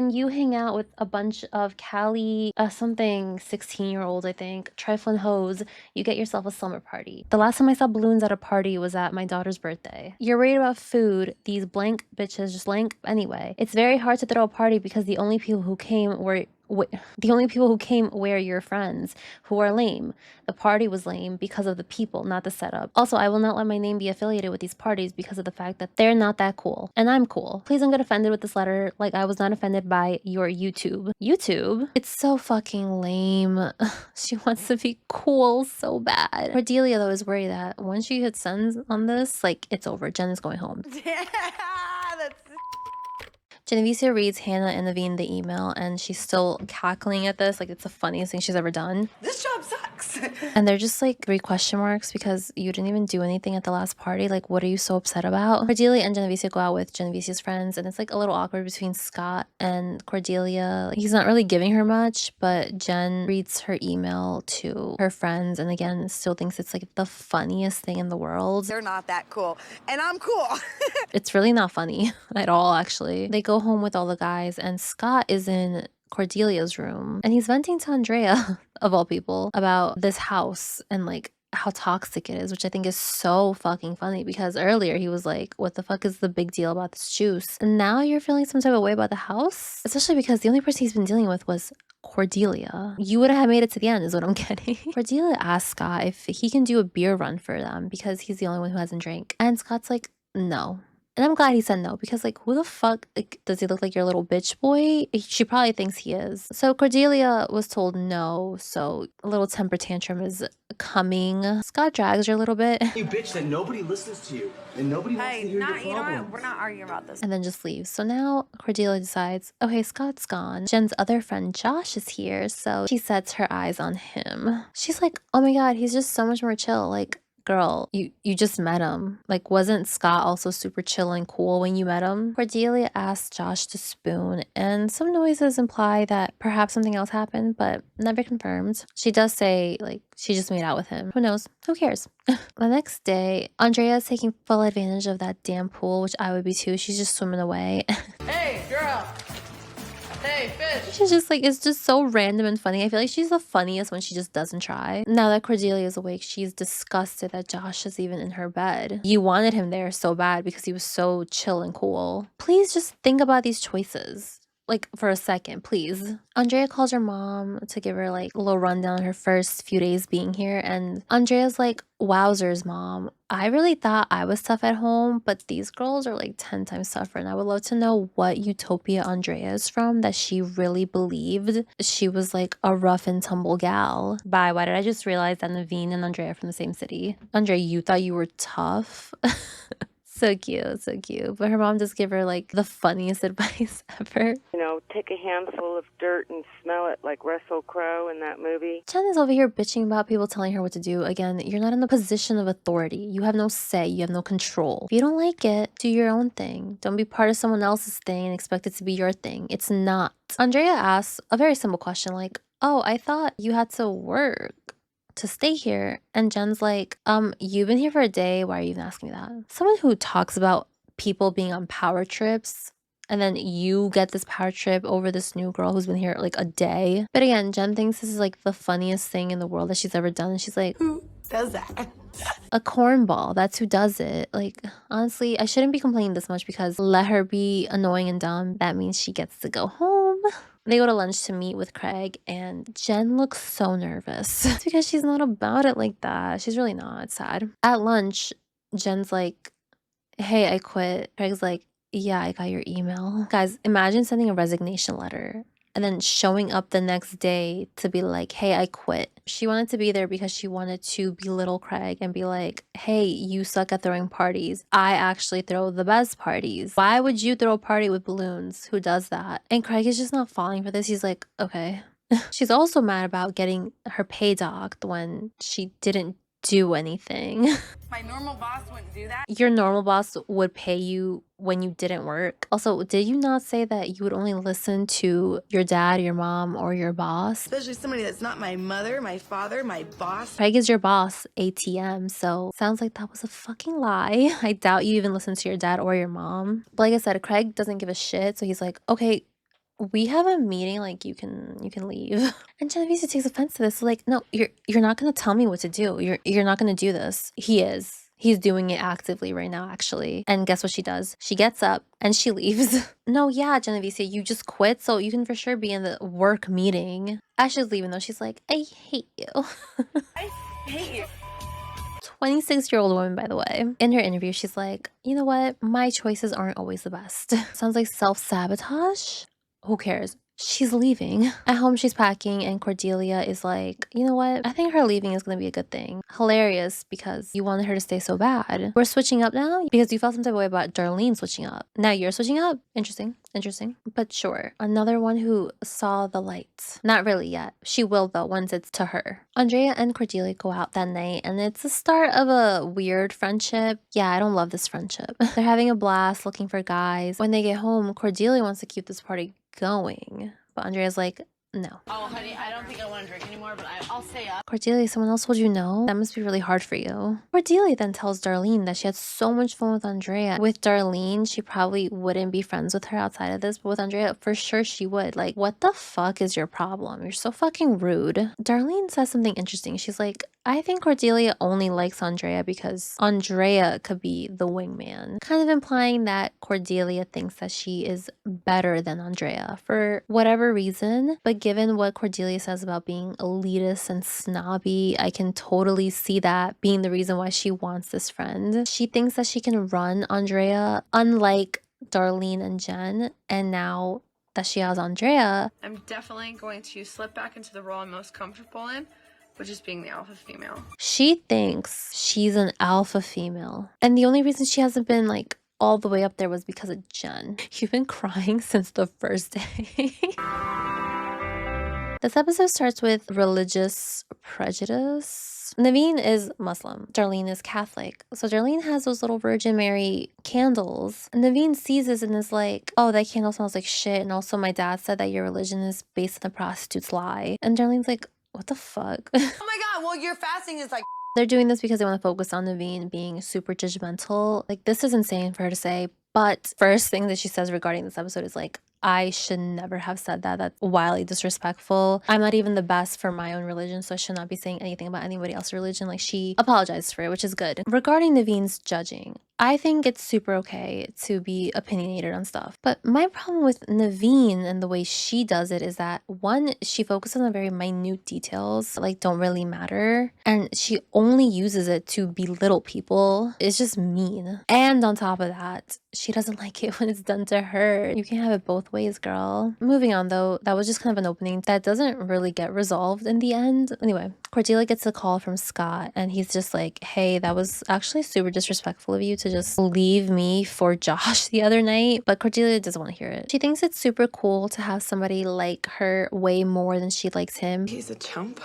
S1: you hang out with a bunch of Cali, something 16-year-olds, I think, trifling hoes, you get yourself a slumber party. The last time I saw balloons at a party was at my daughter's birthday. You're worried about food. These blank bitches just blank. Anyway, it's very hard to throw a party because the only people who came were your friends who are lame. The party was lame because of the people, not the setup. Also, I will not let my name be affiliated with these parties because of the fact that they're not that cool. And I'm cool. Please don't get offended with this letter like I was not offended by your YouTube. YouTube? It's so fucking lame. She wants to be cool so bad. Cordelia, though, is worried that once she hits send on this, like, it's over. Jen is going home. Geneva reads Hannah and Naveen the email, and she's still cackling at this like it's the funniest thing she's ever done.
S2: This job sucks.
S1: And they're just like 3 question marks because you didn't even do anything at the last party. Like, what are you so upset about? Cordelia and Geneva go out with Geneva's friends, and it's like a little awkward between Scott and Cordelia. He's not really giving her much, but Jen reads her email to her friends, and again, still thinks it's like the funniest thing in the world.
S2: They're not that cool, and I'm cool.
S1: It's really not funny at all, actually. They go home with all the guys, and Scott is in Cordelia's room, and he's venting to Andrea, of all people, about this house and like how toxic it is, which I think is so fucking funny because earlier he was like, what the fuck is the big deal about this juice? And now you're feeling some type of way about the house? Especially because the only person he's been dealing with was Cordelia. You would have made it to the end is what I'm getting. Cordelia asks Scott if he can do a beer run for them because he's the only one who hasn't drank. And Scott's like, no. And I'm glad he said no, because like, who the fuck, like, does he look like your little bitch boy? She probably thinks he is. So Cordelia was told no, so a little temper tantrum is coming. Scott drags her a little bit.
S17: You bitch that nobody listens to you and nobody wants to hear your
S2: you know what?
S17: problems.
S2: We're not arguing about this.
S1: And then just leaves. So now Cordelia decides, okay, Scott's gone. Jen's other friend Josh is here, so she sets her eyes on him. She's like, oh my god, he's just so much more chill. Like, girl, you just met him. Like, wasn't Scott also super chill and cool when you met him? Cordelia asked Josh to spoon, and some noises imply that perhaps something else happened, but never confirmed. She does say, like, she just made out with him. Who knows? Who cares? The next day, Andrea is taking full advantage of that damn pool, which I would be too. She's just swimming away.
S6: Hey, girl. Hey, fish.
S1: She's just like, it's just so random and funny. I feel like she's the funniest when she just doesn't try. Now that Cordelia is awake, she's disgusted that Josh is even in her bed. You wanted him there so bad because he was so chill and cool. Please just think about these choices. Like, for a second, please. Andrea calls her mom to give her, like, a little rundown on her first few days being here. And Andrea's like, wowzers, mom. I really thought I was tough at home, but these girls are, like, 10 times tougher. And I would love to know what utopia Andrea is from that she really believed she was, like, a rough and tumble gal. Bye, why did I just realize that Naveen and Andrea are from the same city? Andrea, you thought you were tough? So cute, so cute. But her mom does give her like the funniest advice ever.
S16: You know, take a handful of dirt and smell it like Russell Crowe in that movie.
S1: Jen is over here bitching about people telling her what to do. Again, you're not in a position of authority. You have no say. You have no control. If you don't like it, do your own thing. Don't be part of someone else's thing and expect it to be your thing. It's not. Andrea asks a very simple question like, oh, I thought you had to work to stay here. And Jen's like, you've been here for a day. Why are you even asking me that? Someone who talks about people being on power trips and then you get this power trip over this new girl who's been here like a day. But again, Jen thinks this is like the funniest thing in the world that she's ever done. And she's like, who does that? A cornball. That's who does it. Like, honestly, I shouldn't be complaining this much because let her be annoying and dumb. That means she gets to go home. They go to lunch to meet with Craig, and Jen looks so nervous. It's because she's not about it like that. She's really not. It's sad. At lunch, Jen's like, hey, I quit. Craig's like, yeah, I got your email. Guys, imagine sending a resignation letter and then showing up the next day to be like, hey, I quit. She wanted to be there because she wanted to belittle Craig and be like, hey, you suck at throwing parties. I actually throw the best parties. Why would you throw a party with balloons? Who does that? And Craig is just not falling for this. He's like, okay. She's also mad about getting her pay docked when she didn't do anything.
S2: My normal boss wouldn't do that.
S1: Your normal boss would pay you when you didn't work. Also, did you not say that you would only listen to your dad, your mom, or your boss?
S7: Especially somebody that's not my mother, my father, my boss.
S1: Craig is your boss, ATM, so sounds like that was a fucking lie. I doubt you even listen to your dad or your mom. But like I said, Craig doesn't give a shit, so he's like, okay, we have a meeting, like you can leave. And Genevieve takes offense to this. So like, no, you're not gonna tell me what to do. You're not gonna do this. He is. He's doing it actively right now, actually. And guess what she does? She gets up and she leaves. No, yeah, Genevieve, you just quit, so you can for sure be in the work meeting. As she's leaving though, she's like, I hate you.
S2: I hate you.
S1: 26-year-old woman, by the way. In her interview, she's like, you know what? My choices aren't always the best. Sounds like self-sabotage. Who cares? She's leaving. At home, she's packing, and Cordelia is like, you know what? I think her leaving is going to be a good thing. Hilarious, because you wanted her to stay so bad. We're switching up now because you felt some type of way about Darlene switching up. Now you're switching up. Interesting. Interesting. But sure. Another one who saw the light. Not really yet. She will, though, once it's to her. Andrea and Cordelia go out that night, and it's the start of a weird friendship. Yeah, I don't love this friendship. They're having a blast looking for guys. When they get home, Cordelia wants to keep this party going, but Andrea's like, no.
S6: Oh, honey, I don't think I want to drink anymore, but I'll stay up.
S1: Cordelia, someone else told you no? That must be really hard for you. Cordelia then tells Darlene that she had so much fun with Andrea. With Darlene, she probably wouldn't be friends with her outside of this, but with Andrea, for sure she would. Like, what the fuck is your problem? You're so fucking rude. Darlene says something interesting. She's like, I think Cordelia only likes Andrea because Andrea could be the wingman. Kind of implying that Cordelia thinks that she is better than Andrea for whatever reason. But given what Cordelia says about being elitist and snobby, I can totally see that being the reason why she wants this friend. She thinks that she can run Andrea, unlike Darlene and Jen, and now that she has Andrea,
S4: I'm definitely going to slip back into the role I'm most comfortable in, which is being the alpha female.
S1: she thinks she's an alpha female. And the only reason she hasn't been like all the way up there was because of Jen. You've been crying since the first day. This episode starts with religious prejudice. Naveen is Muslim. Darlene is Catholic. So Darlene has those little Virgin Mary candles. And Naveen sees this and is like, oh, that candle smells like shit. And also my dad said that your religion is based on the prostitute's lie. And Darlene's like, what the fuck?
S2: Oh my God, well, your fasting is like.
S1: They're doing this because they want to focus on Naveen being super judgmental. Like, this is insane for her to say. But first thing that she says regarding this episode is like, I should never have said that. That's wildly disrespectful. I'm not even the best for my own religion, so I should not be saying anything about anybody else's religion. Like, she apologized for it, which is good. Regarding Naveen's judging, I think it's super okay to be opinionated on stuff. But my problem with Naveen and the way she does it is that, one, she focuses on very minute details that like don't really matter. And she only uses it to belittle people. It's just mean. And on top of that, she doesn't like it when it's done to her. You can't have it both ways, girl. Moving on though, that was just kind of an opening that doesn't really get resolved in the end. Anyway, Cordelia gets a call from Scott and he's just like, hey, that was actually super disrespectful of you to just leave me for Josh the other night. But Cordelia doesn't want to hear it. She thinks it's super cool to have somebody like her way more than she likes him.
S5: He's a chump.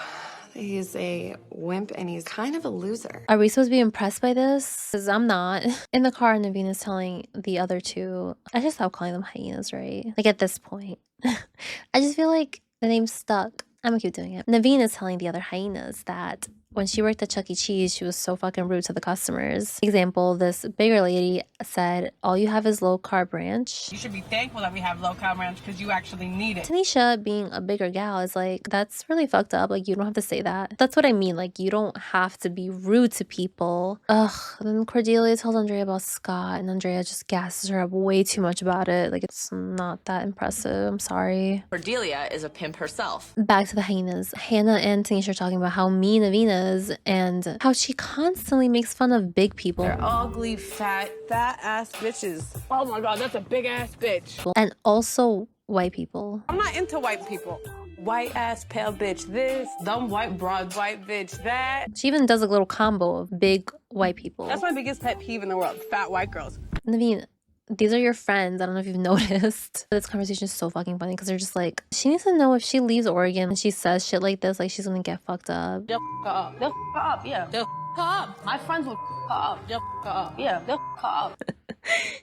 S5: He's a wimp and he's kind of a loser.
S1: Are we supposed to be impressed by this? Because I'm not. In the car, Naveen is telling the other two, I should stop calling them hyenas, right? Like at this point. I just feel like the name's stuck. I'm gonna keep doing it. Naveen is telling the other hyenas that when she worked at Chuck E. Cheese, she was so fucking rude to the customers. Example, this bigger lady said, all you have is low-carb ranch.
S6: You should be thankful that we have low-carb ranch because you actually need it.
S1: Tanisha, being a bigger gal, is like, that's really fucked up. Like, you don't have to say that. That's what I mean. Like, you don't have to be rude to people. Ugh. And then Cordelia tells Andrea about Scott, and Andrea just gasses her up way too much about it. Like, it's not that impressive. I'm sorry.
S18: Cordelia is a pimp herself.
S1: Back to the hyenas. Hannah and Tanisha are talking about how mean Naveen is and how she constantly makes fun of big people.
S6: They're ugly, fat ass bitches. Oh my God, that's a big ass bitch.
S1: And also white people.
S6: I'm not into white people. White ass pale bitch this, dumb white broad white bitch that.
S1: She even does a little combo of big white people.
S6: That's my biggest pet peeve in the world, fat white girls.
S1: Naveen, these are your friends. I don't know if you've noticed. This conversation is so fucking funny because they're just like, she needs to know if she leaves Oregon and she says shit like this, like she's gonna get fucked up.
S6: They'll f her up. They'll f her up, yeah. They'll f her up. My friends will f her up. They'll f her up. Yeah, they'll f her up.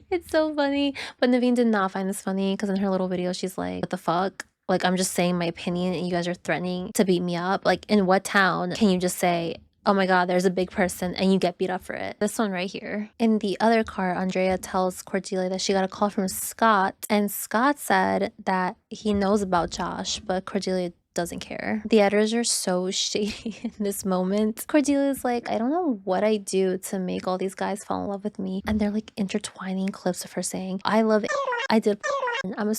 S1: It's so funny. But Naveen did not find this funny because in her little video, she's like, what the fuck? Like, I'm just saying my opinion and you guys are threatening to beat me up. Like, in what town can you just say, oh my God, there's a big person and you get beat up for it? This one right here. In the other car, Andrea tells Cordelia that she got a call from Scott, and Scott said that he knows about Josh, but Cordelia doesn't care. The editors are so shady in this moment. Cordelia's like, I don't know what I do to make all these guys fall in love with me. And they're like intertwining clips of her saying, I love it. I did. I'm a.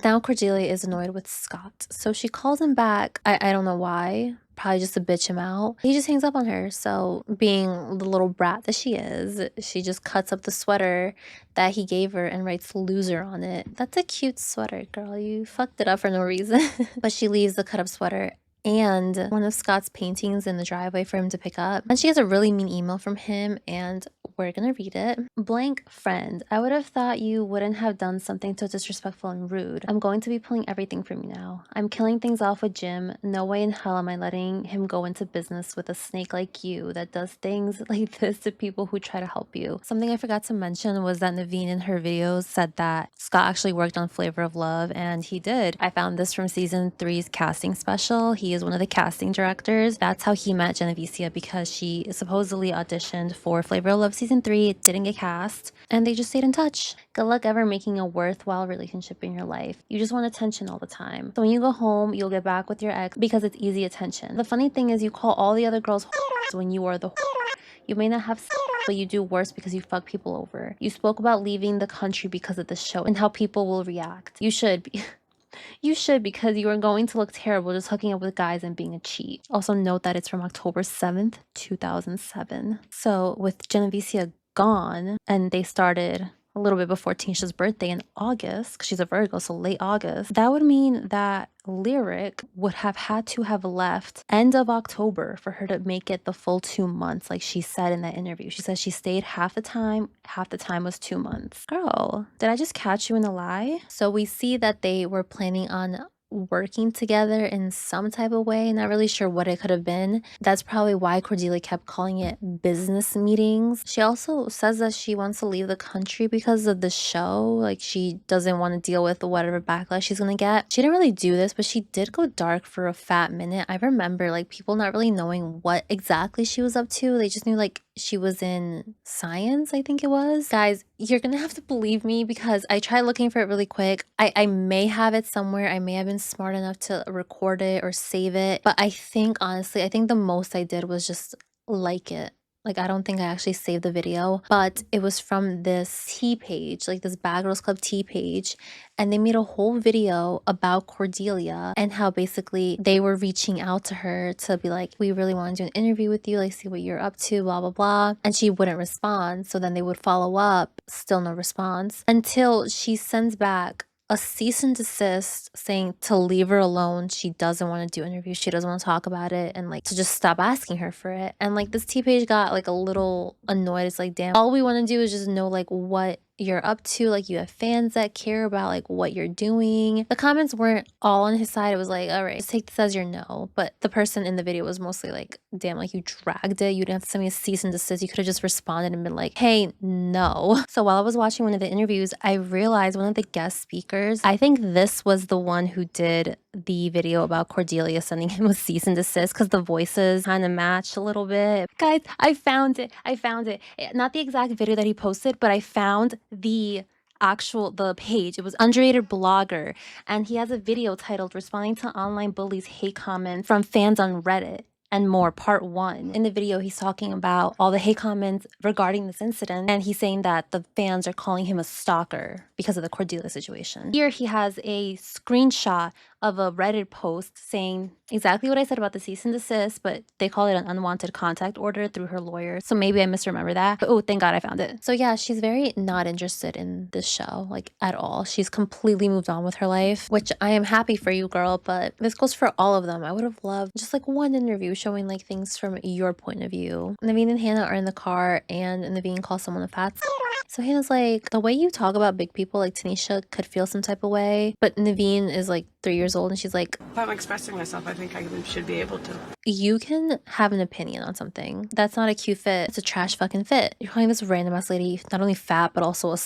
S1: Now Cordelia is annoyed with Scott. So she calls him back. I don't know why. Probably just to bitch him out. He just hangs up on her. So being the little brat that she is, she just cuts up the sweater that he gave her and writes loser on it. That's a cute sweater, girl. You fucked it up for no reason. But she leaves the cut up sweater and one of Scott's paintings in the driveway for him to pick up. And she gets a really mean email from him, and we're gonna read it. Blank friend, I would have thought you wouldn't have done something so disrespectful and rude. I'm going to be pulling everything from you now. I'm killing things off with Jim. No way in hell am I letting him go into business with a snake like you that does things like this to people who try to help you. Something I forgot to mention was that Naveen in her videos said that Scott actually worked on Flavor of Love, and he did. I found this from season 3's casting special. He is one of the casting directors. That's how he met Genevicia, because she supposedly auditioned for Flavor of Love season 3. It didn't get cast, and they just stayed in touch. Good luck ever making a worthwhile relationship in your life. You just want attention all the time. So when you go home, you'll get back with your ex because it's easy attention. The funny thing is you call all the other girls when you are the You may not have but you do worse because you fuck people over. You spoke about leaving the country because of the show and how people will react. You should be. You should, because you are going to look terrible just hooking up with guys and being a cheat. Also note that it's from October 7th, 2007. So with Genevicia gone, and they started a little bit before Tanisha's birthday in August, because she's a Virgo, so late August, that would mean that Lyric would have had to have left end of October for her to make it the full 2 months, like she said in that interview. She said she stayed half the time was 2 months. Girl, did I just catch you in a lie? So we see that they were planning on working together in some type of way. Not really sure what it could have been. That's probably why Cordelia kept calling it business meetings. She also says that she wants to leave the country because of the show. Like, she doesn't want to deal with whatever backlash she's gonna get. She didn't really do this, but she did go dark for a fat minute. I remember like people not really knowing what exactly she was up to. They just knew like she was in science, I think it was. Guys, you're gonna have to believe me because I tried looking for it really quick. I may have it somewhere. I may have been smart enough to record it or save it, but I think honestly, I think the most I did was just like it. Like, I don't think I actually saved the video, but it was from this tea page, like this Bad Girls Club tea page, and they made a whole video about Cordelia and how basically they were reaching out to her to be like, we really want to do an interview with you, like see what you're up to, blah, blah, blah. And she wouldn't respond. So then they would follow up, still no response, until she sends back a cease and desist saying to leave her alone. She doesn't want to do interviews. She doesn't want to talk about it, and like to just stop asking her for it. And like this T page got like a little annoyed. It's like, damn, all we want to do is just know like what you're up to. Like, you have fans that care about like what you're doing. The comments weren't all on his side. It was like, all right, just take this as your no. But the person in the video was mostly like, damn, like you dragged it. You didn't have to send me a cease and desist. You could have just responded and been like, hey, no. So while I was watching one of the interviews, I realized one of the guest speakers, I think this was the one who did the video about Cordelia sending him a cease and desist, because the voices kind of matched a little bit. Guys, I found it. Not the exact video that he posted, but I found the page. It was Underrated Blogger, and he has a video titled Responding to Online Bullies Hate Comments from Fans on Reddit and More, Part 1. In the video, he's talking about all the hate comments regarding this incident, and he's saying that the fans are calling him a stalker because of the Cordelia situation. Here, he has a screenshot of a Reddit post saying exactly what I said about the cease and desist, but they call it an unwanted contact order through her lawyer. So maybe I misremember that. But oh, thank God I found it. So yeah, she's very not interested in this show, like at all. She's completely moved on with her life, which I am happy for you, girl, but this goes for all of them. I would have loved just like one interview showing like things from your point of view. Naveen and Hannah are in the car, and Naveen calls someone a fat. So Hannah's like, the way you talk about big people, like Tanisha could feel some type of way, but Naveen is like 3 years old, and she's like,
S11: if I'm expressing myself, I think I should be able to.
S1: You can have an opinion on something. That's not a cute fit. It's a trash fucking fit. You're calling this random ass lady not only fat, but also a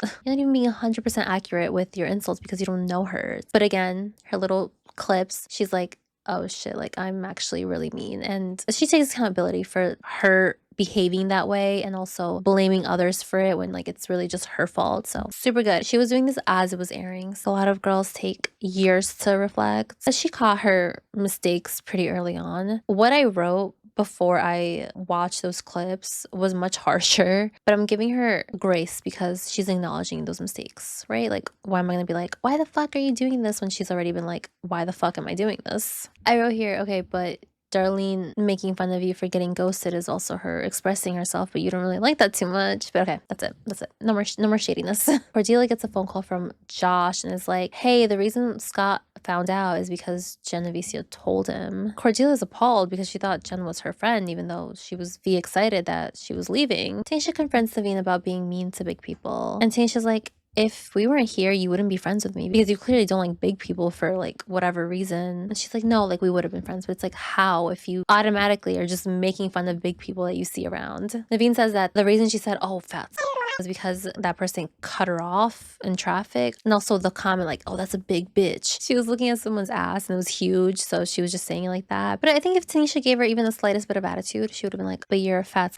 S1: You're not even being 100% accurate with your insults because you don't know her. But again, her little clips, she's like, oh shit, like I'm actually really mean. And she takes accountability for her behaving that way and also blaming others for it when like it's really just her fault. So super good. She was doing this as it was airing. So a lot of girls take years to reflect. She caught her mistakes pretty early on. What I wrote before I watched those clips was much harsher, but I'm giving her grace because she's acknowledging those mistakes, right? Like, why am I gonna be like, why the fuck are you doing this when she's already been like, why the fuck am I doing this? I wrote here, okay, but Darlene making fun of you for getting ghosted is also her expressing herself, but you don't really like that too much. But okay, that's it. No more shadiness. Cordelia gets a phone call from Josh and is like, hey, the reason Scott found out is because Genevicia told him. Cordelia is appalled because she thought Jen was her friend, even though she was excited that she was leaving. Tanisha confronts Naveen about being mean to big people. And Tanisha's like, if we weren't here, you wouldn't be friends with me because you clearly don't like big people for like whatever reason. And she's like, no, like we would have been friends. But it's like, how if you automatically are just making fun of big people that you see around? Naveen says that the reason she said, oh, fat was because that person cut her off in traffic. And also the comment like, oh, that's a big bitch. She was looking at someone's ass and it was huge. So she was just saying it like that. But I think if Tanisha gave her even the slightest bit of attitude, she would have been like, but you're a fat.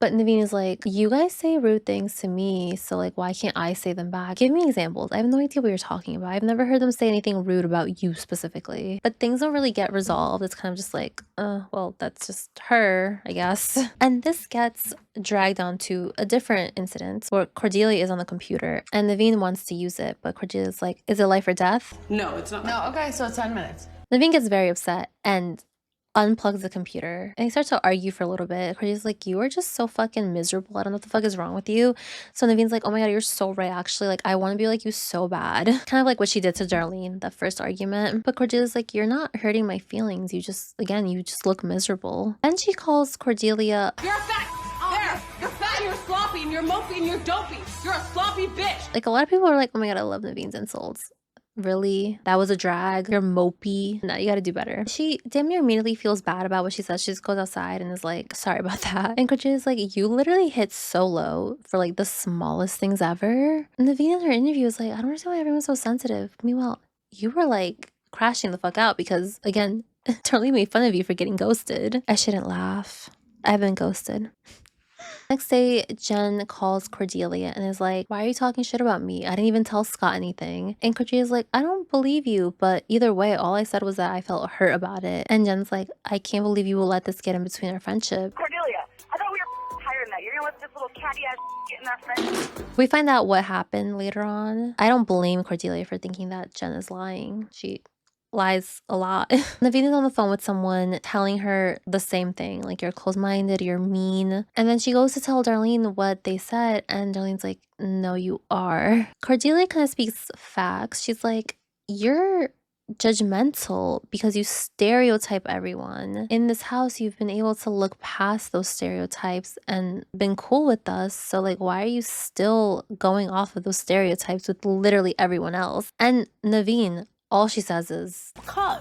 S1: But Naveen is like, you guys say rude things to me. So like, why can't I say them back? Give me examples. I have no idea what you're talking about. I've never heard them say anything rude about you specifically. But things don't really get resolved. It's kind of just like, well, that's just her, I guess. And this gets dragged on to a different incident. moment where Cordelia is on the computer and Naveen wants to use it, but Cordelia's like, is it life or death?
S9: No, it's not.
S2: No, okay, so 10 minutes.
S1: Naveen gets very upset and unplugs the computer, and they start to argue for a little bit. Cordelia's like, you are just so fucking miserable. I don't know what the fuck is wrong with you. So Naveen's like, oh my god, you're so right, actually. Like, I want to be like you so bad. Kind of like what she did to Darlene, that first argument. But Cordelia's like, you're not hurting my feelings. You just look miserable. Then she calls Cordelia,
S6: You're a fat. You're fat and you're sloppy and you're mopey and you're dopey. You're a sloppy bitch.
S1: like, a lot of people are like, oh my god, I love Naveen's insults. Really? That was a drag? You're mopey? No, you gotta do better. She damn near immediately feels bad about what she says. She just goes outside and is like, sorry about that. And Cordelia's like, you literally hit so low for like the smallest things ever. And Naveen in her interview was like, I don't understand why everyone's so sensitive. Meanwhile, you were like crashing the fuck out because, again, Darlene made fun of you for getting ghosted. I shouldn't laugh. I've been ghosted. Next day, Jen calls Cordelia and is like, why are you talking shit about me? I didn't even tell Scott anything. And Cordelia's like, I don't believe you, but either way, all I said was that I felt hurt about it. And Jen's like, I can't believe you will let this get in between our friendship.
S12: Cordelia, I thought we were higher than that. You're gonna let this little catty ass get in our friendship?
S1: We find out what happened later on. I don't blame Cordelia for thinking that Jen is lying. She lies a lot. Naveen is on the phone with someone telling her the same thing, like, you're closed-minded, you're mean. And then she goes to tell Darlene what they said, and Darlene's like, no, you are. Cordelia kind of speaks facts. She's like, you're judgmental because you stereotype everyone. In this house, you've been able to look past those stereotypes and been cool with us. So like, why are you still going off of those stereotypes with literally everyone else? And Naveen, all she says is,
S6: Cause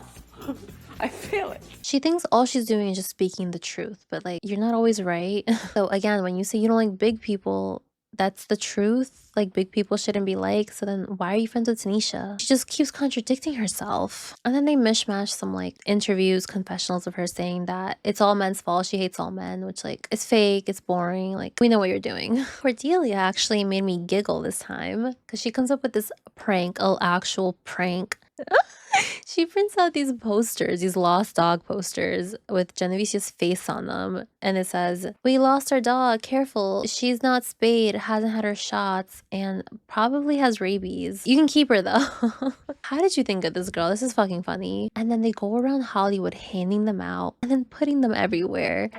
S6: I feel it.
S1: She thinks all she's doing is just speaking the truth, but like, you're not always right. So again, when you say you don't like big people, that's the truth. Like, big people shouldn't be like, so then why are you friends with Tanisha? She just keeps contradicting herself. And then they mishmash some like interviews, confessionals of her saying that it's all men's fault. She hates all men, which like is fake, it's boring. Like, we know what you're doing. Cordelia actually made me giggle this time because she comes up with this prank, an actual prank. She prints out these posters, these lost dog posters with Genevieve's face on them. And it says, we lost our dog, careful. She's not spayed, hasn't had her shots, and probably has rabies. You can keep her though. How did you think of this girl? This is fucking funny. And then they go around Hollywood handing them out and then putting them everywhere.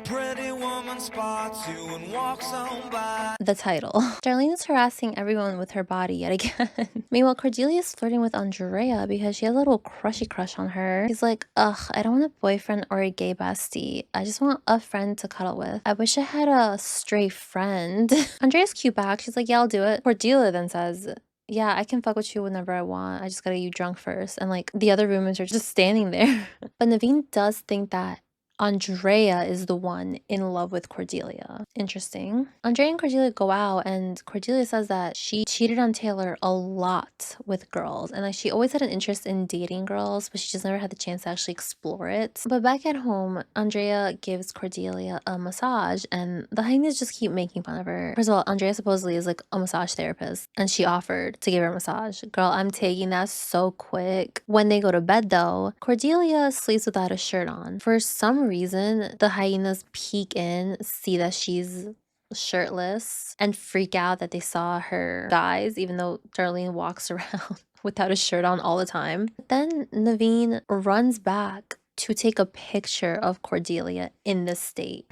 S1: Pretty woman spots you and walks on by. The title. Darlene is harassing everyone with her body yet again. Meanwhile, Cordelia is flirting with Andrea because she has a little crushy crush on her. He's like, ugh, I don't want a boyfriend or a gay bestie. I just want a friend to cuddle with. I wish I had a stray friend. Andrea's cute back. She's like, yeah, I'll do it. Cordelia then says, yeah, I can fuck with you whenever I want. I just gotta get you drunk first. And like, the other roommates are just standing there. But Naveen does think that Andrea is the one in love with Cordelia. Interesting. Andrea and Cordelia go out, and Cordelia says that she cheated on Taylor a lot with girls, and like, she always had an interest in dating girls, but she just never had the chance to actually explore it. But back at home, Andrea gives Cordelia a massage, and the Hyenas just keep making fun of her. First of all, Andrea supposedly is like a massage therapist, and she offered to give her a massage. Girl, I'm taking that so quick. When they go to bed though, Cordelia sleeps without a shirt on. For some reason, the Hyenas peek in, see that she's shirtless, and freak out that they saw her guys, even though Darlene walks around without a shirt on all the time. But then Naveen runs back to take a picture of Cordelia in this state.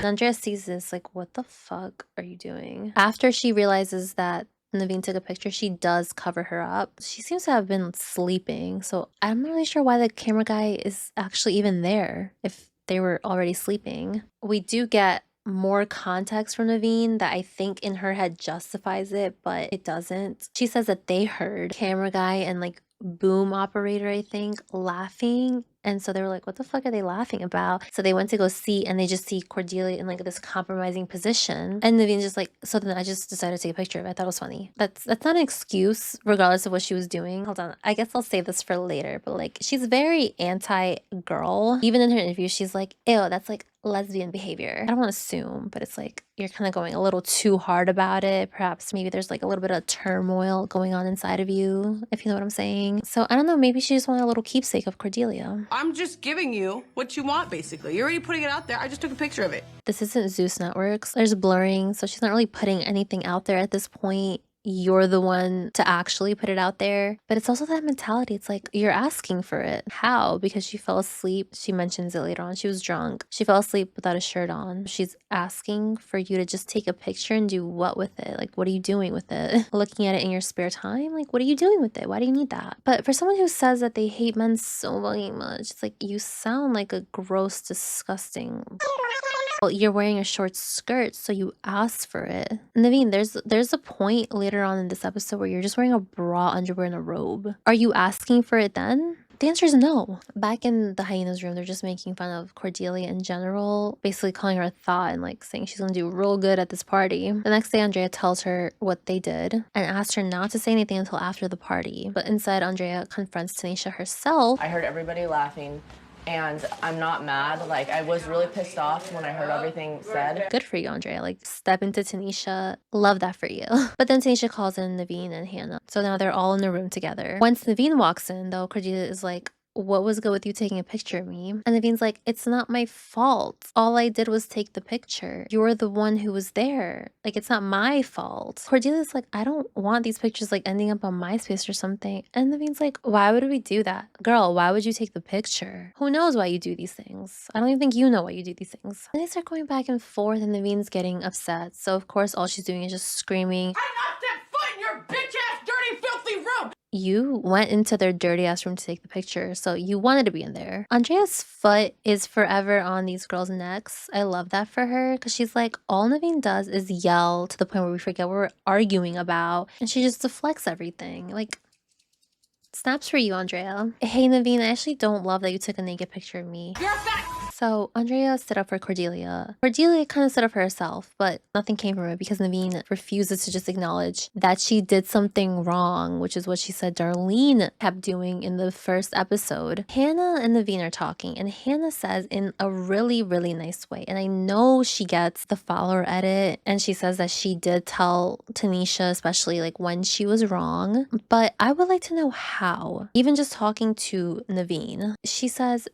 S1: Andrea sees this like, what the fuck are you doing? After she realizes that Naveen took a picture, she does cover her up. She seems to have been sleeping, so I'm not really sure why the camera guy is actually even there if they were already sleeping. We do get more context from Naveen that I think in her head justifies it, but it doesn't. She says that they heard camera guy and like boom operator, I think, laughing. And so they were like, what the fuck are they laughing about? So they went to go see, and they just see Cordelia in like this compromising position. And Naveen's just like, so then I just decided to take a picture of it. I thought it was funny. That's not an excuse, regardless of what she was doing. Hold on. I guess I'll save this for later. But like, she's very anti-girl. Even in her interview, she's like, ew, that's like lesbian behavior. I don't want to assume, but it's like, you're kind of going a little too hard about it. Perhaps maybe there's like a little bit of turmoil going on inside of you, if you know what I'm saying. So I don't know, maybe she just wanted a little keepsake of Cordelia.
S6: I'm just giving you what you want, basically. You're already putting it out there. I just took a picture of it.
S1: This isn't Zeus Networks. There's blurring, so she's not really putting anything out there at this point. You're the one to actually put it out there. But it's also that mentality. It's like, you're asking for it. How? Because she fell asleep. She mentions it later on. She was drunk. She fell asleep without a shirt on. She's asking for you to just take a picture and do what with it? Like, what are you doing with it? Looking at it in your spare time? Like, what are you doing with it? Why do you need that? But for someone who says that they hate men so fucking much, it's like, you sound like a gross, disgusting... Well, you're wearing a short skirt, so you asked for it. Naveen, there's a point later on in this episode where you're just wearing a bra, underwear, and a robe. Are you asking for it then? The answer is no. Back in the Hyenas room, they're just making fun of Cordelia in general, basically calling her a thought and like saying she's gonna do real good at this party. The next day, Andrea tells her what they did and asks her not to say anything until after the party. But instead, Andrea confronts Tanisha herself.
S18: I heard everybody laughing. And I'm not mad. Like, I was really pissed off when I heard everything said.
S1: Good for you, Andrea. Like, step into Tanisha. Love that for you. But then Tanisha calls in Naveen and Hannah. So now they're all in the room together. Once Naveen walks in, though, Cordelia is like, what was good with you taking a picture of me? And Naveen's like, it's not my fault. All I did was take the picture. You're the one who was there. Like, it's not my fault. Cordelia's like, I don't want these pictures like ending up on MySpace or something. And Naveen's like, why would we do that? Girl, why would you take the picture? Who knows why you do these things? I don't even think you know why you do these things. And they start going back and forth and Naveen's getting upset. So of course, all she's doing is just screaming,
S6: I'm not that foot in your bitch-ass, dirty, filthy room!
S1: You went into their dirty ass room to take the picture, so you wanted to be in there. Andrea's foot is forever on these girls' necks. I love that for her because she's like, all Naveen does is yell to the point where we forget what we're arguing about, and she just deflects everything. Like, snaps for you, Andrea. Hey, Naveen, I actually don't love that you took a naked picture of me.
S6: You're fat!
S1: So Andrea stood up for Cordelia. Cordelia kind of stood up for herself, but nothing came from it because Naveen refuses to just acknowledge that she did something wrong, which is what she said Darlene kept doing in the first episode. Hannah and Naveen are talking, and Hannah says in a really, really nice way, and I know she gets the follower edit, and she says that she did tell Tanisha, especially like when she was wrong, but I would like to know how. Even just talking to Naveen, she says,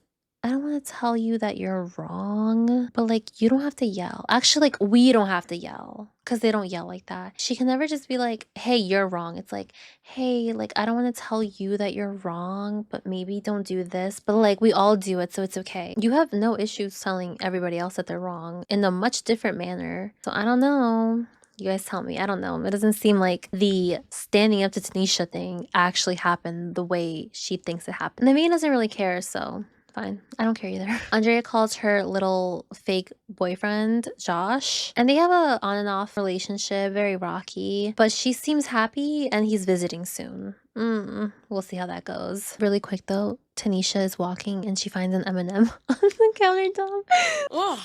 S1: I don't want to tell you that you're wrong, but like, you don't have to yell. Actually, like, we don't have to yell because they don't yell like that. She can never just be like, hey, you're wrong. It's like, hey, like, I don't want to tell you that you're wrong, but maybe don't do this. But like, we all do it, so it's okay. You have no issues telling everybody else that they're wrong in a much different manner. So I don't know. You guys tell me. I don't know. It doesn't seem like the standing up to Tanisha thing actually happened the way she thinks it happened. Naveen doesn't really care, so fine. I don't care either. Andrea calls her little fake boyfriend Josh, and they have a on and off relationship, very rocky, but she seems happy and he's visiting soon. We'll see how that goes. Really quick though, Tanisha is walking and she finds an M&M on the countertop.
S3: Ugh,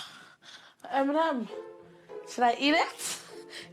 S3: M&M. Should I eat it?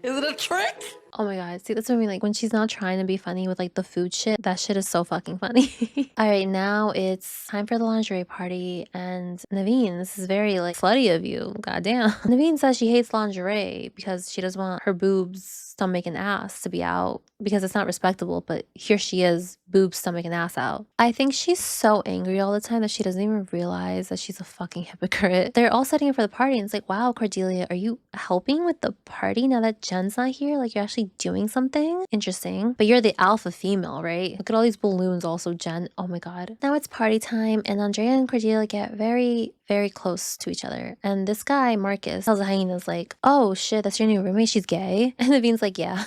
S3: Is it a trick?
S1: Oh my god, see, that's what I mean. Like, when she's not trying to be funny with like the food shit, that shit is so fucking funny. All right, now it's time for the lingerie party, and Naveen, this is very like slutty of you, goddamn. Naveen says she hates lingerie because she doesn't want her boobs, stomach, and ass to be out because it's not respectable, but here she is, boobs, stomach, and ass out. I think she's so angry all the time that she doesn't even realize that she's a fucking hypocrite. They're all setting up for the party, and it's like, wow, Cordelia, are you helping with the party now that Jen's not here? Like, you're actually doing something interesting, but you're the alpha female, right? Look at all these balloons also, Jen. Oh my god. Now it's party time, and Andrea and Cordelia get very, very close to each other, and this guy Marcus tells the Hyenas like, oh shit, that's your new roommate, she's gay. And Naveen's like, yeah.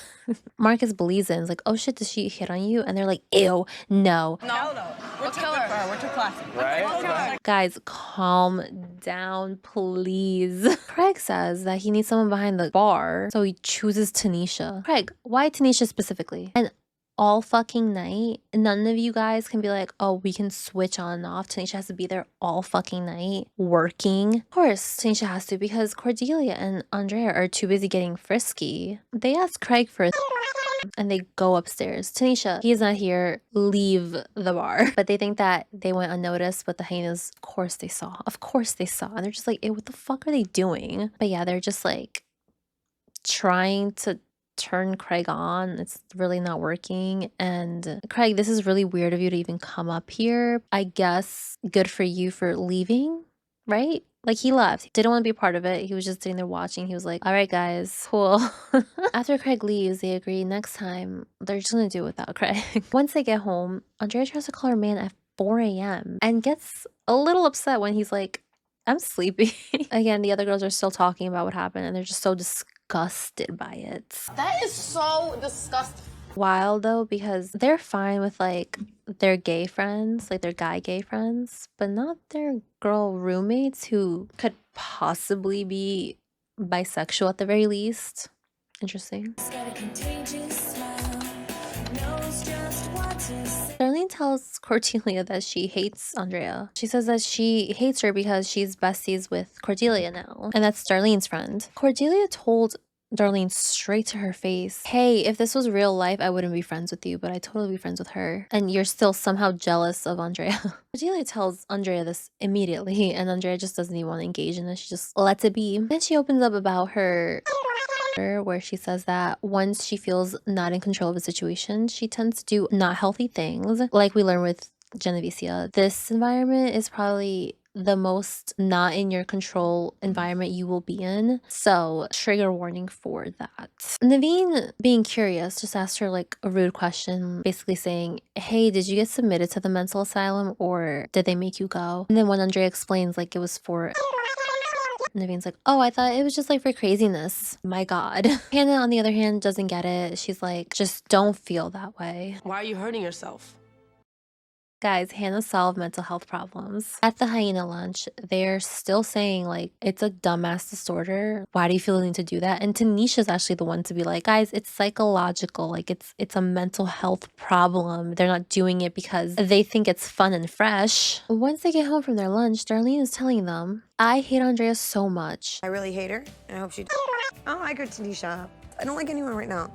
S1: Marcus believes it and is like, oh shit, does she hit on you? And they're like, ew, no.
S6: No. We're too good for her. We're too classy.
S14: Right?
S1: Guys, calm down, please. Craig says that he needs someone behind the bar, so he chooses Tanisha. Craig, why Tanisha specifically? And all fucking night, none of you guys can be like, oh, we can switch on and off. Tanisha has to be there all fucking night working. Of course, Tanisha has to because Cordelia and Andrea are too busy getting frisky. They ask Craig for and they go upstairs. Tanisha, he's not here, leave the bar. But they think that they went unnoticed, but the Hyenas, of course they saw. Of course they saw. And they're just like, hey, what the fuck are they doing? But yeah, they're just like trying to turn Craig on. It's really not working. And Craig, this is really weird of you to even come up here. I guess good for you for leaving, right? Like, he left. He didn't want to be a part of it. He was just sitting there watching. He was like, all right, guys, cool. After Craig leaves, they agree next time they're just going to do it without Craig. Once they get home, Andrea tries to call her man at 4 a.m. and gets a little upset when he's like, I'm sleepy. Again, the other girls are still talking about what happened and they're just so disgusted by it.
S3: That is so disgusting.
S1: Wild though, because they're fine with like their gay friends, like their guy gay friends, but not their girl roommates who could possibly be bisexual at the very least. Interesting. Darlene tells Cordelia that she hates Andrea. She says that she hates her because she's besties with Cordelia now, and that's Darlene's friend. Cordelia told Darlene straight to her face, hey, if this was real life, I wouldn't be friends with you, but I'd totally be friends with her. And you're still somehow jealous of Andrea. Cordelia tells Andrea this immediately, and Andrea just doesn't even want to engage in this. She just lets it be. Then she opens up about her where she says that once she feels not in control of a situation, she tends to do not healthy things. Like we learned with Geneva, this environment is probably the most not in your control environment you will be in. So trigger warning for that. Naveen, being curious, just asked her like a rude question, basically saying, hey, did you get submitted to the mental asylum or did they make you go? And then when Andrea explains like it was for Naveen's like, oh, I thought it was just like for craziness. My God. Hannah, on the other hand, doesn't get it. She's like, just don't feel that way.
S13: Why are you hurting yourself?
S1: Guys, Hannah solved mental health problems. At the Hyena lunch, they're still saying like, it's a dumbass disorder. Why do you feel the need to do that? And Tanisha's actually the one to be like, guys, it's psychological. Like it's a mental health problem. They're not doing it because they think it's fun and fresh. Once they get home from their lunch, Darlene is telling them, I hate Andrea so much.
S19: I really hate her, and I hope she I don't like her, Tanisha. I don't like anyone right now.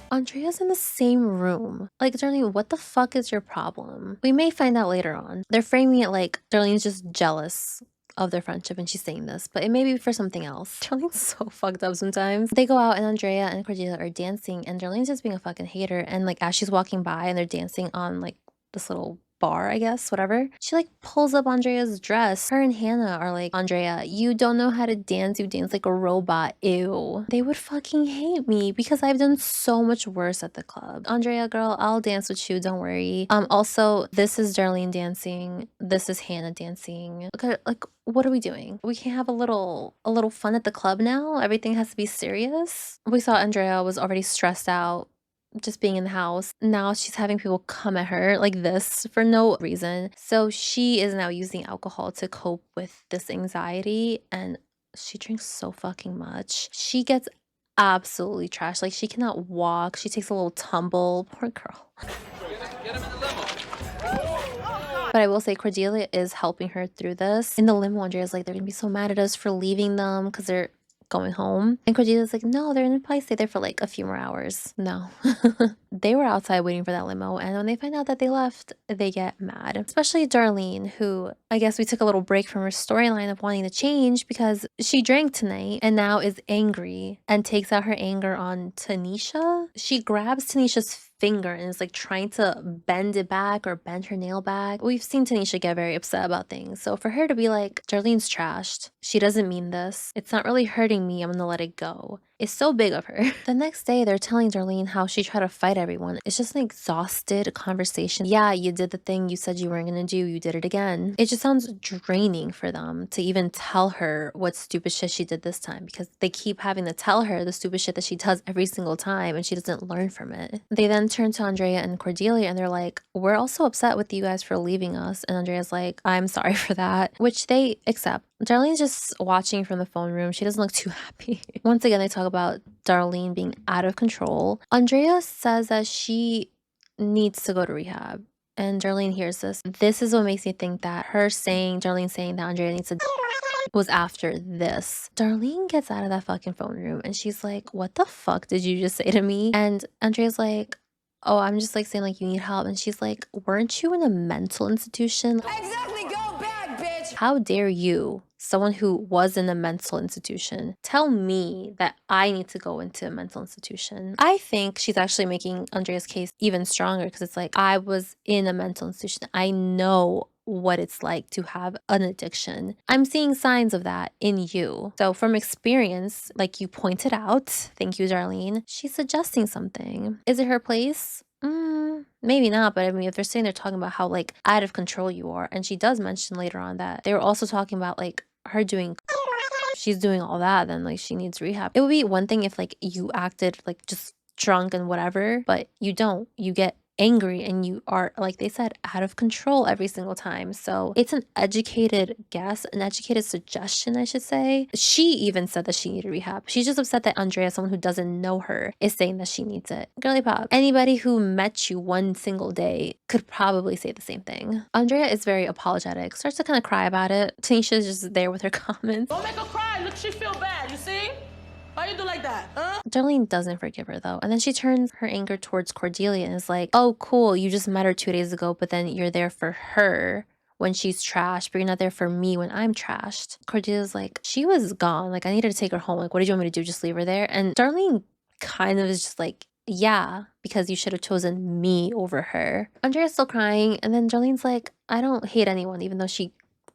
S1: Andrea's in the same room. Like, Darlene, what the fuck is your problem? We may find out later on. They're framing it like Darlene's just jealous of their friendship and she's saying this, but it may be for something else. Darlene's so fucked up sometimes. They go out and Andrea and Cordelia are dancing and Darlene's just being a fucking hater, and like as she's walking by and they're dancing on like this little bar, I guess, whatever, she like pulls up Andrea's dress. Her and Hannah are like, Andrea, you don't know how to dance, you dance like a robot, ew. They would fucking hate me because I've done so much worse at the club. Andrea, girl, I'll dance with you, don't worry. Also, this is Darlene dancing, this is Hannah dancing. Okay, like, what are we doing? We can't have a little fun at the club now? Everything has to be serious? We saw Andrea was already stressed out just being in the house. Now she's having people come at her like this for no reason. So she is now using alcohol to cope with this anxiety, and she drinks so fucking much. She gets absolutely trashed. Like, she cannot walk. She takes a little tumble. Poor girl. But I will say Cordelia is helping her through this. In the limo, Andrea's like, they're gonna be so mad at us for leaving them because they're going home. And Cordelia's like, no, they're gonna probably stay there for like a few more hours. No. They were outside waiting for that limo, and when they find out that they left, they get mad. Especially Darlene, who I guess we took a little break from her storyline of wanting to change because she drank tonight and now is angry and takes out her anger on Tanisha. She grabs Tanisha's finger and is like trying to bend it back or bend her nail back. We've seen Tanisha get very upset about things. So for her to be like, Darlene's trashed, she doesn't mean this, it's not really hurting me, I'm gonna let it go, is so big of her. The next day, they're telling Darlene how she tried to fight everyone. It's just an exhausted conversation. Yeah, you did the thing you said you weren't gonna do, you did it again. It just sounds draining for them to even tell her what stupid shit she did this time, because they keep having to tell her the stupid shit that she does every single time and she doesn't learn from it. They then turn to Andrea and Cordelia and they're like, we're also upset with you guys for leaving us. And Andrea's like, I'm sorry for that, which they accept. Darlene's just watching from the phone room. She doesn't look too happy. Once again, they talk about Darlene being out of control. Andrea says that she needs to go to rehab. And Darlene hears this. This is what makes me think that Darlene saying that Andrea needs to was after this. Darlene gets out of that fucking phone room and she's like, what the fuck did you just say to me? And Andrea's like, oh, I'm just like saying like you need help. And she's like, weren't you in a mental institution?
S19: Exactly, go back, bitch.
S1: How dare you, someone who was in a mental institution, tell me that I need to go into a mental institution? I think she's actually making Andrea's case even stronger because it's like, I was in a mental institution. I know what it's like to have an addiction. I'm seeing signs of that in you. So from experience, like you pointed out, thank you, Darlene, she's suggesting something. Is it her place? Maybe not, but I mean, if they're saying they're talking about how like out of control you are, and she does mention later on that they were also talking about like her doing, she's doing all that, then like she needs rehab. It would be one thing if like you acted like just drunk and whatever, but you don't. You get angry and you are, like they said, out of control every single time. So it's an educated guess, an educated suggestion, I should say. She even said that she needed rehab. She's just upset that Andrea, someone who doesn't know her, is saying that she needs it. Girly pop. Anybody who met you one single day could probably say the same thing. Andrea is very apologetic, starts to kind of cry about it. Tanisha is just there with her comments.
S3: Don't make her cry. Look, she feel bad. You see? Why you do like that, huh?
S1: Darlene doesn't forgive her though. And then she turns her anger towards Cordelia and is like, oh, cool, you just met her 2 days ago, but then you're there for her when she's trashed, but you're not there for me when I'm trashed. Cordelia's like, she was gone. Like, I needed to take her home. Like, what did you want me to do? Just leave her there? And Darlene kind of is just like, yeah, because you should have chosen me over her. Andrea's still crying. And then Darlene's like, I don't hate anyone, even though she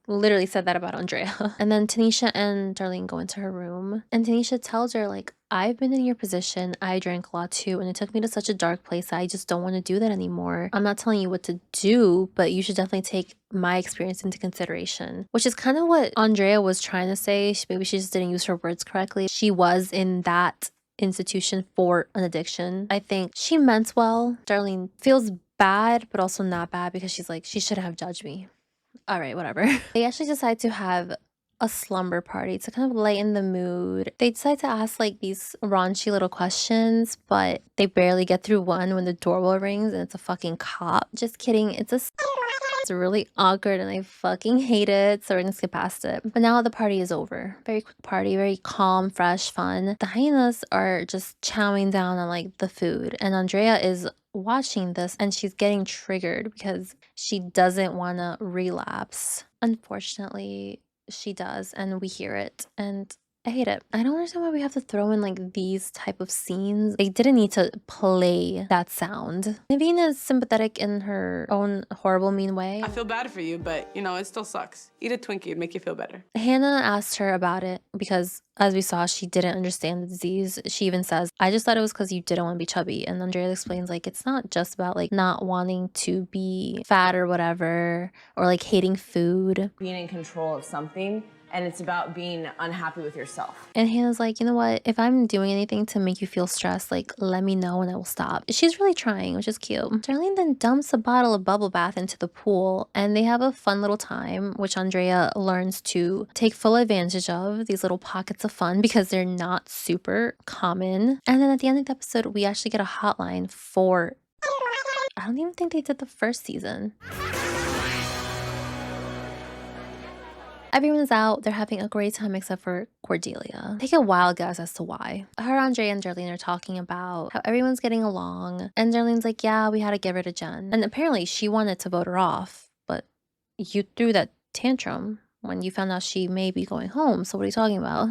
S1: literally said that about Andrea. And then Tanisha and Darlene go into her room, and Tanisha tells her like, I've been in your position. I drank a lot too, and it took me to such a dark place. I just don't want to do that anymore. I'm not telling you what to do, but you should definitely take my experience into consideration, which is kind of what Andrea was trying to say. Maybe she just didn't use her words correctly. She was in that institution for an addiction. I think she meant well. Darlene feels bad, but also not bad, because she's like, she should have judged me. All right, whatever. They actually decide to have a slumber party to kind of lighten the mood. They decide to ask like these raunchy little questions, but they barely get through one when the doorbell rings and it's a fucking cop. Just kidding. It's really awkward and I fucking hate it, so we're gonna skip past it. But now the party is over. Very quick party, very calm, fresh, fun. The hyenas are just chowing down on like the food, and Andrea is watching this and she's getting triggered because she doesn't want to relapse. Unfortunately, she does, and we hear it, and I hate it. I don't understand why we have to throw in like these type of scenes. They didn't need to play that sound. Naveen is sympathetic in her own horrible, mean way.
S9: I feel bad for you, but you know, it still sucks. Eat a Twinkie, it'd make you feel better.
S1: Hannah asked her about it because, as we saw, she didn't understand the disease. She even says, I just thought it was because you didn't want to be chubby. And Andrea explains like, it's not just about like not wanting to be fat or whatever, or like hating food.
S18: Being in control of something, and it's about being unhappy with yourself.
S1: And Hannah's like, you know what? If I'm doing anything to make you feel stressed, like, let me know and I will stop. She's really trying, which is cute. Darlene then dumps a bottle of bubble bath into the pool, and they have a fun little time, which Andrea learns to take full advantage of, these little pockets of fun, because they're not super common. And then at the end of the episode, we actually get a hotline for, I don't even think they did the first season. Everyone's out, they're having a great time except for Cordelia. Take a wild guess as to why. Her, Andrea, and Darlene are talking about how everyone's getting along, and Darlene's like, yeah, we had to give her to Jen. And apparently she wanted to vote her off, but you threw that tantrum when you found out she may be going home, so what are you talking about?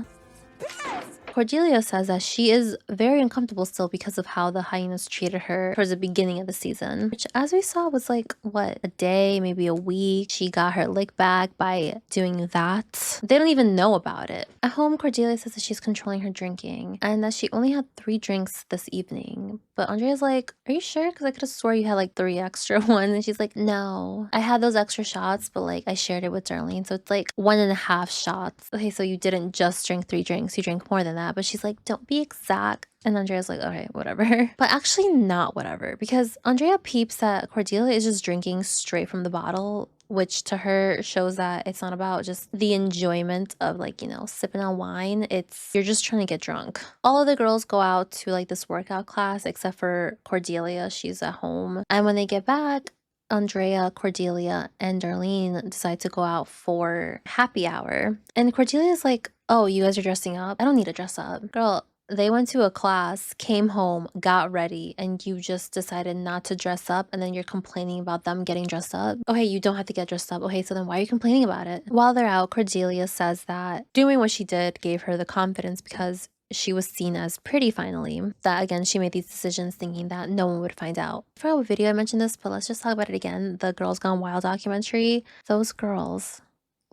S1: Cordelia says that she is very uncomfortable still because of how the hyenas treated her towards the beginning of the season, which, as we saw, was like, what, a day, maybe a week. She got her lick back by doing that. They don't even know about it. At home, Cordelia says that she's controlling her drinking and that she only had 3 drinks this evening. But Andrea's like, are you sure? Because I could have swore you had like 3 extra ones. And she's like, no, I had those extra shots, but like I shared it with Darlene. So it's like 1.5 shots. Okay, so you didn't just drink 3 drinks. You drank more than that. But she's like, don't be exact. And Andrea's like, okay, whatever. But actually not whatever, because Andrea peeps that Cordelia is just drinking straight from the bottle, which to her shows that it's not about just the enjoyment of like, you know, sipping on wine. It's, you're just trying to get drunk. All of the girls go out to like this workout class except for Cordelia. She's at home. And when they get back, Andrea, Cordelia, and Darlene decide to go out for happy hour. And Cordelia's like, oh, you guys are dressing up? I don't need to dress up. Girl, they went to a class, came home, got ready, and you just decided not to dress up, and then you're complaining about them getting dressed up? Okay, you don't have to get dressed up. Okay, so then why are you complaining about it? While they're out, Cordelia says that doing what she did gave her the confidence because she was seen as pretty finally. That again, she made these decisions thinking that no one would find out. I forgot what video I mentioned this, but let's just talk about it again. The Girls Gone Wild documentary. Those girls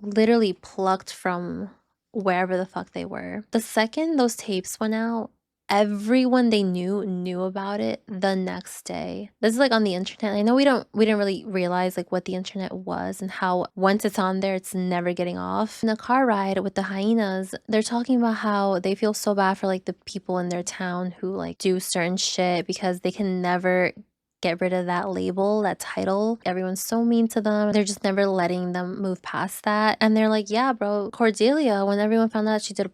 S1: literally plucked from wherever the fuck they were. The second those tapes went out, everyone they knew about it the next day. This is like on the internet. I know we didn't really realize like what the internet was and how once it's on there, it's never getting off. In a car ride with the Hyenas, they're talking about how they feel so bad for like the people in their town who like do certain shit because they can never get rid of that label, that title. Everyone's so mean to them. They're just never letting them move past that. And they're like, yeah, bro, Cordelia, when everyone found out she did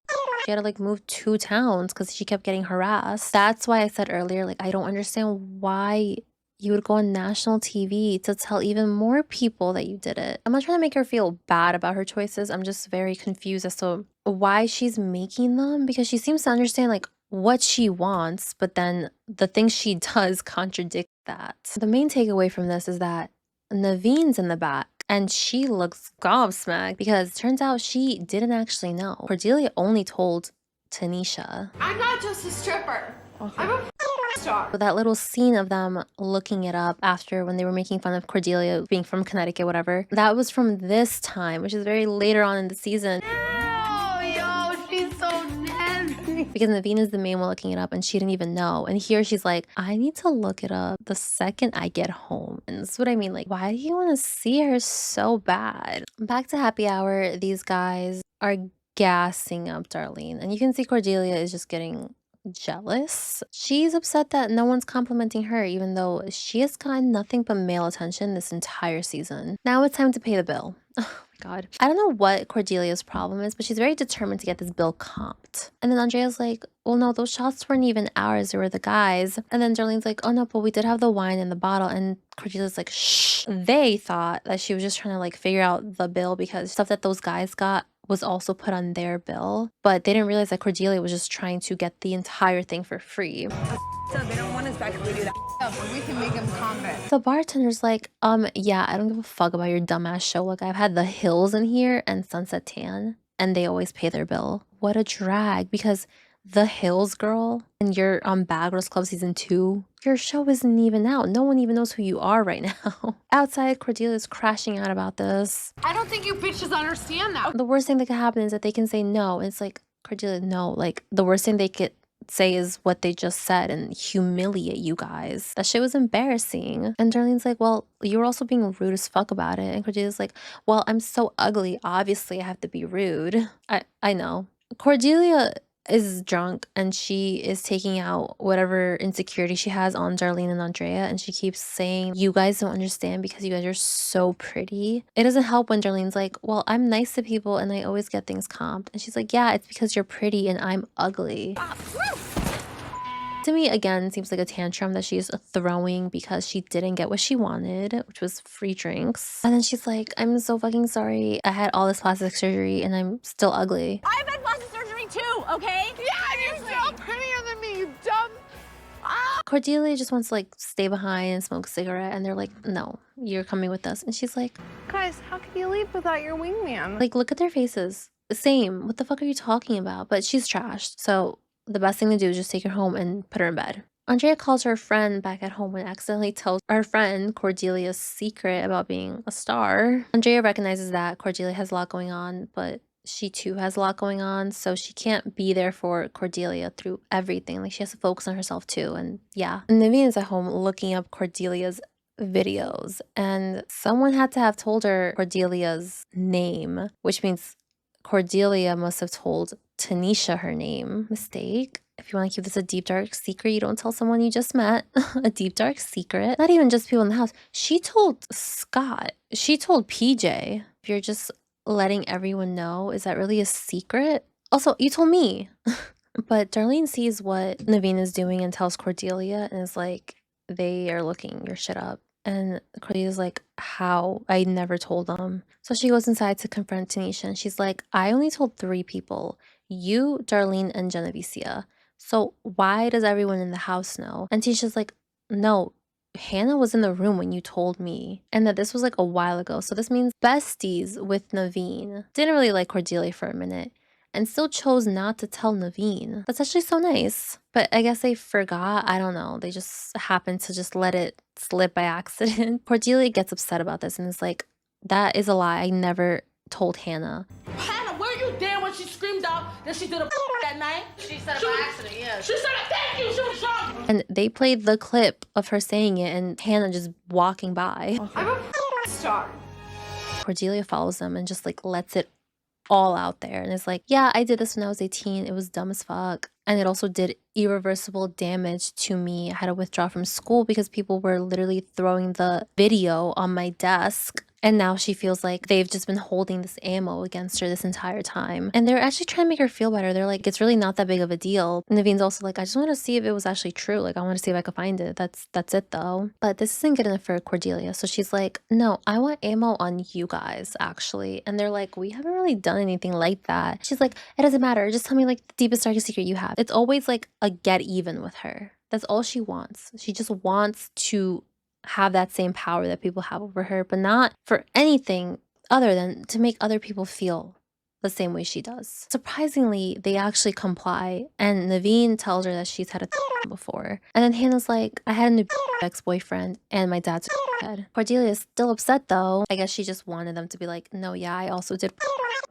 S1: she had to like move 2 towns because she kept getting harassed. That's why I said earlier, like, I don't understand why you would go on national TV to tell even more people that you did it. I'm not trying to make her feel bad about her choices. I'm just very confused as to why she's making them, because she seems to understand like what she wants, but then the things she does contradict that. The main takeaway from this is that Naveen's in the back and she looks gobsmacked because it turns out she didn't actually know. Cordelia only told Tanisha.
S4: I'm not just a stripper. I'm a star.
S1: But that little scene of them looking it up after when they were making fun of Cordelia being from Connecticut, whatever, that was from this time, which is very later on in the season. Because Naveen is the main one looking it up and she didn't even know. And here she's like, I need to look it up the second I get home. And this is what I mean. Like, why do you want to see her so bad? Back to happy hour. These guys are gassing up Darlene. And you can see Cordelia is just getting jealous. She's upset that no one's complimenting her, even though she has gotten nothing but male attention this entire season. Now it's time to pay the bill. Oh my god. I don't know what Cordelia's problem is, but she's very determined to get this bill comped. And then Andrea's like, well, no, those shots weren't even ours, they were the guys. And then Darlene's like, oh no, but we did have the wine in the bottle. And Cordelia's like, shh. They thought that she was just trying to like figure out the bill because stuff that those guys got was also put on their bill, but they didn't realize that Cordelia was just trying to get the entire thing for free.
S2: So they don't want us back if we do that. We can make them convict.
S1: The bartender's like, yeah, I don't give a fuck about your dumbass show. Like, I've had the Hills in here and Sunset Tan, and they always pay their bill. What a drag, because the Hills girl, and you're on Bad Girls Club season 2, your show isn't even out. No one even knows who you are right now. Outside, Cordelia's crashing out about this.
S4: I don't think you bitches understand that.
S1: The worst thing that could happen is that they can say no. It's like, Cordelia, no. Like, the worst thing they could say is what they just said and humiliate you guys. That shit was embarrassing. And Darlene's like, well, you were also being rude as fuck about it. And Cordelia's like, well, I'm so ugly. Obviously, I have to be rude. I know. Cordelia is drunk and she is taking out whatever insecurity she has on Darlene and Andrea, and she keeps saying, you guys don't understand because you guys are so pretty. It doesn't help when Darlene's like, well, I'm nice to people and I always get things comped. And she's like, yeah, it's because you're pretty and I'm ugly. To me, again, seems like a tantrum that she's throwing because she didn't get what she wanted, which was free drinks. And then she's like, I'm so fucking sorry. I had all this plastic surgery and I'm still ugly.
S6: I've had plastic surgery too, okay?
S4: Yeah, you're so prettier than me, you dumb.
S1: Cordelia just wants to like stay behind and smoke a cigarette, and they're like, no, you're coming with us. And she's like,
S4: Guys, how can you leave without your wingman?
S1: like, look at their faces. Same. What the fuck are you talking about? But she's trashed. So the best thing to do is just take her home and put her in bed. Andrea calls her friend back at home and accidentally tells our friend Cordelia's secret about being a star. Andrea recognizes that Cordelia has a lot going on, but she too has a lot going on, so she can't be there for Cordelia through everything. Like, she has to focus on herself too. And yeah, Naveen is at home looking up Cordelia's videos, and someone had to have told her Cordelia's name, which means Cordelia must have told Tanisha her name. Mistake. If you want to keep this a deep dark secret, you don't tell someone you just met. A deep dark secret. Not even just people in the house. She told Scott. She told PJ. If you're just letting everyone know, is that really a secret? Also, you told me. But Darlene sees what Naveen is doing and tells Cordelia and is like, they are looking your shit up. And Cordelia's like, how? I never told them. So she goes inside to confront Tanisha and she's like, I only told 3 people. You, Darlene, and Geneva. So why does everyone in the house know? And Tanisha's like, no, Hannah was in the room when you told me, and that this was like a while ago. So this means besties with Naveen didn't really like Cordelia for a minute and still chose not to tell Naveen. That's actually so nice. But I guess they forgot. I don't know. They just happened to just let it slip by accident. Cordelia gets upset about this and is like, that is a lie. I never told Hannah.
S3: Hannah, were you there when she screamed out that she did a that night?
S11: She said it by accident, yeah.
S3: She said it, thank you, she was drunk.
S1: And they played the clip of her saying it and Hannah just walking by.
S4: I'm a star.
S1: Cordelia follows them and just like lets it all out there and is like, yeah, I did this when I was 18. It was dumb as fuck. And it also did irreversible damage to me. I had to withdraw from school because people were literally throwing the video on my desk. And now she feels like they've just been holding this ammo against her this entire time. And they're actually trying to make her feel better. They're like, it's really not that big of a deal. And Naveen's also like, I just want to see if it was actually true. Like, I want to see if I could find it. That's it though. But this isn't good enough for Cordelia. So she's like, no, I want ammo on you guys, actually. And they're like, we haven't really done anything like that. She's like, it doesn't matter. Just tell me like the deepest, darkest secret you have. It's always like a get even with her. That's all she wants. She just wants to have that same power that people have over her, but not for anything other than to make other people feel the same way she does. Surprisingly, they actually comply, and Naveen tells her that she's had a before. And then Hannah's like, I had a new ex-boyfriend and my dad's head. Cordelia is still upset though. I guess she just wanted them to be like, no, yeah, I also did.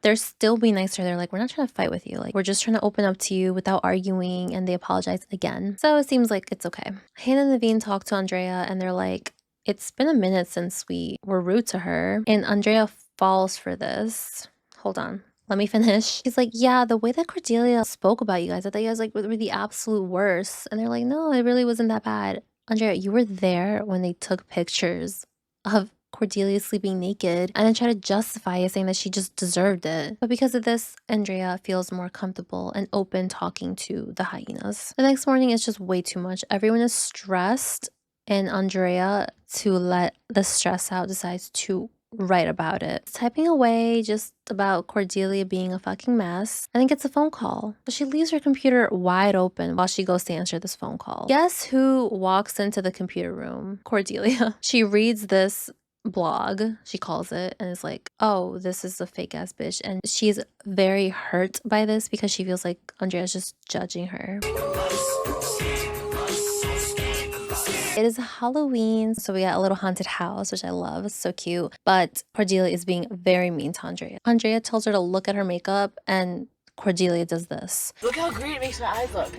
S1: They're still being nice to her. They're like, we're not trying to fight with you. Like, we're just trying to open up to you without arguing. And they apologize again. So it seems like it's okay. Hannah and Naveen talk to Andrea and they're like, it's been a minute since we were rude to her. And Andrea falls for this. Hold on. Let me finish. She's like, yeah, the way that Cordelia spoke about you guys, I thought you guys like were the absolute worst. And they're like, no, it really wasn't that bad. Andrea, you were there when they took pictures of Cordelia sleeping naked and then try to justify it, saying that she just deserved it. But because of this, Andrea feels more comfortable and open talking to the hyenas. The next morning is just way too much. Everyone is stressed, and Andrea, to let the stress out, decides to write about it. Typing away just about Cordelia being a fucking mess, and then gets a phone call. So she leaves her computer wide open while she goes to answer this phone call. Guess who walks into the computer room? Cordelia. She reads this blog, she calls it, and is like, oh, this is a fake ass bitch. And she's very hurt by this because she feels like Andrea's just judging her. It is Halloween, so we got a little haunted house, which I love. It's so cute. But Cordelia is being very mean to Andrea. Andrea tells her to look at her makeup, and Cordelia does this.
S3: Look how green it makes my eyes look.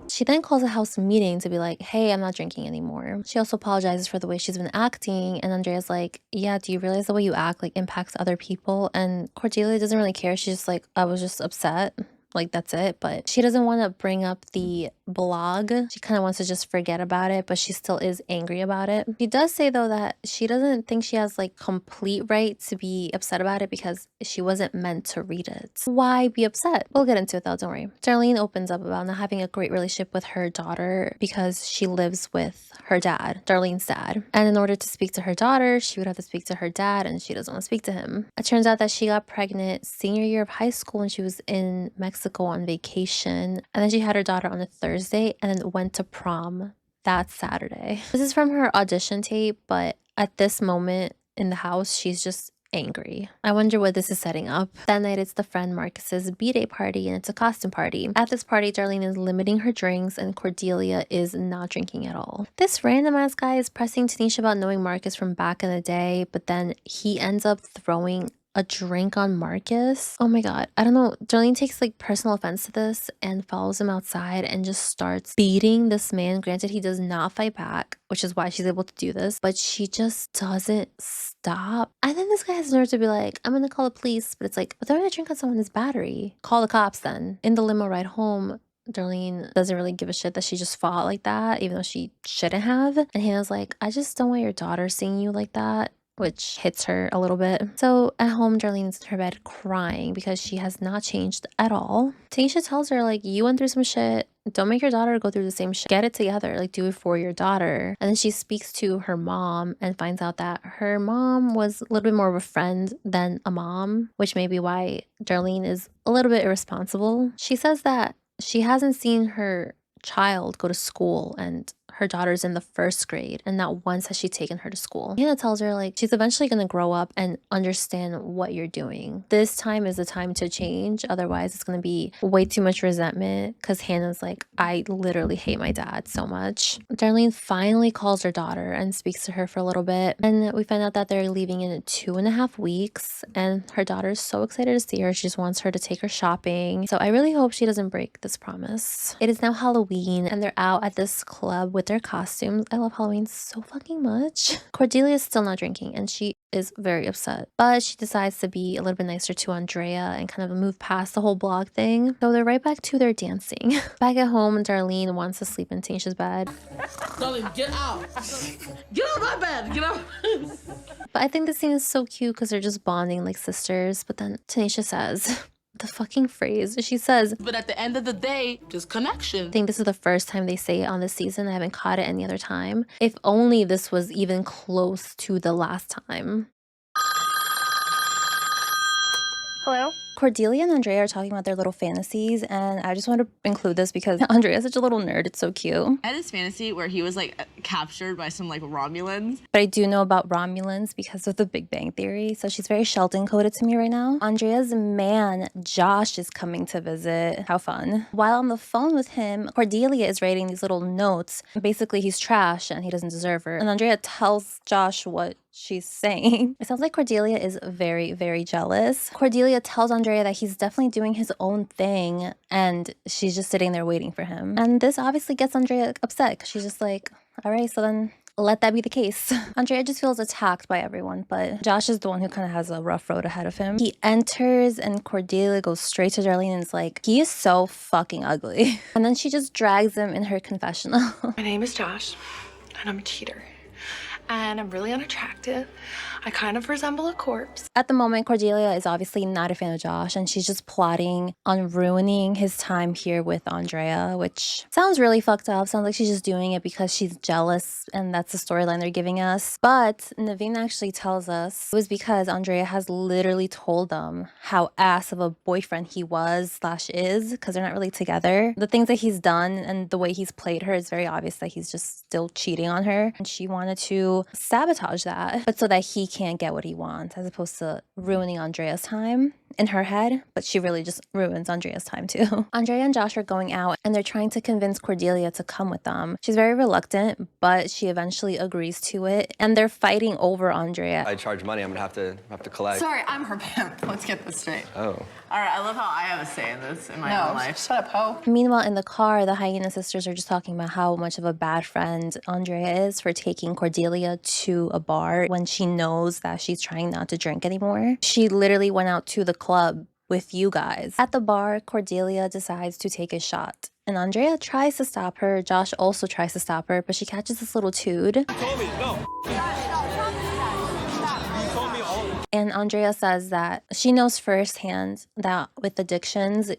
S1: She then calls a house meeting to be like, hey, I'm not drinking anymore. She also apologizes for the way she's been acting. And Andrea's like, yeah, do you realize the way you act like impacts other people? And Cordelia doesn't really care. She's just like, I was just upset. Like, that's it. But she doesn't want to bring up the blog. She kind of wants to just forget about it, but she still is angry about it. She does say, though, that she doesn't think she has, like, complete right to be upset about it because she wasn't meant to read it. Why be upset? We'll get into it, though. Don't worry. Darlene opens up about not having a great relationship with her daughter because she lives with her dad, Darlene's dad. And in order to speak to her daughter, she would have to speak to her dad, and she doesn't want to speak to him. It turns out that she got pregnant senior year of high school when she was in Mexico on vacation. And then she had her daughter on a Thursday and then went to prom that Saturday. This is from her audition tape, but at this moment in the house, she's just angry. I wonder what this is setting up. That night, it's the friend Marcus's B-Day party, and it's a costume party. At this party, Darlene is limiting her drinks, and Cordelia is not drinking at all. This random-ass guy is pressing Tanisha about knowing Marcus from back in the day, but then he ends up throwing a drink on Marcus. Oh my god. I don't know. Darlene takes like personal offense to this and follows him outside and just starts beating this man. Granted, he does not fight back, which is why she's able to do this, but she just doesn't stop. And then this guy has nerve to be like, I'm gonna call the police, but it's like, but throwing a drink on someone is battery. Call the cops then. In the limo ride home, Darlene doesn't really give a shit that she just fought like that, even though she shouldn't have. And Hannah's like, I just don't want your daughter seeing you like that, which hits her a little bit. So at home, Darlene's in her bed crying because she has not changed at all. Tanisha tells her, like, you went through some shit. Don't make your daughter go through the same shit. Get it together. Like, do it for your daughter. And then she speaks to her mom and finds out that her mom was a little bit more of a friend than a mom, which may be why Darlene is a little bit irresponsible. She says that she hasn't seen her child go to school, and her daughter's in the 1st grade, and not once has she taken her to school. Hannah tells her, like, she's eventually gonna grow up and understand what you're doing. This time is the time to change, otherwise it's gonna be way too much resentment, because Hannah's like, I literally hate my dad so much. Darlene finally calls her daughter and speaks to her for a little bit, and we find out that they're leaving in 2.5 weeks, and her daughter's so excited to see her. She just wants her to take her shopping, so I really hope she doesn't break this promise. It is now Halloween, and they're out at this club with their costumes. I love Halloween so fucking much. Cordelia is still not drinking, and she is very upset, but she decides to be a little bit nicer to Andrea and kind of move past the whole blog thing. So they're right back to their dancing. Back at home, Darlene wants to sleep in Tanisha's bed.
S3: Darlene, get out. Get out of my bed. Get out.
S1: But I think this scene is so cute because they're just bonding like sisters. But then Tanisha says the fucking phrase. She says,
S3: but at the end of the day, just connection.
S1: I think this is the first time they say it on this season. I haven't caught it any other time. If only this was even close to the last time.
S16: Hello?
S1: Cordelia and Andrea are talking about their little fantasies, and I just want to include this because Andrea is such a little nerd. It's so cute.
S18: I had this fantasy where he was like captured by some like Romulans.
S1: But I do know about Romulans because of the Big Bang Theory, so she's very Sheldon coded to me right now. Andrea's man, Josh, is coming to visit. How fun. While on the phone with him, Cordelia is writing these little notes. Basically, he's trash and he doesn't deserve her. And Andrea tells Josh what she's saying. It sounds like Cordelia is very, very jealous. Cordelia tells Andrea that he's definitely doing his own thing, and she's just sitting there waiting for him. And this obviously gets Andrea upset because she's just like, all right, so then let that be the case. Andrea just feels attacked by everyone, but Josh is the one who kind of has a rough road ahead of him. He enters and Cordelia goes straight to Darlene and is like, he is so fucking ugly. And then she just drags him in her confessional.
S5: My name is Josh, and I'm a cheater. And I'm really unattractive. I kind of resemble a corpse.
S1: At the moment, Cordelia is obviously not a fan of Josh, and she's just plotting on ruining his time here with Andrea, which sounds really fucked up. Sounds like she's just doing it because she's jealous, and that's the storyline they're giving us. But Naveen actually tells us it was because Andrea has literally told them how ass of a boyfriend he was / is, because they're not really together. The things that he's done and the way he's played her is very obvious that he's just still cheating on her, and she wanted to sabotage that, but so that he can't get what he wants, as opposed to ruining Andrea's time in her head, but she really just ruins Andrea's time too. Andrea and Josh are going out and they're trying to convince Cordelia to come with them. She's very reluctant, but she eventually agrees to it, and they're fighting over Andrea.
S17: I charge money, I'm gonna have to collect.
S18: Sorry, I'm her pimp. Let's get this straight.
S17: Oh.
S18: All right, I love how I have a say in this in my own life.
S4: Shut up, ho.
S1: Meanwhile, in the car, the Hyena sisters are just talking about how much of a bad friend Andrea is for taking Cordelia to a bar when she knows that she's trying not to drink anymore. She literally went out to the club with you guys. At the bar, Cordelia decides to take a shot, and Andrea tries to stop her. Josh also tries to stop her, but she catches this little toad. And Andrea says that she knows firsthand that with addictions,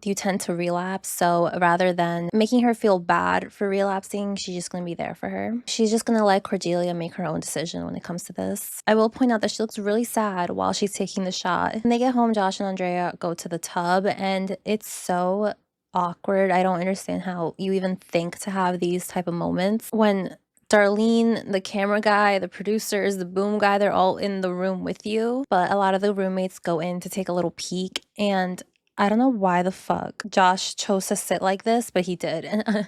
S1: you tend to relapse. So rather than making her feel bad for relapsing, she's just going to be there for her. She's just going to let Cordelia make her own decision when it comes to this. I will point out that she looks really sad while she's taking the shot. When they get home, Josh and Andrea go to the tub, and it's so awkward. I don't understand how you even think to have these type of moments when Darlene, the camera guy, the producers, the boom guy, they're all in the room with you. But a lot of the roommates go in to take a little peek, and I don't know why the fuck Josh chose to sit like this, but he did. And I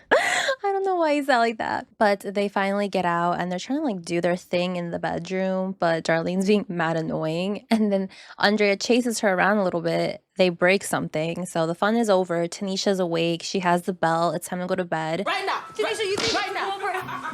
S1: don't know why he sat like that. But they finally get out and they're trying to like do their thing in the bedroom, but Darlene's being mad annoying. And then Andrea chases her around a little bit. They break something. So the fun is over. Tanisha's awake. She has the bell. It's time to go to bed.
S3: Right now. Tanisha, you think right now.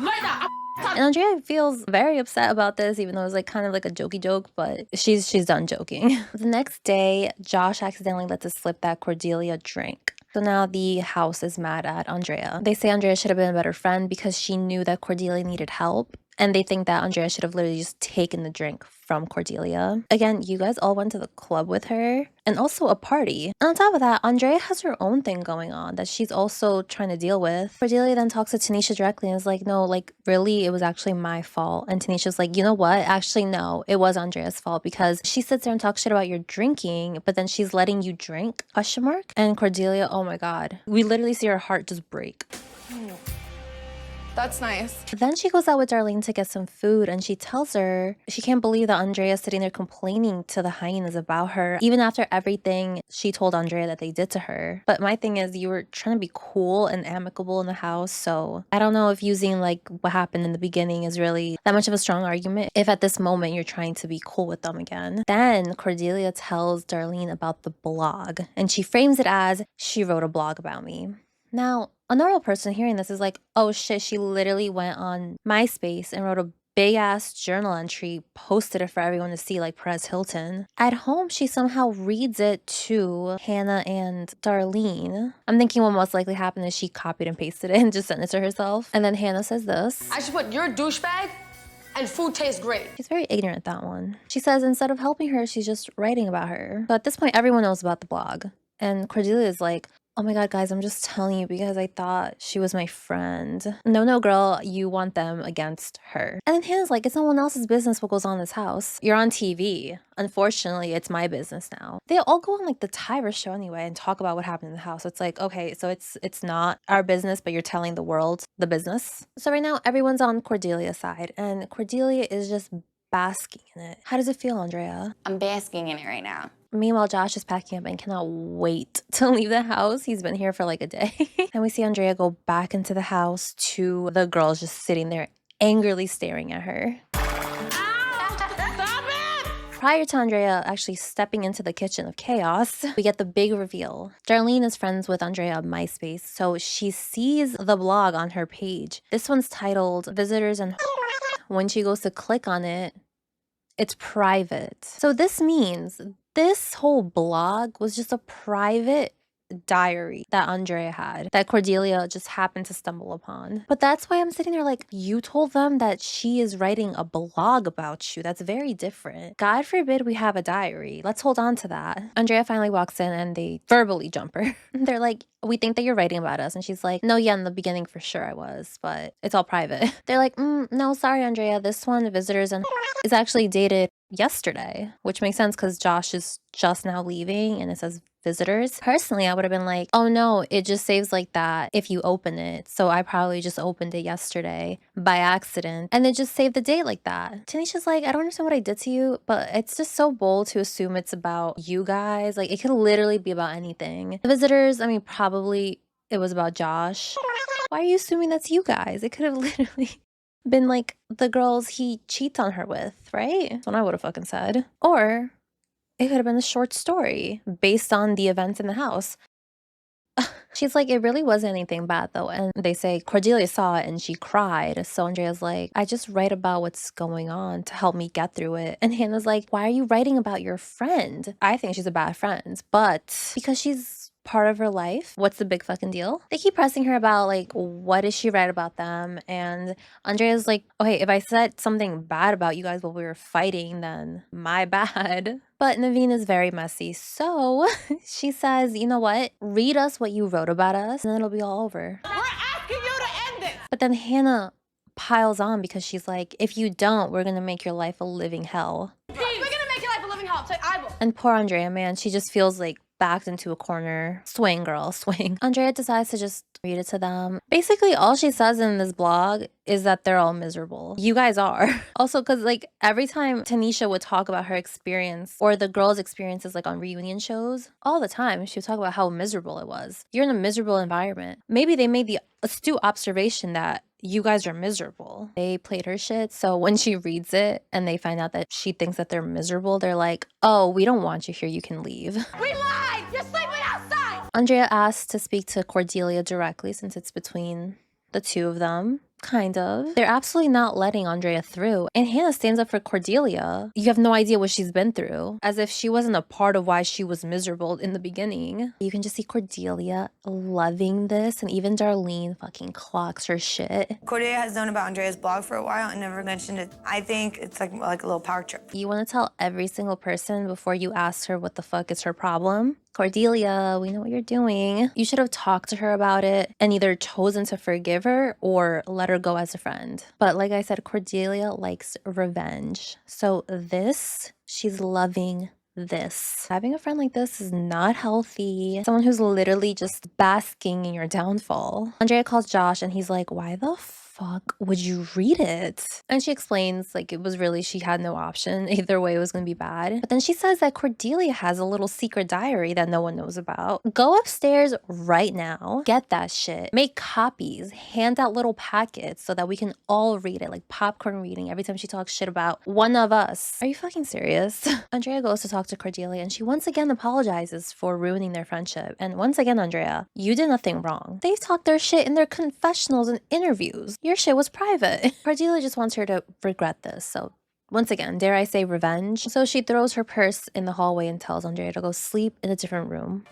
S3: Right now.
S1: And Andrea feels very upset about this, even though it was like kind of like a jokey joke, but she's done joking. The next day, Josh accidentally lets it slip that Cordelia drank. So now the house is mad at Andrea. They say Andrea should have been a better friend because she knew that Cordelia needed help, And they think that Andrea should have literally just taken the drink from Cordelia. Again, you guys all went to the club with her and also a party. And on top of that, Andrea has her own thing going on that she's also trying to deal with. Cordelia then talks to Tanisha directly and is like, no, like really, it was actually my fault. And Tanisha's like, you know what? Actually, no, it was Andrea's fault because she sits there and talks shit about your drinking, but then she's letting you drink, question mark. And Cordelia, oh my God, we literally see her heart just break.
S2: That's nice.
S1: Then she goes out with Darlene to get some food and she tells her she can't believe that Andrea's sitting there complaining to the Hyenas about her, even after everything she told Andrea that they did to her. But my thing is, you were trying to be cool and amicable in the house, so I don't know if using like what happened in the beginning is really that much of a strong argument if at this moment you're trying to be cool with them again. Then Cordelia tells Darlene about the blog and she frames it as, she wrote a blog about me. Now, a normal person hearing this is like, oh shit, she literally went on MySpace and wrote a big ass journal entry, posted it for everyone to see like Perez Hilton. At home, she somehow reads it to Hannah and Darlene. I'm thinking what most likely happened is she copied and pasted it and just sent it to herself. And then Hannah says this.
S11: I should put your douchebag and food tastes great.
S1: She's very ignorant, that one. She says instead of helping her, she's just writing about her. So at this point, everyone knows about the blog. And Cordelia is like, oh my God, guys, I'm just telling you because I thought she was my friend. No, girl, you want them against her. And then Hannah's like, it's no one else's business what goes on in this house. You're on TV. Unfortunately, it's my business now. They all go on like the Tyra show anyway and talk about what happened in the house. So it's like, okay, so it's not our business, but you're telling the world the business. So right now, everyone's on Cordelia's side and Cordelia is just basking in it. How does it feel, Andrea?
S20: I'm basking in it right now.
S1: Meanwhile, Josh is packing up and cannot wait to leave the house. He's been here for like a day. And we see Andrea go back into the house to the girls just sitting there angrily staring at her. Prior to Andrea actually stepping into the kitchen of chaos, we get the big reveal. Darlene is friends with Andrea on MySpace, so she sees the blog on her page. This one's titled Visitors and when she goes to click on it, it's private. So this means this whole blog was just a private diary that Andrea had that Cordelia just happened to stumble upon. But that's why I'm sitting there like, you told them that she is writing a blog about you. That's very different. God forbid we have a diary. Let's hold on to that. Andrea finally walks in and they verbally jump her. They're like, we think that you're writing about us. And she's like, no, yeah, in the beginning for sure I was, but it's all private. They're like, no, sorry, Andrea. This one, Visitors and is actually dated yesterday, which makes sense because Josh is just now leaving and it says Visitors. Personally, I would have been like, oh no, it just saves like that if you open it. So I probably just opened it yesterday by accident and it just saved the date like that. Tanisha's like, I don't understand what I did to you, but it's just so bold to assume it's about you guys. Like it could literally be about anything. The Visitors, I mean, probably it was about Josh. Why are you assuming that's you guys? It could have literally been like the girls he cheats on her with, right? That's what I would have fucking said. Or it could have been a short story based on the events in the house. She's like, it really wasn't anything bad though. And they say Cordelia saw it and she cried. So Andrea's like, I just write about what's going on to help me get through it. And Hannah's like, why are you writing about your friend? I think she's a bad friend, but because she's part of her life, what's the big fucking deal? They keep pressing her about like, what did she write about them? And Andrea's like, okay, if I said something bad about you guys while we were fighting, then my bad. But Naveen is very messy. So she says, you know what? Read us what you wrote about us and then it'll be all over.
S11: We're asking you to end this.
S1: But then Hannah piles on because she's like, if you don't, we're going to make your life a living hell.
S11: We're going to make your life a living hell. So I will.
S1: And poor Andrea, man, she just feels like backed into a corner. Swing, girl, swing. Andrea decides to just read it to them. Basically, all she says in this blog is that they're all miserable. You guys are. Also, because like every time Tanisha would talk about her experience or the girls' experiences like on reunion shows, all the time she would talk about how miserable it was. You're in a miserable environment. Maybe they made the astute observation that you guys are miserable. They played her shit. So when she reads it and they find out that she thinks that they're miserable, they're like, oh, we don't want you here. You can leave.
S11: We lied. You're sleeping outside.
S1: Andrea asks to speak to Cordelia directly since it's between the two of them. Kind of. They're absolutely not letting Andrea through. And Hannah stands up for Cordelia. You have no idea what she's been through. As if she wasn't a part of why she was miserable in the beginning. You can just see Cordelia loving this. And even Darlene fucking clocks her shit.
S20: Cordelia has known about Andrea's blog for a while and never mentioned it. I think it's like a little power trip.
S1: You want to tell every single person before you ask her what the fuck is her problem? Cordelia, we know what you're doing. You should have talked to her about it and either chosen to forgive her or let her go as a friend. But like I said, Cordelia likes revenge. So this, she's loving this. Having a friend like this is not healthy. Someone who's literally just basking in your downfall. Andrea calls Josh and he's like, why the fuck would you read it? And she explains like it was really, she had no option. Either way it was gonna be bad. But then she says that Cordelia has a little secret diary that no one knows about. Go upstairs right now, get that shit, make copies, hand out little packets so that we can all read it, like popcorn reading every time she talks shit about one of us. Are you fucking serious? Andrea goes to talk to Cordelia and she once again apologizes for ruining their friendship. And once again, Andrea, you did nothing wrong. They talked their shit in their confessionals and interviews. Your shit was private. Cordelia just wants her to regret this, so once again, dare I say revenge? So she throws her purse in the hallway and tells Andrea to go sleep in a different room.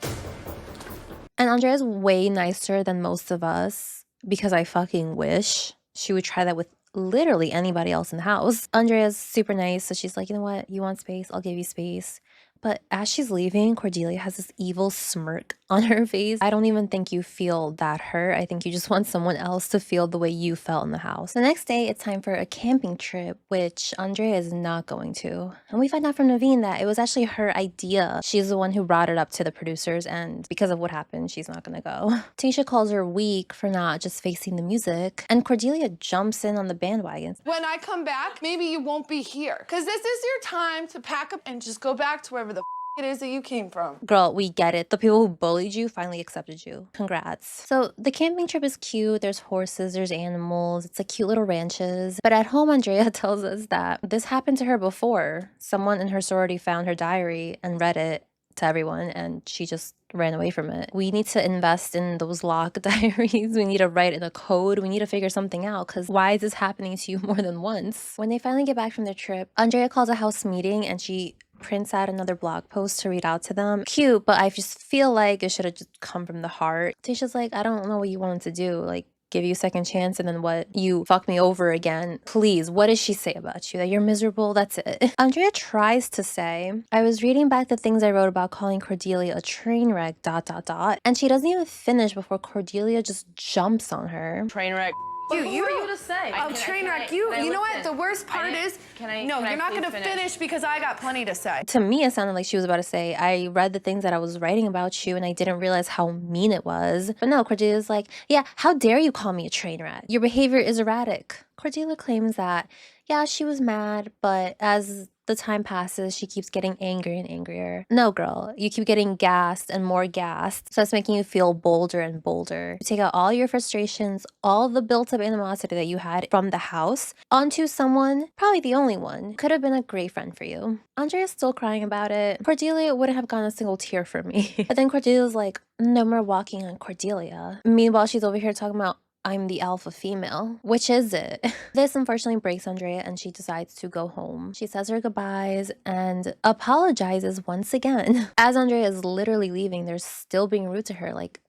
S1: And Andrea's way nicer than most of us because I fucking wish she would try that with literally anybody else in the house. Andrea's super nice, so she's like, you know what? You want space? I'll give you space. But as she's leaving, Cordelia has this evil smirk on her face. I don't even think you feel that hurt. I think you just want someone else to feel the way you felt in the house. The next day, it's time for a camping trip, which Andrea is not going to. And we find out from Naveen that it was actually her idea. She's the one who brought it up to the producers, and because of what happened, she's not gonna go. Tanisha calls her weak for not just facing the music, and Cordelia jumps in on the bandwagon.
S9: When I come back, maybe you won't be here. Because this is your time to pack up and just go back to wherever the it is that you came from.
S1: Girl, we get it. The people who bullied you finally accepted you. Congrats. So the camping trip is cute. There's horses, there's animals. It's like cute little ranches. But at home, Andrea tells us that this happened to her before. Someone in her sorority found her diary and read it to everyone, and she just ran away from it. We need to invest in those lock diaries. We need to write in a code. We need to figure something out, because why is this happening to you more than once? When they finally get back from their trip, Andrea calls a house meeting and she prints out another blog post to read out to them. Cute, but I just feel like it should have just come from the heart. Tasha's like, I don't know what you wanted to do. Like, give you a second chance and then what? You fuck me over again. Please, what does she say about you? That you're miserable? That's it. Andrea tries to say, I was reading back the things I wrote about calling Cordelia a train wreck, ... And she doesn't even finish before Cordelia just jumps on her.
S18: Train wreck.
S9: Who
S18: are
S9: you
S18: you to say?
S9: Train wreck. You know what? The worst part is, no, you're not going to finish because I got plenty to say.
S1: To me, it sounded like she was about to say, I read the things that I was writing about you and I didn't realize how mean it was. But no, Cordelia's like, yeah, how dare you call me a train wreck? Your behavior is erratic. Cordelia claims that, yeah, she was mad, but as the time passes, she keeps getting angrier and angrier. No, girl, you keep getting gassed and more gassed. So it's making you feel bolder and bolder. You take out all your frustrations, all the built-up animosity that you had from the house onto someone, probably the only one, could have been a great friend for you. Andrea's still crying about it. Cordelia wouldn't have gotten a single tear from me. But then Cordelia's like, no more walking on Cordelia. Meanwhile, she's over here talking about, I'm the alpha female. Which is it? This unfortunately breaks Andrea and she decides to go home. She says her goodbyes and apologizes once again. As Andrea is literally leaving, they're still being rude to her, like,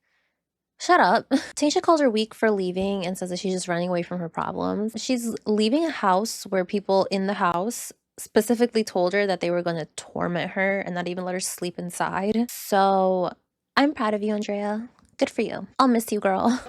S1: shut up. Tanisha calls her weak for leaving and says that she's just running away from her problems. She's leaving a house where people in the house specifically told her that they were going to torment her and not even let her sleep inside. So I'm proud of you, Andrea. Good for you. I'll miss you, girl.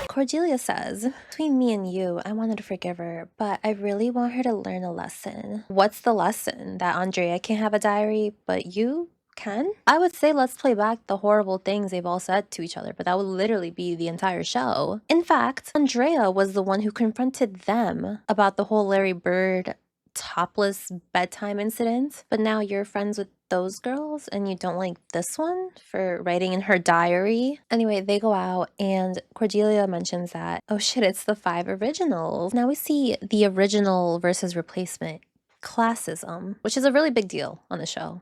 S1: Cordelia says, between me and you, I wanted to forgive her, but I really want her to learn a lesson. What's the lesson? That Andrea can't have a diary, but you can? I would say let's play back the horrible things they've all said to each other, but that would literally be the entire show. In fact, Andrea was the one who confronted them about the whole Larry Bird topless bedtime incident, but now you're friends with those girls and you don't like this one for writing in her diary. Anyway, they go out and Cordelia mentions that, oh shit, it's the 5 originals. Now we see the original versus replacement classism, which is a really big deal on the show.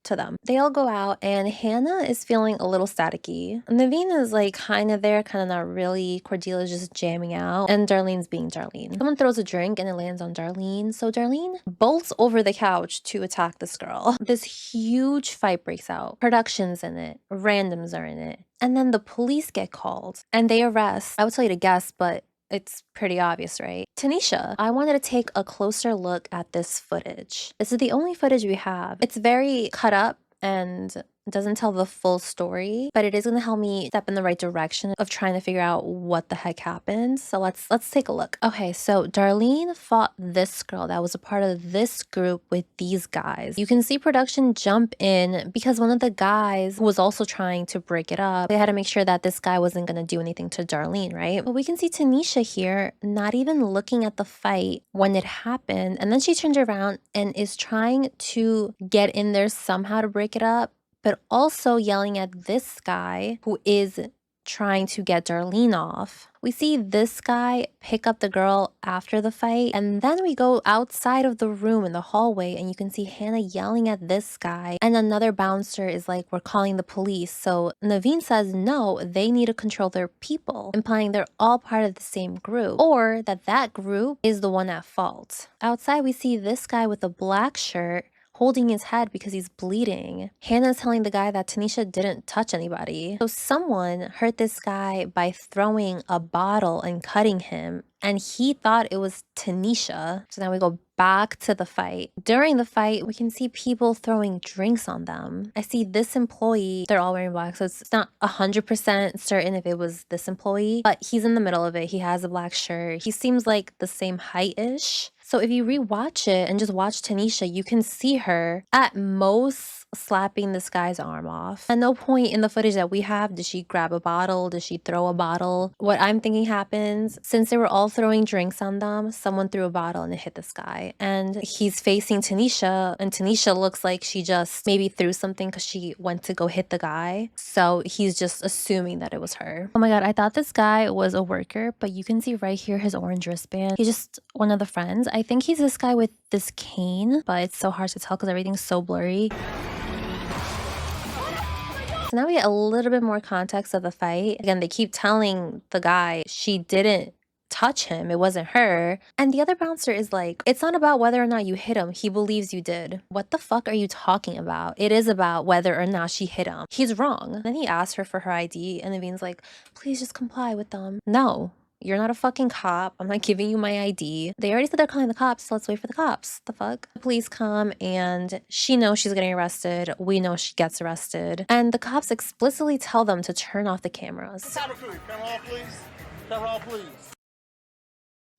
S1: to them. They all go out and Hannah is feeling a little staticky. Naveen is like kind of there, kind of not really. Cordelia's just jamming out and Darlene's being Darlene. Someone throws a drink and it lands on Darlene. So Darlene bolts over the couch to attack this girl. This huge fight breaks out. Production's in it. Randoms are in it. And then the police get called and they arrest. I would tell you to guess, but it's pretty obvious, right? Tanisha, I wanted to take a closer look at this footage. This is the only footage we have. It's very cut up and doesn't tell the full story, but it is going to help me step in the right direction of trying to figure out what the heck happened. So let's take a look. Okay, so Darlene fought this girl that was a part of this group with these guys. You can see production jump in because one of the guys was also trying to break it up. They had to make sure that this guy wasn't going to do anything to Darlene, right? But we can see Tanisha here not even looking at the fight when it happened, and then she turns around and is trying to get in there somehow to break it up, but also yelling at this guy who is trying to get Darlene off. We see this guy pick up the girl after the fight, and then we go outside of the room in the hallway and you can see Hannah yelling at this guy, and another bouncer is like, we're calling the police. So Naveen says no, they need to control their people, implying they're all part of the same group, or that group is the one at fault. Outside we see this guy with a black shirt holding his head because he's bleeding. Hannah's telling the guy that Tanisha didn't touch anybody. So someone hurt this guy by throwing a bottle and cutting him, and he thought it was Tanisha. So now we go back to the fight. During the fight, we can see people throwing drinks on them. I see this employee, they're all wearing black, so it's not 100% certain if it was this employee, but he's in the middle of it. He has a black shirt. He seems like the same height-ish. So if you rewatch it and just watch Tanisha, you can see her at most slapping this guy's arm off. At no point in the footage that we have did she grab a bottle, did she throw a bottle. What I'm thinking happens, since they were all throwing drinks on them, someone threw a bottle and it hit this guy. And he's facing Tanisha, and Tanisha looks like she just maybe threw something because she went to go hit the guy. So he's just assuming that it was her. Oh my god, I thought this guy was a worker, but you can see right here his orange wristband. He's just one of the friends. I think he's this guy with this cane, but it's so hard to tell because everything's so blurry. So now we get a little bit more context of the fight. Again, they keep telling the guy she didn't touch him, it wasn't her. And the other bouncer is like, it's not about whether or not you hit him, he believes you did. What the fuck are you talking about? It is about whether or not she hit him. He's wrong. Then he asks her for her ID and Naveen's like, please just comply with them. No. You're not a fucking cop. I'm not giving you my ID. They already said they're calling the cops, so let's wait for the cops. The fuck? The police come and she knows she's getting arrested. We know she gets arrested. And the cops explicitly tell them to turn off the cameras.
S21: Camera off, please. Camera off, please.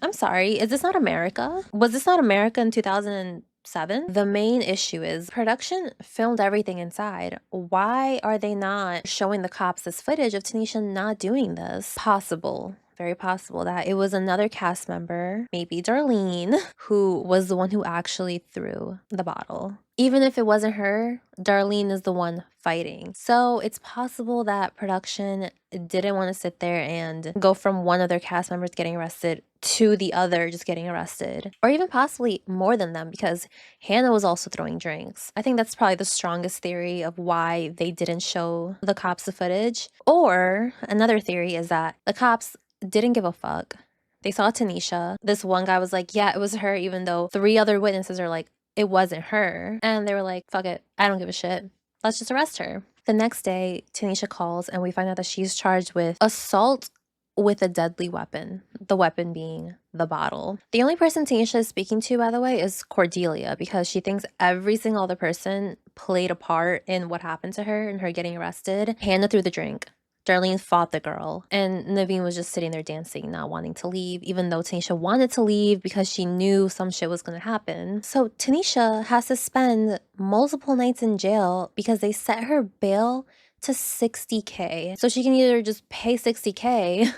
S1: I'm sorry, is this not America? Was this not America in 2007? The main issue is production filmed everything inside. Why are they not showing the cops this footage of Tanisha not doing this? Possible. Very possible that it was another cast member, maybe Darlene, who was the one who actually threw the bottle. Even if it wasn't her, Darlene is the one fighting. So it's possible that production didn't want to sit there and go from one of their cast members getting arrested to the other just getting arrested. Or even possibly more than them, because Hannah was also throwing drinks. I think that's probably the strongest theory of why they didn't show the cops the footage. Or another theory is that the cops didn't give a fuck. They saw Tanisha. This one guy was like, yeah, it was her, even though 3 other witnesses are like, it wasn't her. And they were like, fuck it, I don't give a shit. Let's just arrest her. The next day, Tanisha calls and we find out that she's charged with assault with a deadly weapon. The weapon being the bottle. The only person Tanisha is speaking to, by the way, is Cordelia, because she thinks every single other person played a part in what happened to her and her getting arrested. Hannah threw the drink. Darlene fought the girl, and Naveen was just sitting there dancing, not wanting to leave, even though Tanisha wanted to leave because she knew some shit was gonna happen. So Tanisha has to spend multiple nights in jail because they set her bail to $60K. So she can either just pay $60K,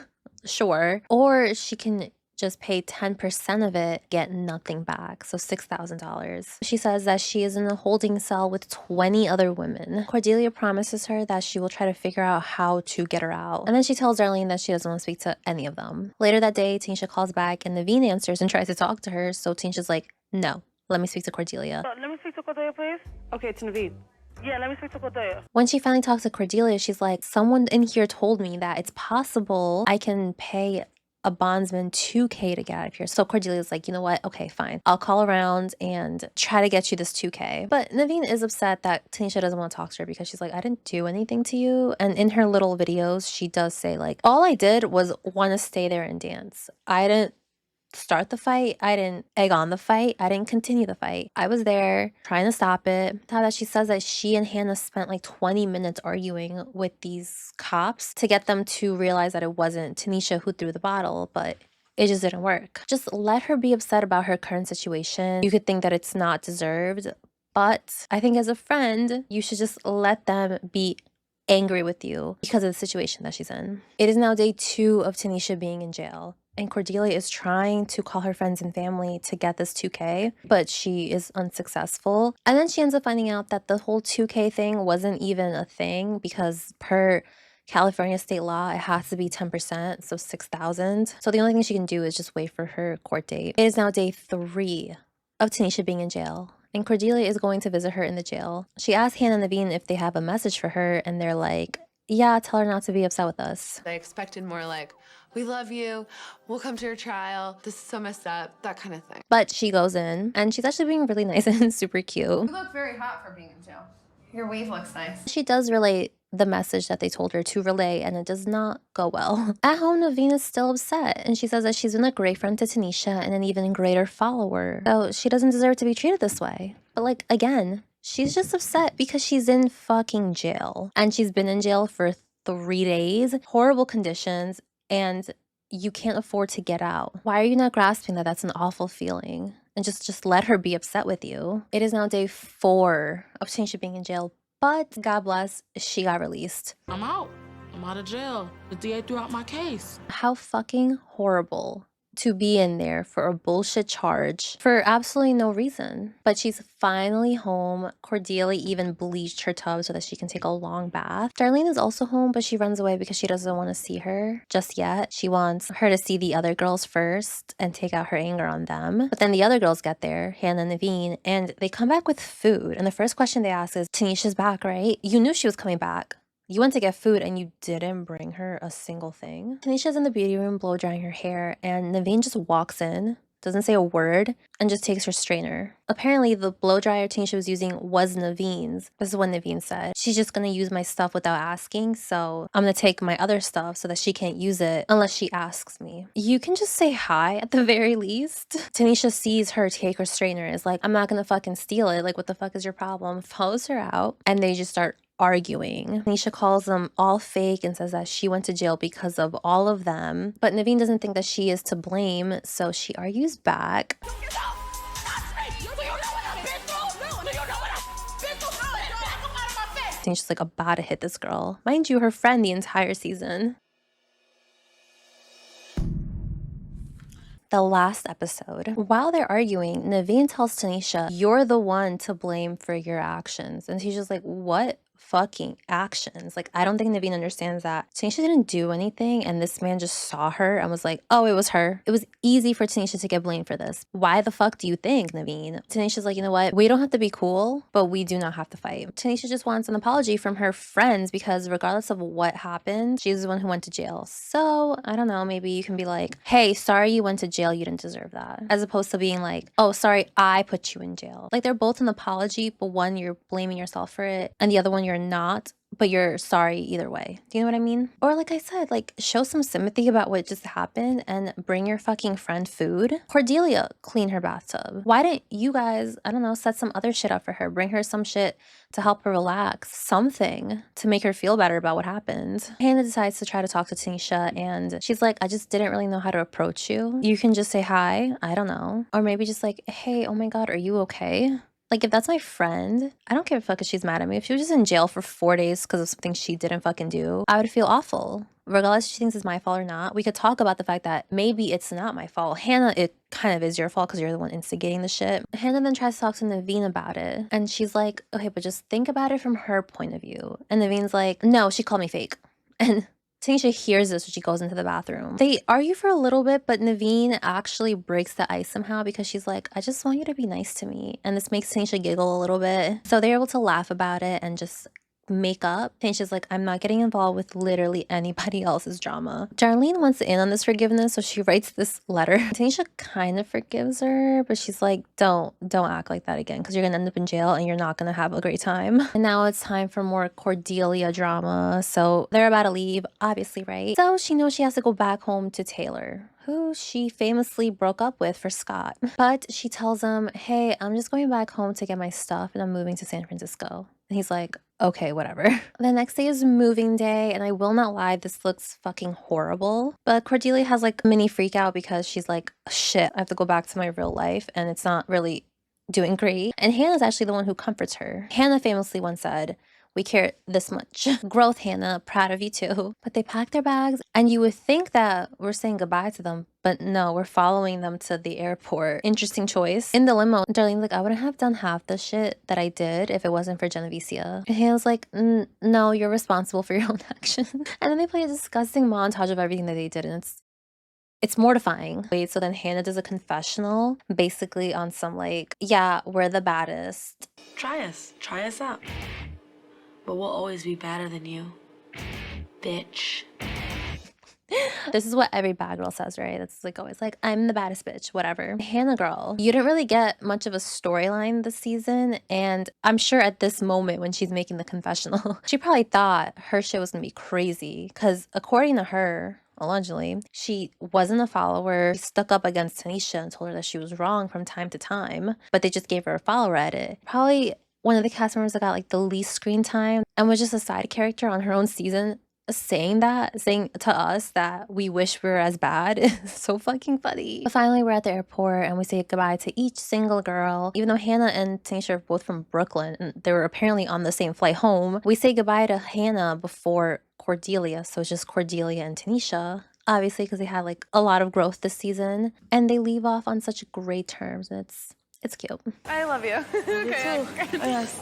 S1: sure, or she can just pay 10% of it, get nothing back, so $6,000. She says that she is in a holding cell with 20 other women. Cordelia promises her that she will try to figure out how to get her out. And then she tells Darlene that she doesn't want to speak to any of them. Later that day, Tanisha calls back and Naveen answers and tries to talk to her, so Tanisha's like, no, let me speak to Cordelia.
S12: Let me speak to Cordelia, please.
S6: Okay, it's Naveen.
S12: Yeah, let me speak to Cordelia.
S1: When she finally talks to Cordelia, she's like, someone in here told me that it's possible I can pay a bondsman $2K to get out of here. So Cordelia's like, you know what? Okay, fine. I'll call around and try to get you this $2K. But Naveen is upset that Tanisha doesn't want to talk to her because she's like, I didn't do anything to you. And in her little videos, she does say like, all I did was want to stay there and dance. I didn't start the fight. I didn't egg on the fight. I didn't continue the fight. I was there trying to stop it. How that she says that she and Hannah spent like 20 minutes arguing with these cops to get them to realize that it wasn't Tanisha who threw the bottle, but it just didn't work. Just let her be upset about her current situation. You could think that it's not deserved, but I think as a friend, you should just let them be angry with you because of the situation that she's in. It is now day 2 of Tanisha being in jail. And Cordelia is trying to call her friends and family to get this $2K, but she is unsuccessful. And then she ends up finding out that the whole $2K thing wasn't even a thing because per California state law, it has to be 10%, so $6,000. So the only thing she can do is just wait for her court date. It is now day 3 of Tanisha being in jail. And Cordelia is going to visit her in the jail. She asks Hannah and Naveen if they have a message for her, and they're like, yeah, tell her not to be upset with us.
S5: I expected more like, we love you, we'll come to your trial, this is so messed up, that kind of thing.
S1: But she goes in, and she's actually being really nice and super cute.
S4: You look very hot for being in jail. Your weave looks nice.
S1: She does relay the message that they told her to relay, and it does not go well. At home, Naveen is still upset, and she says that she's been a great friend to Tanisha and an even greater follower. So she doesn't deserve to be treated this way. But like, again, she's just upset because she's in fucking jail. And she's been in jail for 3 days, horrible conditions, and you can't afford to get out. Why are you not grasping that that's an awful feeling? And just let her be upset with you. It is now day 4 of Tanisha being in jail, but God bless, she got released.
S3: I'm out. I'm out of jail. The DA threw out my case.
S1: How fucking horrible to be in there for a bullshit charge for absolutely no reason. But she's finally home. Cordelia even bleached her tub so that she can take a long bath. Darlene is also home, but she runs away because she doesn't want to see her just yet. She wants her to see the other girls first and take out her anger on them. But then the other girls get there, Hannah and Naveen, and they come back with food. And the first question they ask is, Tanisha's back, right? You knew she was coming back. You went to get food and you didn't bring her a single thing. Tanisha's in the beauty room blow drying her hair, and Naveen just walks in, doesn't say a word, and just takes her straightener. Apparently, the blow dryer Tanisha was using was Naveen's. This is what Naveen said. She's just gonna use my stuff without asking, so I'm gonna take my other stuff so that she can't use it unless she asks me. You can just say hi at the very least. Tanisha sees her take her straightener, is like, I'm not gonna fucking steal it. Like, what the fuck is your problem? Follows her out, and they just start arguing. Tanisha calls them all fake and says that she went to jail because of all of them. But Naveen doesn't think that she is to blame, so she argues back. Tanisha's like about to hit this girl. Mind you, her friend the entire season. The last episode. While they're arguing, Naveen tells Tanisha, you're the one to blame for your actions. And she's just like, what fucking actions? Like, I don't think Naveen understands that. Tanisha didn't do anything, and this man just saw her and was like, oh, it was her. It was easy for Tanisha to get blamed for this. Why the fuck do you think, Naveen? Tanisha's like, you know what? We don't have to be cool, but we do not have to fight. Tanisha just wants an apology from her friends because regardless of what happened, she's the one who went to jail. So, I don't know, maybe you can be like, hey, sorry you went to jail, you didn't deserve that. As opposed to being like, oh, sorry, I put you in jail. Like, they're both an apology, but one, you're blaming yourself for it, and the other one, you're not, but you're sorry either way. Do you know what I mean? Or like I said, like, show some sympathy about what just happened and bring your fucking friend food. Cordelia cleaned her bathtub. Why didn't you guys, I don't know, set some other shit up for her? Bring her some shit to help her relax. Something to make her feel better about what happened. Hannah decides to try to talk to Tanisha, and she's like, I just didn't really know how to approach you. You can just say hi. I don't know. Or maybe just like, hey, oh my God, are you okay? Like, if that's my friend, I don't give a fuck if she's mad at me. If she was just in jail for 4 days because of something she didn't fucking do, I would feel awful. Regardless if she thinks it's my fault or not, we could talk about the fact that maybe it's not my fault. Hannah, it kind of is your fault because you're the one instigating the shit. Hannah then tries to talk to Naveen about it. And she's like, okay, but just think about it from her point of view. And Naveen's like, no, she called me fake. And Tanisha hears this when she goes into the bathroom. They argue for a little bit, but Naveen actually breaks the ice somehow because she's like, I just want you to be nice to me. And this makes Tanisha giggle a little bit. So they're able to laugh about it and just make up. Tanisha's like, I'm not getting involved with literally anybody else's drama. Darlene wants in on this forgiveness, so she writes this letter. Tanisha kind of forgives her, but she's like, don't act like that again, because you're gonna end up in jail and you're not gonna have a great time. And now it's time for more Cordelia drama. So they're about to leave, obviously, right? So she knows she has to go back home to Taylor, who she famously broke up with for Scott. But she tells him, hey, I'm just going back home to get my stuff and I'm moving to San Francisco. And he's like, okay, whatever. The next day is moving day, and I will not lie, this looks fucking horrible. But Cordelia has like a mini freak out because she's like, shit, I have to go back to my real life and it's not really doing great. And Hannah's actually the one who comforts her. Hannah famously once said, we care this much. Growth, Hannah, proud of you too. But they pack their bags, and you would think that we're saying goodbye to them, but no, we're following them to the airport. Interesting choice. In the limo, Darlene's like, I wouldn't have done half the shit that I did if it wasn't for Genevicia. And Hannah's like, no, you're responsible for your own actions. And then they play a disgusting montage of everything that they did, and it's mortifying. Wait, so then Hannah does a confessional, basically on some like, yeah, we're the baddest.
S11: Try us out. But we'll always be better than you, bitch.
S1: This is what every bad girl says, right? That's like always like, I'm the baddest bitch, whatever. Hannah girl, you didn't really get much of a storyline this season, and I'm sure at this moment when she's making the confessional, she probably thought her shit was gonna be crazy, because according to her, allegedly, she wasn't a follower. She stuck up against Tanisha and told her that she was wrong from time to time, but they just gave her a follower edit. Probably one of the cast members that got like the least screen time and was just a side character on her own season, saying to us that we wish we were as bad is so fucking funny. But finally, we're at the airport and we say goodbye to each single girl. Even though Hannah and Tanisha are both from Brooklyn and they were apparently on the same flight home, we say goodbye to Hannah before Cordelia. So it's just Cordelia and Tanisha. Obviously, because they had like a lot of growth this season, and they leave off on such great terms. And it's cute.
S2: I love you. Okay.
S3: Yes.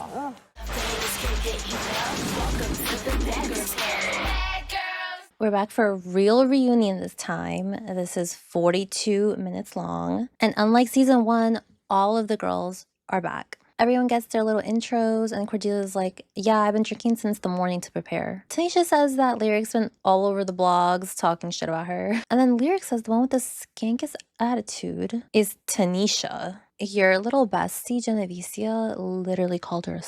S1: We're back for a real reunion this time. This is 42 minutes long. And unlike season 1, all of the girls are back. Everyone gets their little intros, and Cordelia's like, yeah, I've been drinking since the morning to prepare. Tanisha says that Lyric's been all over the blogs talking shit about her. And then Lyric says the one with the skankest attitude is Tanisha. Your little bestie, Genevicia, literally called her a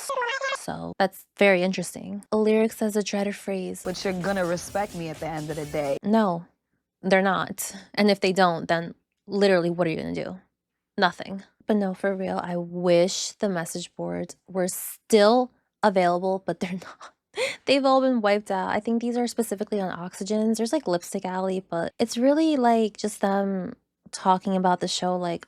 S1: so that's very interesting. Lyric says a dreaded phrase.
S7: But you're gonna respect me at the end of the day.
S1: No, they're not. And if they don't, then literally what are you gonna do? Nothing. But no, for real, I wish the message boards were still available, but they're not. They've all been wiped out. I think these are specifically on Oxygens. There's like Lipstick Alley, but it's really like just them talking about the show like,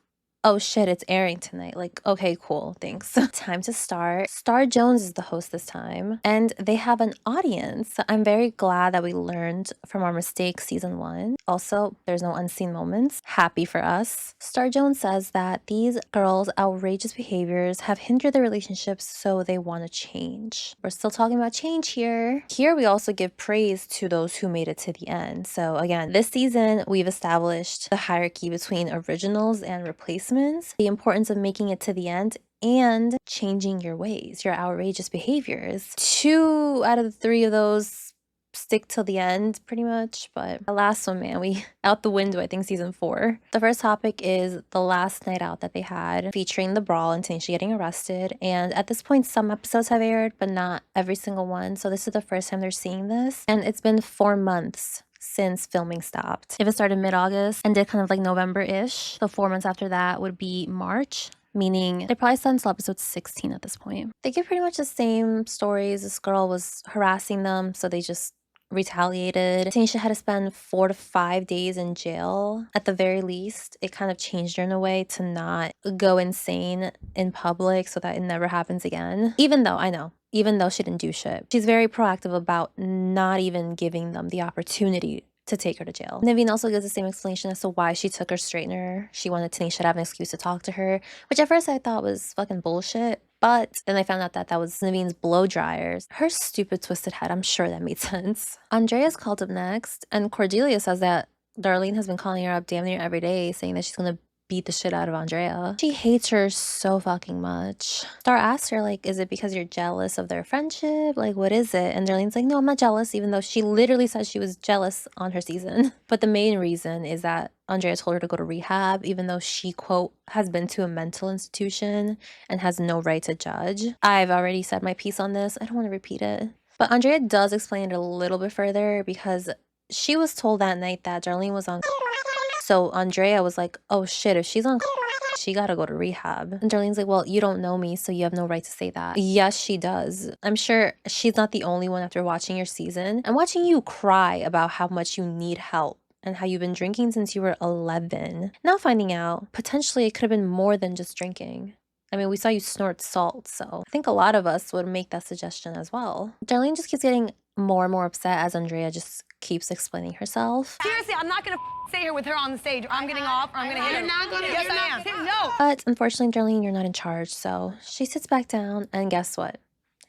S1: oh shit, it's airing tonight. Like, okay, cool, thanks. Time to start. Star Jones is the host this time, and they have an audience. I'm very glad that we learned from our mistakes season 1. Also, there's no unseen moments. Happy for us. Star Jones says that these girls' outrageous behaviors have hindered their relationships, so they want to change. We're still talking about change here. Here, we also give praise to those who made it to the end. So again, this season, we've established the hierarchy between originals and replacements, the importance of making it to the end, and changing your ways, your outrageous behaviors. 2 out of the 3 of those stick till the end pretty much, but the last one, man, we out the window. I think season 4. The first topic is the last night out that they had, featuring the brawl and Tanisha getting arrested. And at this point, some episodes have aired, but not every single one. So this is the first time they're seeing this, and it's been 4 months since filming stopped. If it started mid-August and did kind of like November-ish, the 4 months after that would be March, meaning they probably started until episode 16 at this point. They give pretty much the same stories. This girl was harassing them, so they just retaliated. Tanisha had to spend 4 to 5 days in jail at the very least. It kind of changed her in a way to not go insane in public so that it never happens again. Even though she didn't do shit, she's very proactive about not even giving them the opportunity to take her to jail. Naveen also gives the same explanation as to why she took her straightener. She wanted Tanisha to have an excuse to talk to her, which at first I thought was fucking bullshit. But then I found out that that was Naveen's blow dryers. Her stupid twisted head, I'm sure that made sense. Andrea's called up next, and Cordelia says that Darlene has been calling her up damn near every day, saying that she's gonna beat the shit out of Andrea. She hates her so fucking much. Star asks her, like, is it because you're jealous of their friendship? Like, what is it? And Darlene's like, no, I'm not jealous, even though she literally said she was jealous on her season. But the main reason is that Andrea told her to go to rehab, even though she, quote, has been to a mental institution and has no right to judge. I've already said my piece on this. I don't want to repeat it. But Andrea does explain it a little bit further because she was told that night that Darlene was on. So Andrea was like, oh shit, if she's on, she gotta go to rehab. And Darlene's like, well, you don't know me, so you have no right to say that. Yes, she does. I'm sure she's not the only one after watching your season and watching you cry about how much you need help and how you've been drinking since you were 11. Now finding out, potentially it could have been more than just drinking. I mean, we saw you snort salt, so I think a lot of us would make that suggestion as well. Darlene just keeps getting more and more upset as Andrea just keeps explaining herself.
S10: Seriously, I'm not gonna stay here with her on the stage. I'm getting off or I'm gonna hit her.
S5: You're not gonna.
S10: Yes,
S5: you're
S10: I
S5: not,
S10: am. No.
S1: But unfortunately, Darlene, you're not in charge, so she sits back down, and guess what?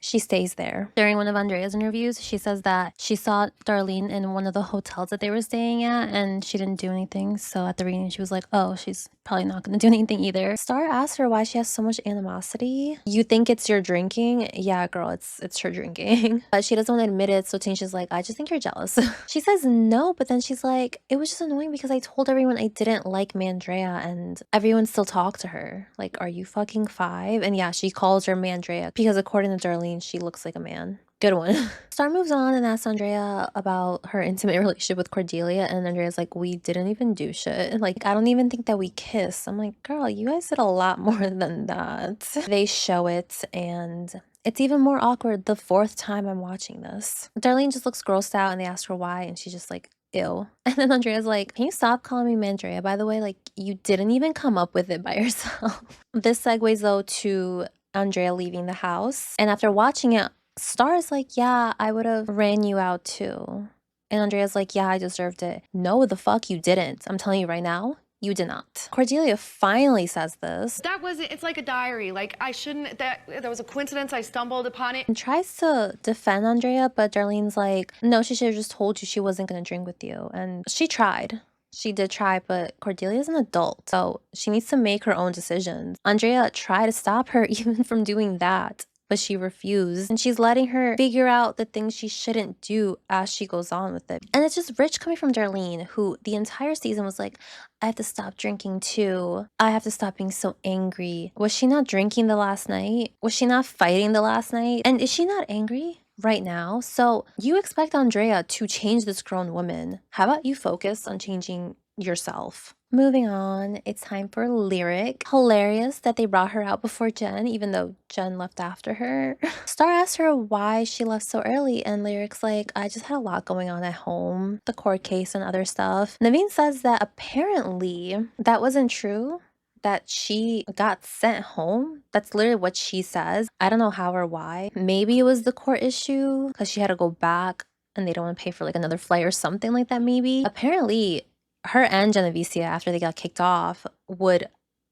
S1: She stays there. During one of Andrea's interviews, she says that she saw Darlene in one of the hotels that they were staying at, and she didn't do anything. So at the reading, she was like, oh, she's probably not going to do anything either. Star asked her why she has so much animosity. You think it's your drinking? Yeah, girl, it's her drinking. But she doesn't want to admit it, so Tanisha's like, I just think you're jealous. She says no, but then she's like, it was just annoying because I told everyone I didn't like Mandrea, and everyone still talked to her. Like, are you fucking 5? And yeah, she calls her Mandrea because according to Darlene, she looks like a man. Good one. Star moves on and asks Andrea about her intimate relationship with Cordelia, and Andrea's like, we didn't even do shit. Like, I don't even think that we kissed. I'm like, girl, you guys did a lot more than that. They show it, and it's even more awkward the 4th time I'm watching this. Darlene just looks grossed out, and they ask her why, and she's just like, ew. And then Andrea's like, can you stop calling me Mandrea, by the way? Like, you didn't even come up with it by yourself. This segues, though, to Andrea leaving the house. And after watching it, Star is like, yeah, I would have ran you out too. And Andrea's like, yeah, I deserved it. No, the fuck you didn't. I'm telling you right now, you did not. Cordelia finally says this.
S4: That wasn't, it's like a diary. Like, I shouldn't, that was a coincidence. I stumbled upon it.
S1: And tries to defend Andrea, but Darlene's like, no, she should have just told you she wasn't going to drink with you. And she tried. She did try, but Cordelia's an adult, so she needs to make her own decisions. Andrea tried to stop her even from doing that, but she refused. And she's letting her figure out the things she shouldn't do as she goes on with it. And it's just rich coming from Darlene, who the entire season was like, I have to stop drinking too. I have to stop being so angry. Was she not drinking the last night? Was she not fighting the last night? And is she not angry right now? So you expect Andrea to change this grown woman. How about you focus on changing yourself? Moving on, it's time for Lyric. Hilarious that they brought her out before Jen, even though Jen left after her. Star asked her why she left so early, and Lyric's like, I just had a lot going on at home, the court case and other stuff. Naveen says that apparently that wasn't true, that she got sent home. That's literally what she says. I don't know how or why. Maybe it was the court issue because she had to go back and they don't want to pay for like another flight or something like that maybe. Apparently, her and Genevicia, after they got kicked off, would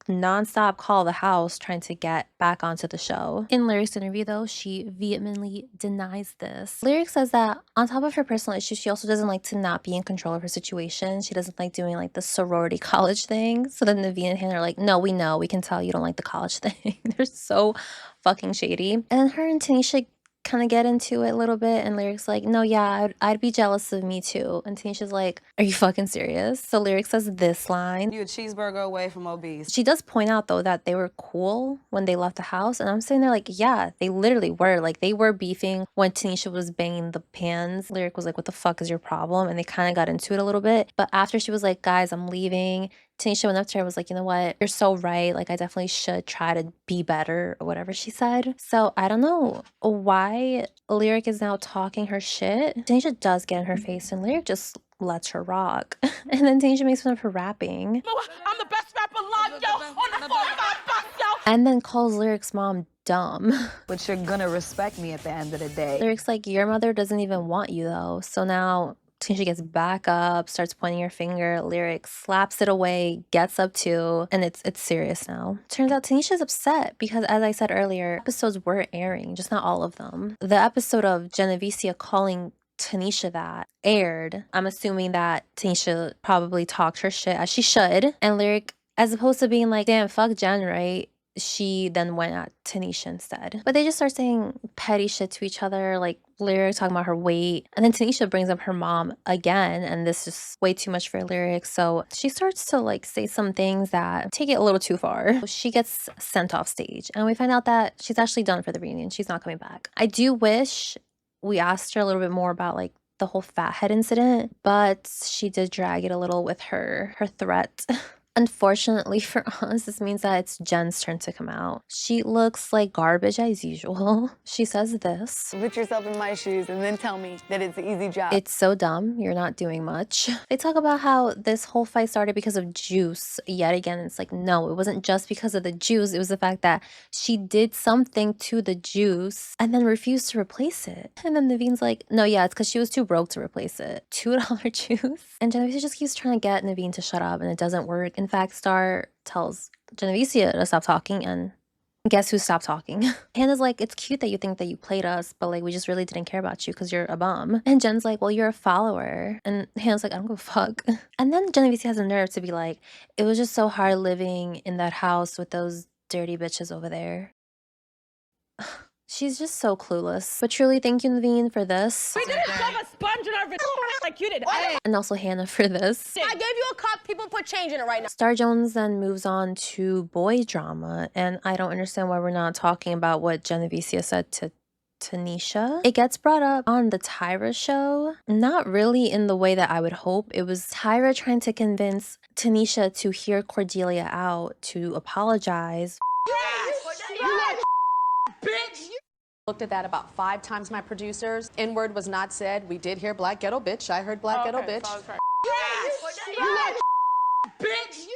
S1: nonstop call the house trying to get back onto the show. In Lyric's interview, though, she vehemently denies this. Lyric says that on top of her personal issues, she also doesn't like to not be in control of her situation. She doesn't like doing like the sorority college thing. So then Naveen and Hannah are like, no, we know. We can tell you don't like the college thing. They're so fucking shady. And then her and Tanisha kind of get into it a little bit, and Lyric's like, no, yeah, I'd be jealous of me too. And Tanisha's like, are you fucking serious? So Lyric says this line.
S7: You a cheeseburger away from obese.
S1: She does point out though that they were cool when they left the house, and I'm sitting there like, yeah, they literally were. Like, they were beefing when Tanisha was banging the pans. Lyric was like, what the fuck is your problem? And they kind of got into it a little bit. But after she was like, guys, I'm leaving, Tanisha went up to her and was like, you know what? You're so right. Like, I definitely should try to be better or whatever she said. So I don't know why Lyric is now talking her shit. Tanisha does get in her face and Lyric just lets her rock. And then Tanisha makes fun of her rapping.
S3: I'm the best rapper alive, yo, on the 4-5 bus, yo.
S1: And then calls Lyric's mom dumb.
S7: But you're gonna respect me at the end of the day.
S1: Lyric's like, your mother doesn't even want you though. So now Tanisha gets back up, starts pointing her finger. Lyric slaps it away, gets up too, and it's serious now. Turns out Tanisha's upset because, as I said earlier, episodes were airing, just not all of them. The episode of Genevicia calling Tanisha that aired. I'm assuming that Tanisha probably talked her shit as she should, and Lyric, as opposed to being like, damn, fuck Jen, right? She then went at Tanisha instead. But they just start saying petty shit to each other, like Lyric talking about her weight. And then Tanisha brings up her mom again, and this is way too much for Lyric. So she starts to like say some things that take it a little too far. She gets sent off stage, and we find out that she's actually done for the reunion. She's not coming back. I do wish we asked her a little bit more about like the whole fathead incident, but she did drag it a little with her threat. Unfortunately for us, this means that it's Jen's turn to come out. She looks like garbage as usual. She says this.
S8: Put yourself in my shoes and then tell me that it's an easy job.
S1: It's so dumb. You're not doing much. They talk about how this whole fight started because of juice. Yet again, it's like, no, it wasn't just because of the juice. It was the fact that she did something to the juice and then refused to replace it. And then Naveen's like, no, yeah, it's because she was too broke to replace it. $2 juice. And Genevieve just keeps trying to get Naveen to shut up, and it doesn't work. In fact, Star tells Genevieve to stop talking, and guess who stopped talking? Hannah's like, it's cute that you think that you played us, but like we just really didn't care about you because you're a bum. And Jen's like, well, you're a follower. And Hannah's like, I don't give a fuck. And then Genevieve has the nerve to be like, it was just so hard living in that house with those dirty bitches over there. She's just so clueless. But truly, thank you, Naveen, for this.
S6: We didn't shove a sponge in our like you did.
S1: And also Hannah for this.
S10: I gave you a cup. People put change in it right now.
S1: Star Jones then moves on to boy drama, and I don't understand why we're not talking about what Genevieve said to Tanisha. It gets brought up on the Tyra show, not really in the way that I would hope. It was Tyra trying to convince Tanisha to hear Cordelia out, to apologize.
S6: Bitch!
S22: Looked at that about 5 times, my producers. N-word was not said. We did hear black ghetto bitch. I heard black ghetto bitch.
S6: So yes! Bitch!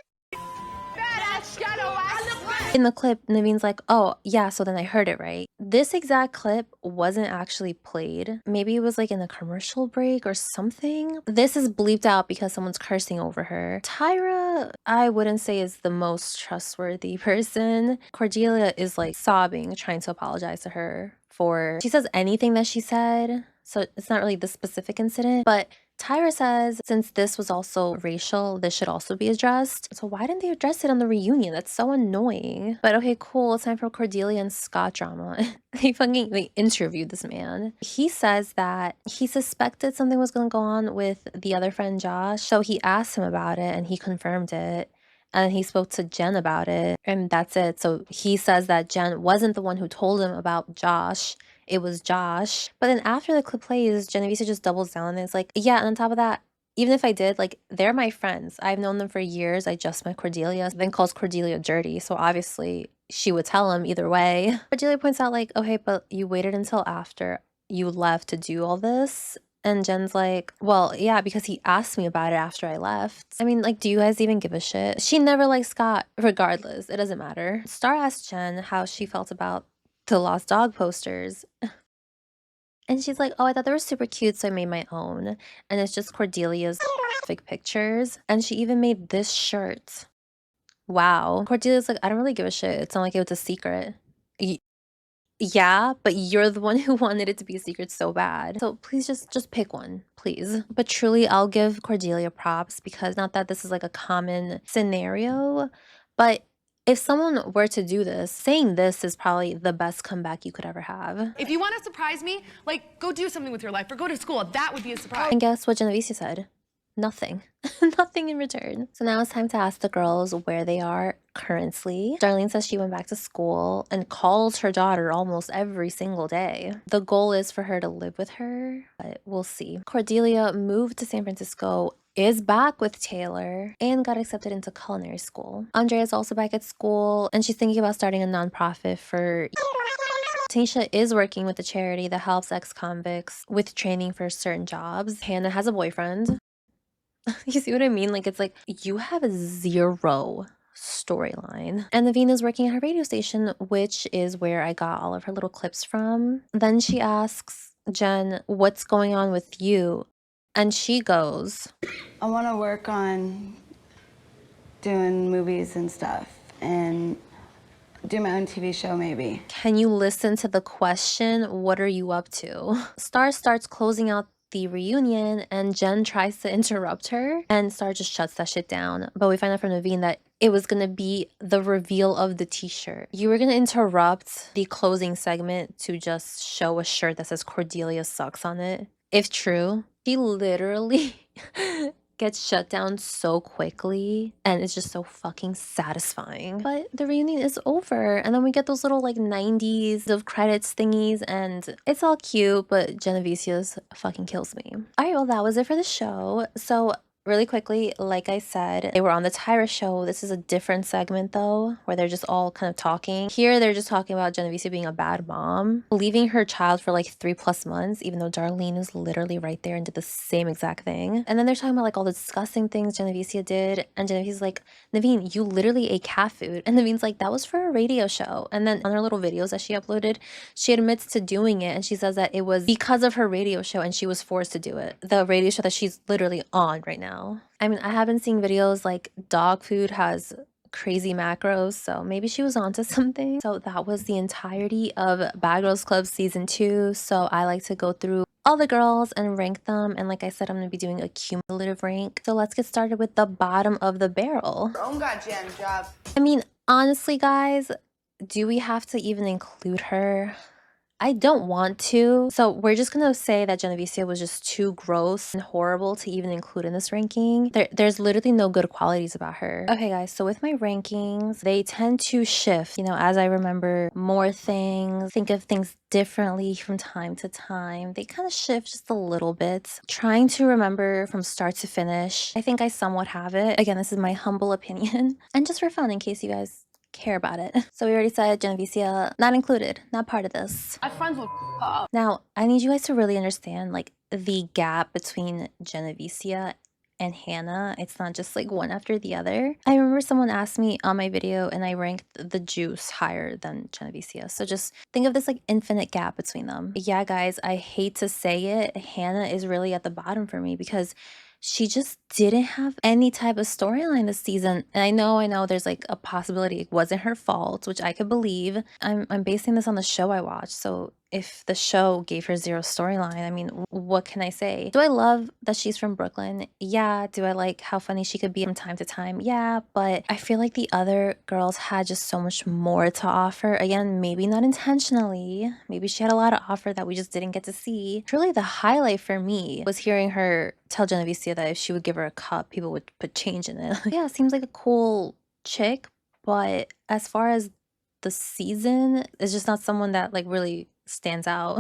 S6: Fat-ass ghetto ass.
S1: In the clip, Naveen's like, oh, yeah, so then I heard it right. This exact clip wasn't actually played. Maybe it was like in a commercial break or something. This is bleeped out because someone's cursing over her. Tyra, I wouldn't say is the most trustworthy person. Cordelia is like sobbing, trying to apologize to her for, she says anything that she said. So it's not really the specific incident, but Tyra says, since this was also racial, this should also be addressed. So why didn't they address it on the reunion? That's so annoying. But okay, cool. It's time for Cordelia and Scott drama. They interviewed this man. He says that he suspected something was going to go on with the other friend, Josh. So he asked him about it and he confirmed it. And he spoke to Jen about it, and that's it. So he says that Jen wasn't the one who told him about Josh. It was Josh. But then after the clip plays, Genevieve just doubles down and it's like, yeah, and on top of that, even if I did, like, they're my friends. I've known them for years. I just met Cordelia, then calls Cordelia dirty. So obviously she would tell him either way. Cordelia points out like, okay, but you waited until after you left to do all this. And Jen's like, well, yeah, because he asked me about it after I left. I mean, like, do you guys even give a shit? She never liked Scott, regardless. It doesn't matter. Star asked Jen how she felt about the Lost Dog posters. And she's like, oh, I thought they were super cute, so I made my own. And it's just Cordelia's fake pictures. And she even made this shirt. Wow. Cordelia's like, I don't really give a shit. It's not like it was a secret. Yeah, but you're the one who wanted it to be a secret so bad. So please just pick one, please. But truly, I'll give Cordelia props because not that this is like a common scenario, but if someone were to do this, saying this is probably the best comeback you could ever have.
S10: If you want to surprise me, like, go do something with your life or go to school. That would be a surprise.
S1: And guess what Genevieve said? Nothing. Nothing in return. So now it's time to ask the girls where they are currently. Darlene says she went back to school and calls her daughter almost every single day. The goal is for her to live with her, but we'll see. Cordelia moved to San Francisco, is back with Taylor, and got accepted into culinary school. Andrea is also back at school, and she's thinking about starting a nonprofit for... Tanisha is working with a charity that helps ex-convicts with training for certain jobs. Hannah has a boyfriend. You see what I mean? Like, it's like, you have a zero storyline. And Naveen is working at her radio station, which is where I got all of her little clips from. Then she asks Jen, what's going on with you? And she goes,
S14: I want to work on doing movies and stuff and do my own TV show maybe.
S1: Can you listen to the question? What are you up to? Star starts closing out the reunion and Jen tries to interrupt her and Star just shuts that shit down. But we find out from Naveen that it was gonna be the reveal of the t-shirt. You were gonna interrupt the closing segment to just show a shirt that says Cordelia sucks on it. If true, she literally gets shut down so quickly and it's just so fucking satisfying. But the reunion is over and then we get those little like 90s of credits thingies and it's all cute, but Genevisia's fucking kills me. Alright, well that was it for the show. So really quickly, like I said, they were on the Tyra show. This is a different segment though, where they're just all kind of talking. Here, they're just talking about Genevieve being a bad mom, leaving her child for like 3+ months, even though Darlene is literally right there and did the same exact thing. And then they're talking about like all the disgusting things Genevieve did. And Genevieve's like, Naveen, you literally ate cat food. And Naveen's like, that was for a radio show. And then on her little videos that she uploaded, she admits to doing it. And she says that it was because of her radio show and she was forced to do it. The radio show that she's literally on right now. I mean, I have been seeing videos like dog food has crazy macros, so maybe she was onto something. So that was the entirety of Bad Girls Club season 2. So I like to go through all the girls and rank them. And like I said, I'm going to be doing a cumulative rank. So let's get started with the bottom of the barrel.
S2: Your own goddamn job.
S1: I mean, honestly, guys, do we have to even include her? I don't want to. So we're just gonna say that Genevieve was just too gross and horrible to even include in this ranking. There's literally no good qualities about her. Okay guys, so with my rankings, they tend to shift, you know, as I remember more things, think of things differently from time to time. They kind of shift just a little bit. Trying to remember from start to finish. I think I somewhat have it. Again, this is my humble opinion. And just for fun, in case you guys care about it. So we already said Genevieve not included, not part of this.
S6: My friends will
S1: Now, I need you guys to really understand like the gap between Genevieve and Hannah. It's not just like one after the other. I remember someone asked me on my video and I ranked the juice higher than Genevieve. So just think of this like infinite gap between them. Yeah, guys, I hate to say it, Hannah is really at the bottom for me because she just didn't have any type of storyline this season. And I know there's like a possibility it wasn't her fault, which I could believe. I'm basing this on the show I watched. So if the show gave her zero storyline, I mean, what can I say? Do I love that she's from Brooklyn? Yeah. Do I like how funny she could be from time to time? Yeah. But I feel like the other girls had just so much more to offer. Again, maybe not intentionally. Maybe she had a lot to offer that we just didn't get to see. Truly the highlight for me was hearing her tell Genevieve that if she would give her a cup, people would put change in it. Yeah, seems like a cool chick. But as far as the season, it's just not someone that like really stands out.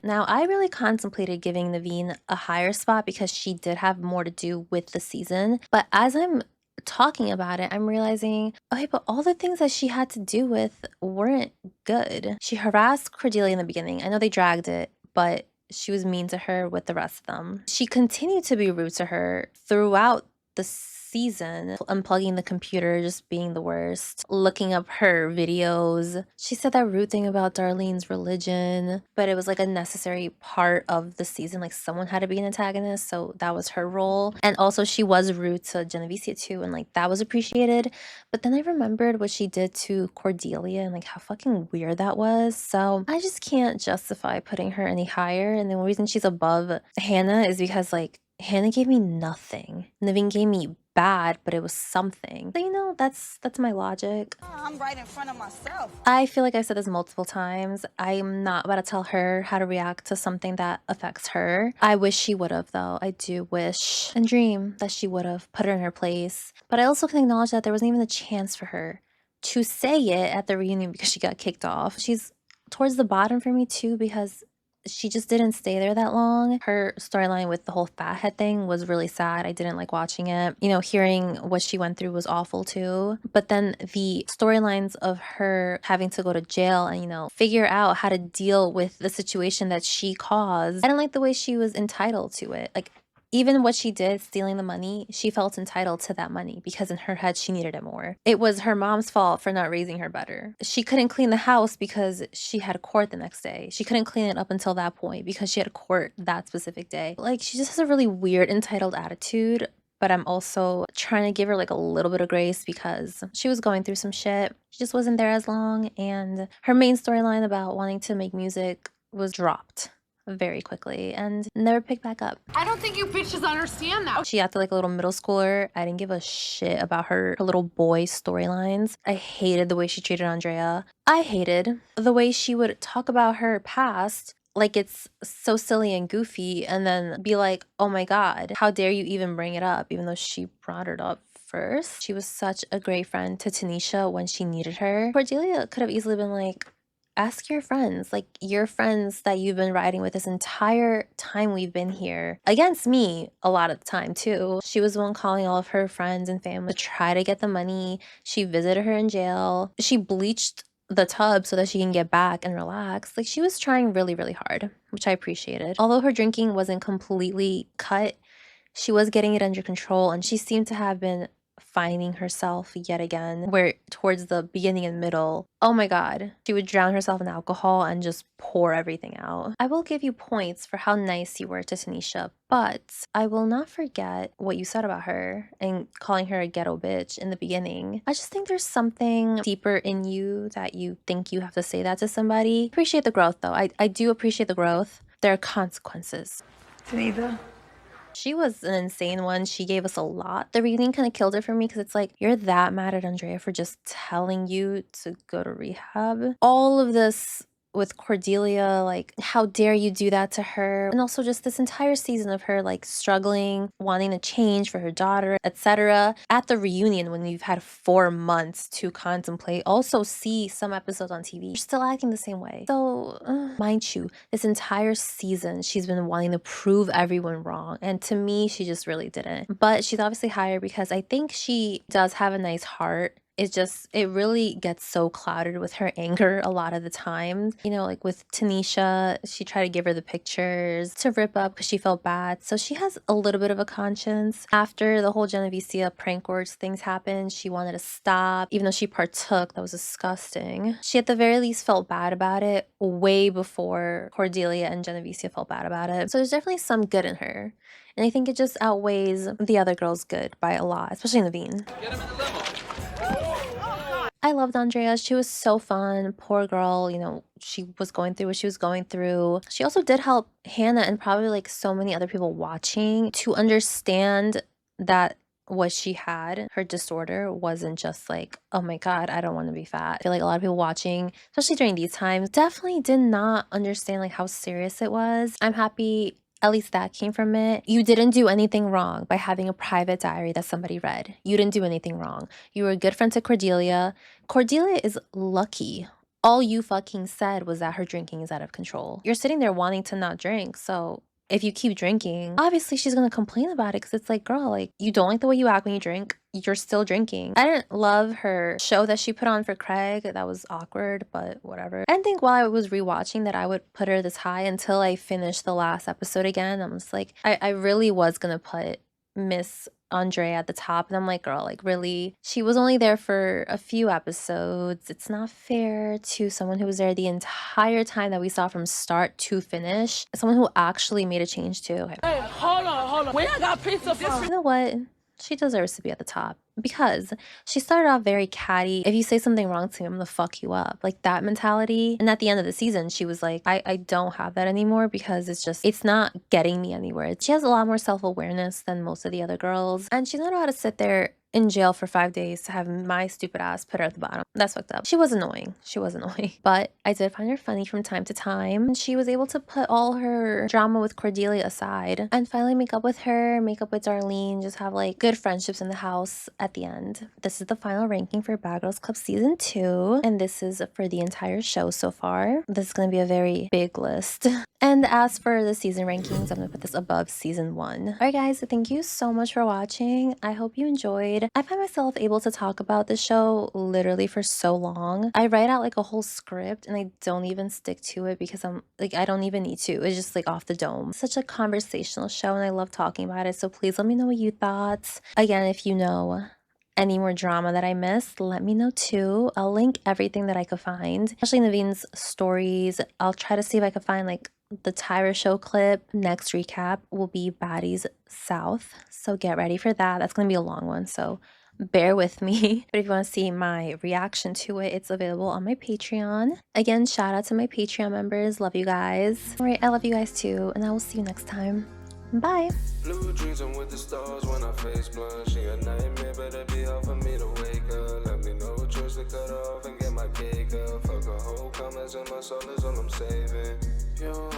S1: Now, I really contemplated giving Naveen a higher spot because she did have more to do with the season. But as I'm talking about it, I'm realizing, okay, but all the things that she had to do with weren't good. She harassed Cordelia in the beginning. I know they dragged it, but she was mean to her with the rest of them. She continued to be rude to her throughout the season, unplugging the computer, just being the worst, looking up her videos. She said that rude thing about Darlene's religion, but it was like a necessary part of the season. Like someone had to be an antagonist, so that was her role. And also she was rude to Genevieve too, and like that was appreciated. But then I remembered what she did to Cordelia and like how fucking weird that was. So I just can't justify putting her any higher. And the reason she's above Hannah is because like Hannah gave me nothing. Naveen gave me bad, but it was something. So, you know, that's my logic.
S15: I'm right in front of myself.
S1: I feel like I've said this multiple times. I'm not about to tell her how to react to something that affects her. I wish she would have, though. I do wish and dream that she would have put her in her place. But I also can acknowledge that there wasn't even a chance for her to say it at the reunion because she got kicked off. She's towards the bottom for me, too, because she just didn't stay there that long. Her storyline with the whole fathead thing was really sad. I didn't like watching it. You know, hearing what she went through was awful too. But then the storylines of her having to go to jail and, you know, figure out how to deal with the situation that she caused. I didn't like the way she was entitled to it. Like, Even what she did, stealing the money, she felt entitled to that money because in her head she needed it more. It was her mom's fault for not raising her better. She couldn't clean the house because she had court the next day. She couldn't clean it up until that point because she had court that specific day. Like, she just has a really weird entitled attitude. But I'm also trying to give her like a little bit of grace because she was going through some shit. She just wasn't there as long, and her main storyline about wanting to make music was dropped very quickly and never picked back up.
S10: I don't think you bitches understand that.
S1: She acted like a little middle schooler. I didn't give a shit about her little boy storylines. I hated the way she treated Andrea. I hated the way she would talk about her past like it's so silly and goofy, and then be like, oh my god, how dare you even bring it up, even though she brought it up first. She was such a great friend to Tanisha when she needed her. Cordelia could have easily been like, ask your friends, like your friends that you've been riding with this entire time we've been here, against me a lot of the time too. She was the one calling all of her friends and family to try to get the money. She visited her in jail. She bleached the tub so that she can get back and relax. Like, she was trying really, really hard, which I appreciated. Although her drinking wasn't completely cut, she was getting it under control, and she seemed to have been finding herself yet again, where towards the beginning and middle, oh my god, she would drown herself in alcohol and just pour everything out. I will give you points for how nice you were to Tanisha, but I will not forget what you said about her and calling her a ghetto bitch in the beginning. I just think there's something deeper in you that you think you have to say that to somebody. Appreciate the growth though. I do appreciate the growth. There are consequences.
S7: Geneva.
S1: She was an insane one. She gave us a lot. The reading kind of killed it for me because it's like, you're that mad at Andrea for just telling you to go to rehab. All of this with Cordelia, like, how dare you do that to her? And also just this entire season of her like struggling, wanting to change for her daughter, etc. At the reunion, when you've had 4 months to contemplate, also see some episodes on TV, you're still acting the same way. So mind you, this entire season she's been wanting to prove everyone wrong, and to me she just really didn't. But she's obviously higher because I think she does have a nice heart. It's just, it really gets so clouded with her anger a lot of the time. You know, like with Tanisha, she tried to give her the pictures to rip up because she felt bad. So she has a little bit of a conscience. After the whole Geneva prank words things happened, she wanted to stop. Even though she partook, that was disgusting. She at the very least felt bad about it way before Cordelia and Geneva felt bad about it. So there's definitely some good in her. And I think it just outweighs the other girls' good by a lot, especially Naveen. I loved Andrea. She was so fun. Poor girl, you know, she was going through what she was going through. She also did help Hannah and probably like so many other people watching to understand that what she had, her disorder, wasn't just like, oh my god, I don't want to be fat. I feel like a lot of people watching, especially during these times, definitely did not understand like how serious it was. I'm happy at least that came from it. You didn't do anything wrong by having a private diary that somebody read. You didn't do anything wrong. You were a good friend to Cordelia. Cordelia is lucky. All you fucking said was that her drinking is out of control. You're sitting there wanting to not drink, so if you keep drinking, obviously she's gonna complain about it because it's like, girl, like, you don't like the way you act when you drink. You're still drinking. I didn't love her show that she put on for Craig. That was awkward, but whatever. I didn't think while I was rewatching that I would put her this high until I finished the last episode again. I'm just like, I really was gonna put Miss Andrea at the top, and I'm like, girl, like, really? She was only there for a few episodes. It's not fair to someone who was there the entire time that we saw from start to finish. Someone who actually made a change too. Okay.
S3: Hey, hold on. Where I got pizza from?
S1: You know what? She deserves to be at the top because she started off very catty. If you say something wrong to me, I'm gonna fuck you up. Like that mentality. And at the end of the season, she was like, I don't have that anymore because it's not getting me anywhere. She has a lot more self-awareness than most of the other girls. And she knows how to sit there in jail for 5 days to have my stupid ass put her at the bottom. That's fucked up. She was annoying. But I did find her funny from time to time. And she was able to put all her drama with Cordelia aside and finally make up with her, make up with Darlene, just have like good friendships in the house at the end. This is the final ranking for Bad Girls Club Season 2. And this is for the entire show so far. This is going to be a very big list. And as for the season rankings, I'm gonna put this above season 1. All right, guys, thank you so much for watching. I hope you enjoyed. I find myself able to talk about the show literally for so long. I write out like a whole script and I don't even stick to it because I'm like, I don't even need to. It's just like off the dome. Such a conversational show and I love talking about it. So please let me know what you thought. Again, if you know any more drama that I missed, let me know too. I'll link everything that I could find, especially Naveen's stories. I'll try to see if I could find like the Tyra show clip. Next recap will be Baddies South, so get ready for that. That's gonna be a long one, so bear with me. But if you want to see my reaction to it, it's available on my Patreon. Again, shout out to my Patreon members. Love you guys. All right, I love you guys too, and I will see you next time. Bye.
S13: Blue dreams, I'm with the stars when I face blind. She a nightmare, better be hard for me to wake up. Let me know what choice to cut off and get my cake up. Fuck a whole comments and my soul is all I'm saving. Yo.